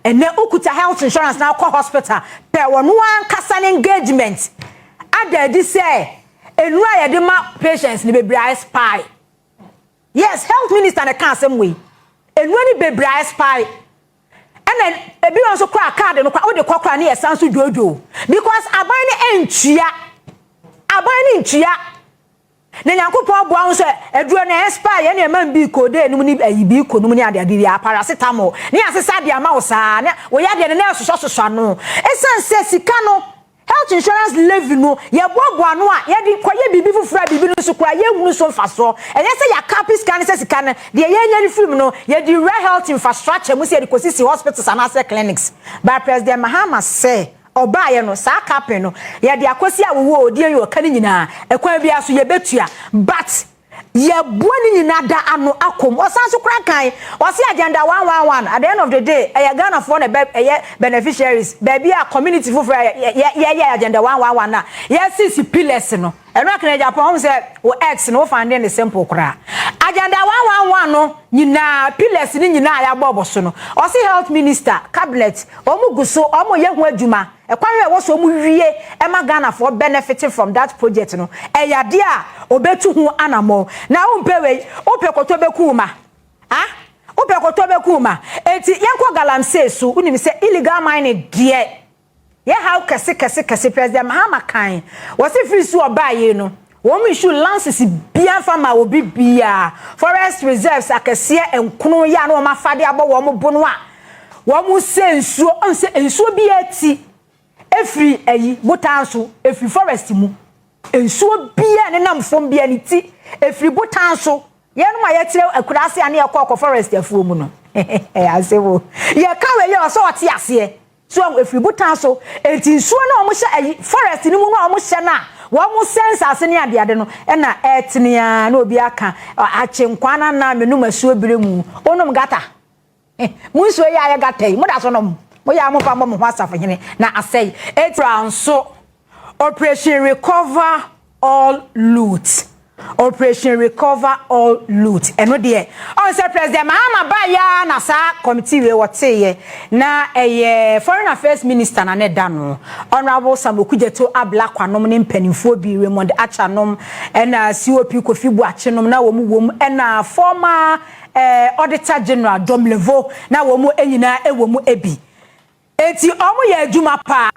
ene okuta health insurance na kwa hospital per wonu ankasa engagement adedi say enu ayede ma patients ni bebre spy. Yes, health minister na kan same way enu ni bebre spy. And then ebi won so kwa card no kwa o de kwakwa na yesanso jojo because aban ni entua na Nyankopon boa wo so eduro na expire ye na man bi ko de enum ni ayibi ko num ni ade ya paracetamol ni asesa de ama wo saa na wo ya de na soso no esan sika no health insurance levy no ye boaboa no a ye di koye bibi fufura bibi no so kura ye hunu so mfaso enye se ya capi scan se sika no de ye nya ni film no ye di real health infrastructure mu se ye di kosisi hospitals and as clinics by President Mahama say oba ye no sa capi no ye di akosi awo odi ye oka ni nyina ekwan bia so ye betua but ye buoni nyina da ano akom osan so kura kan o se agenda 111 at the end of the day e Ghana for na beneficiaries baby a community for ye agenda 111 na ye sisi pillars no eno akene Japan say o x no find the simple kura agenda 111 no nyina pillars ni nyina ya bobo so no o se health minister cabinet omuguso omo ye hu adwuma ekwan we wo so mu wie e ma Ghana for benefiting from that project no e yade a obetu hu anamo na umpewe upekoto bekuma upekoto bekuma eti yenko galamsey su unim se illegal mining de ye how kese President Mahama kan wasi free su obaye no wo mu issue lances bia fama obi bia forest reserves akese enkono ya na o mafade abo wo mu bono a wo mu sensuo onse ensuo bia ti efri ayi botanso efri forest mu ensuo bia ne namfom bia ni ti efri botanso ye no ma ye tire akurase ane ekọ forest afuo mu no asewo ye kawe ye so ote ase so efri botanso enti nsuo na omo hye forest ni mu na omo hye na wo mu sense ase ne ade no na etenia na obi aka achenkwana na menum asuo bire mu onum gata munsuo ya gata mu da so no mo ya mo pa mo ho asafo hene na asay etranso Operation Recover All Loot. Operation Recover All Loot. Eno de on say President Mahama ba ya na sa committee we wote ye na Foreign Affairs Minister na ne da no Honorable Samokujeto Ablakwanom ne mpanimfo bi Raymond Achanom na COP Kofi Buachenom na wo mu na former Auditor General Domlevo na wo mu enyina wo mu ebi eti omo ye adwuma pa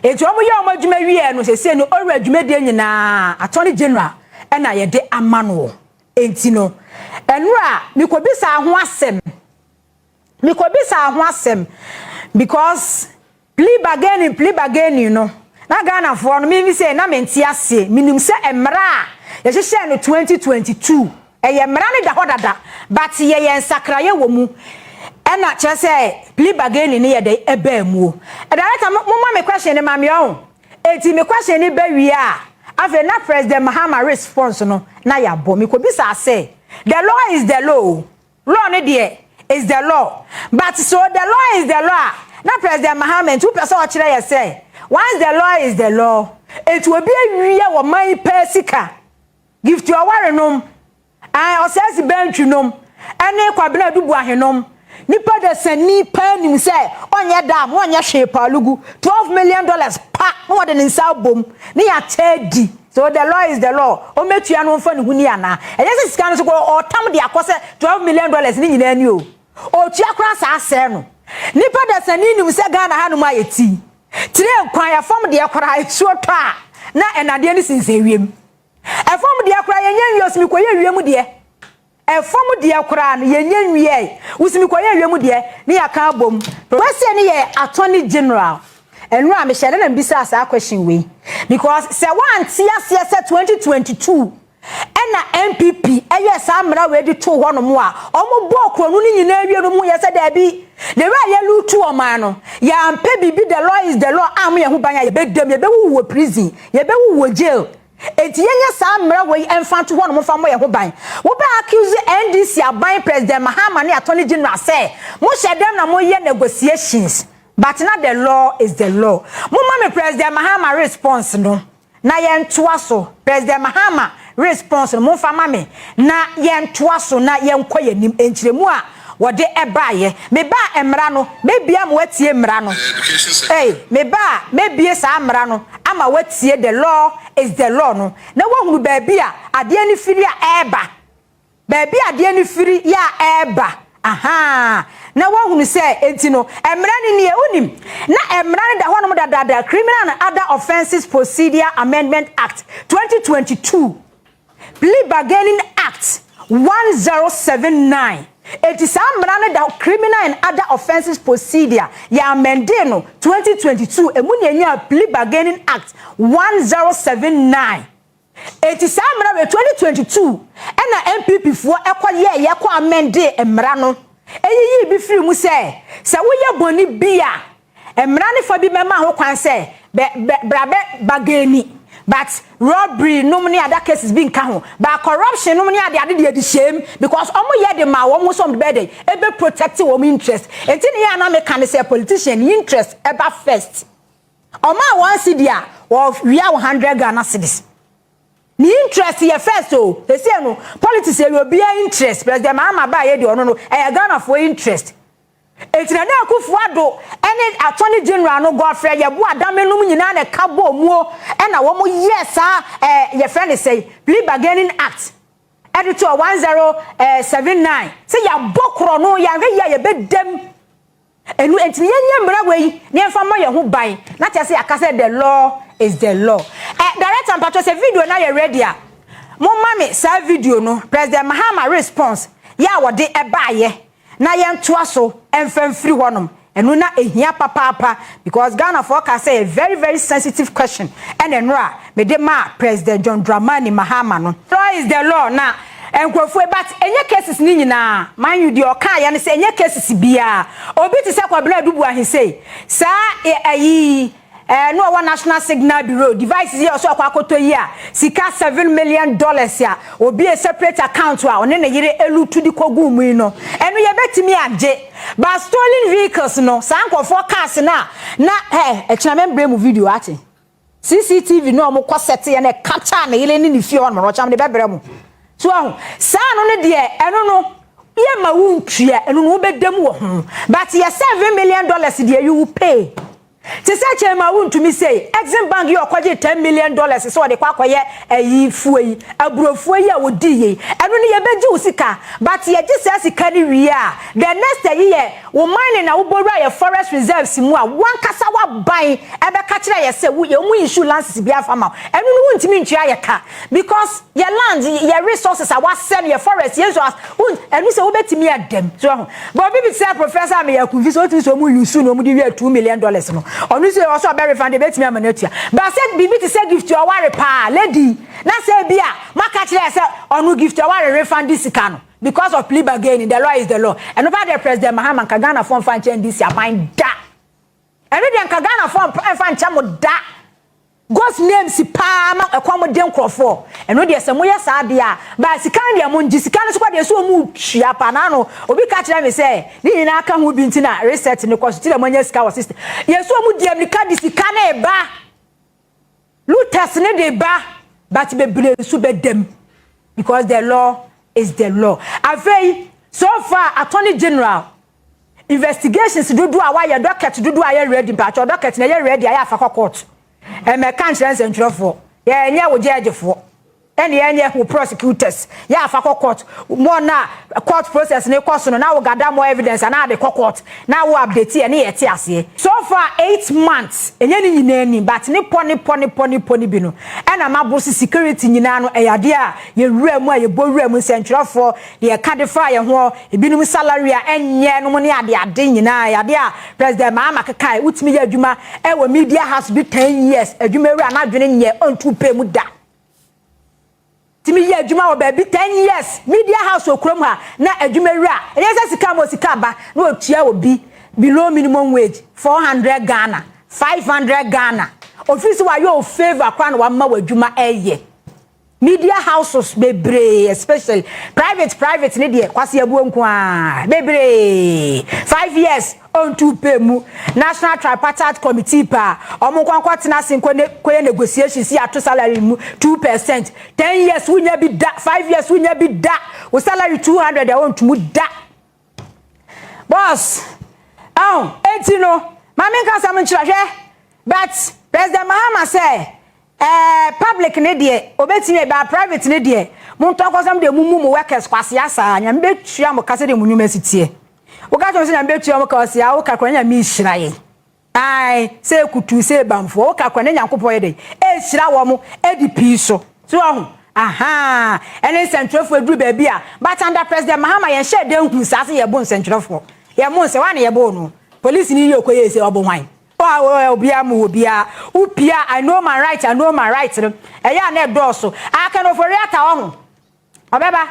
eti omo ye omo adwuma wie no sese no ora adwuma de nyina Attorney General na ye de amano enti no enura mikobisa ho asem because plea bargaining no na Ghana for no me say na menti ase minim se emra ye hye no 2022 eye emra ne da hodada but ye nsakra wo mu ena che say plea bargaining ne ye de eba mu e director mo me question ne mame o eti me question ne ba wi a ave na President Mahama response no na ya bo me ko bisa say the law is the law ne de is the law but so the law is the law na President Mahama two person o kire ye say once the law is the law it will be wi wo man pesika gift your ware nom I o say bench nom ene kwabena dubu ahenom nipa de sani pa nim say onye dam onye hwe pa lugu $12 million pa no de nsa bom ne ya tedi so the law is the law o metua no mfa ne huni ana eje sika no so o tam de akose $12 million ni nyina ni o tua kra sa ase no nipa de sani nim say Ghana ha no ma yeti tire kwan ya fam de kra isuo to a na enade ni sinse wiem e fam de kra yenye wios mi koye wiem de form de akra no yenye wie usimi koye wie mu de ne yaka abom wese ne ye attorney general enru a me shede na mbisa asa question we because se wan tia se 2022 ena MPP eye sa mra we de to ho no mo a omo bo kronu ni nyina awie no mu ye se da bi the way ye lutu oman no ya mpe bibi the law is the law am ye ho banya ye bedem ye be wo prison ye be wo jail enti yenye sa mra we emfa to ho no mo fa mo ye ho ban wo be accuse NDC aban president Mahama ne attorney general say mo shedem na mo ye negotiations but not the law is the law mo ma me president Mahama response no na ye ntoa so president Mahama response mo fa ma me na ye ntoa so na ye nkɔ ye nim enkyiremu a wode ebaye me ba emra no me bia mo watie emra no me ba me bie sa emra no ama watie the law is the law no na wahunu ba bia ade ani firi a eba ba bia ade ani firi ya eba aha na wahunu se enti no emra ni ne unim na emra ni da ho no da Criminal and Other Offences Procedure Amendment Act 2022 Plea Bargaining Act 1079 it is the Criminal and Other Offences Procedure ya amended no 2022 emunya Plea Bargaining Act 1079 it is 2022 and MPP for ekwa ye kwa amended emra no eyi bi firi mu se wo ye boni bia emra ne fa bi mema ho kwan se brabe bagani but robbery no many other cases being count but corruption no many other shame because omo ye de ma wo some bed e be protect wo interest enti ne ya na me kan say politician interest ever first oma wan see dia of we are 100 Ghana cedis ni interest ye first o they say no politics e obi interest president Mahama ba ye de ono no e Ghana for interest etina na Akufo-Addo ene attorney general no Godfrey ye bo adamenum nyina na kabo muo e na wo mo yes ye friend say Plea Bargaining Act editor 1079 say ya bokro no ya ye bedem enu enti yenye mra we ne mfa mo ye ho ban na tie say akase the law is the law direct and patro say video na ye ready a mo mame sa video no president Mahama response ya wode ebaye na yentoa so emfamfiri honom enu na ehia papa because Ghana forecast say a very very sensitive question and enra me de ma president John Dramani Mahama no law is the law na enkrofo but enye cases ni nyina man you di oka ya ne say enye cases bia obi ti se kwabena dubu ahi say sa ayi no one National Signal Bureau device here also akwakoto yi a sika $7 million ya obi a separate account wa one na yire elu tudi kogu mu no enu ye betimi age but stolen vehicles no sankofo cars na ekina membre mu video ati CCTV no mo kwasete ye na capture na yile ni fie on mo cham de bebre mu so sa no ne de enu no ye ma wuntria enu no bedam wo ho but ye $7 million de you will pay. Te say chema wuntu mi say Exim Bank yo kwaje $10 million so de kwa koye ayi fuyi aburofuo yi a wodi yi eno ne ye beji usika but ye gise sika ni wi a the next year wo mine na wo borua ye forest reserves mu a wan kasa wa ban e be ka kire ye say wo ye mu insurance bi afama eno no wuntimi ntwa ye ka because ye land ye resources a wa sell ye forest ye so eno say wo betimi adem so but bibi say professor me yakuvi so ti so mu use no mu di $2 million no onu say also be refund betimi amanatua but said bibi ti say gift your ware pa lady na say bia maka kire say onu gift your ware refund sika no because of plea bargaining the law is the law and over the president Mahama Ghana form fan NDC aban da and we Ghana form fan chamo da God's name si pa ma ekwamo den krofo eno de se moye sa dia ba sika dia mo nji sika no so kwa de so mu twia pa na no obi ka kire me se ni nyina aka hu bi ntina reset ne kosti de monya sika wa system yeso mu dia mi ka di sika na e ba lutas ne de ba but be bre so be dem because the law is the law avei so far attorney general investigations do awa your docket do aye ready but your docket na ye ready aye afa court me kan chance ntwofo ye nya wo judge fo any who prosecutors ya fa court more na court process ne course no na we gather more evidence and na the court na we update e na yeti ase so far 8 months enye ni nyina ni but ne poni bi no e na mabosi security nyina no eyade a ye wura mu a ye bowura mu sentwerefo ye cadify ye ho ebinum salary a enye no ne ade nyina yade a president Mahama kekai utimi ye adwuma e wo media house bi 10 years adwuma wura na adwene nye on 2 pay mu da timi ye adwuma wo ba bi 10 years media house okrom ha na adwuma wura enye sika mo sika ba na otua obi below minimum wage 400 Ghana 500 Ghana office wa yo favor kwa na wa ma wadwuma eye media houses bebre especially private ne de kwase abuo nko a bebre 5 years on 2 pay mu national tripartite committee pa omo kwankwa tena sinko negotiation si ato salary mu 2% 10 years wunya bi da 5 years wunya bi da wo salary 200 e won tumu da boss etino mama nka sam nchirahwe but president Mahama say public ne de obetime ba private ne de mo ntokosam de mumu mo workers kwase asa nya mbe tua mo kase de mo university o ga tun se nya mbe tua mo kwase a o ka kwanya mi hiraye ai se kutu se bamfo o ka kwanya nyankopɔ ye de e hira wo mo edp so ho aha ene centrofo eduru ba bia but under president Mahama ye share de hu sase ye bon centrofo ye mo se wa na ye bon no police ni ye okoye se obo hwan obia mu obia upia I know my right eya na edoso aka no for ata wo obeba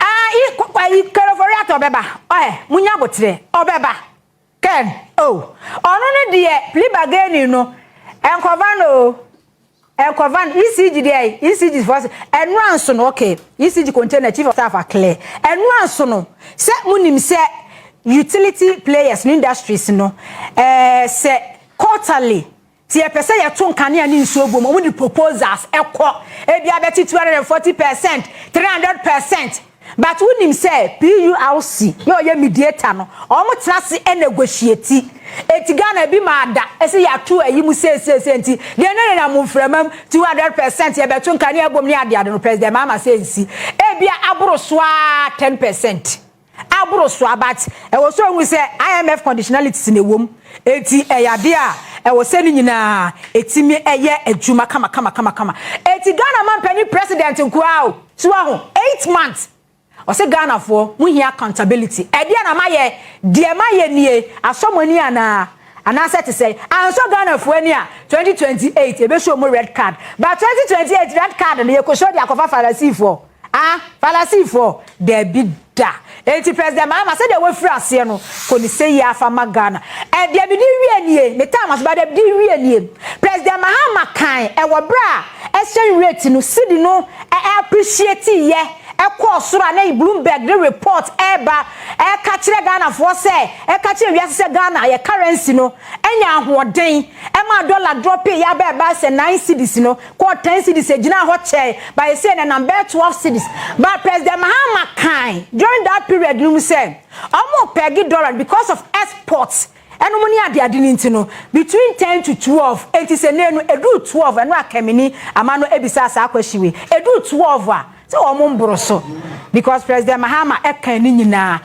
i kero for ata obeba munya botre obeba ken ono ne de plibageni no enkovano ECG dey ECG for enwanso no okay ECG container chief of staff clear enwanso no se munim se utility players in industries no say quarterly ti e pese ye to nkane ani nso bom mo di proposals ekọ e bia beti 240% 300% but we nim say PULC yo ye mediator no o mo trase e negotiate eti Ghana bi ma da ese ya to ayi mu se enti de na mo mframam 200% ye beto nkane abom ni ade no president Mahama say nsi e bia aboro so 10% aburo so abat e wo so hu se IMF conditionalities ne wom eti eyade a e wo se ni nyina etimi eye adwuma kama eti Ghana man pani president nkoa so ho 8 months o se Ghana for mu hia accountability e dia na maye de maye nie asomani ana set say anso Ghana for ani a 2028 e be show mo red card but 2028 red card ne ye ko show dia kofa fallacy for there be da enti president Mahama say dey we free ase no ko ni say ya fa magana e dia bi di wie nie me time aso ba dey di wie nie president Mahama kan e wo bra exchange rate no sidi no appreciate ye e ko soro na Bloomberg the report eba e ka kire Ghana for say e ka kire wiase say Ghana ye currency no enya ahoden e ma dollar drop ya ba say 9 cedis no ko 10 cedis e gina ho che by say na number 12 cedis but president Mahama kan during that period you say almost pegi dollar because of exports eno money ade ninti no between 10 to 12 enti se nenu edu 12 eno akemini amano ebisa asa akwahyiwe edu 12 a se o mo mboro so because president Mahama e kan ni nyina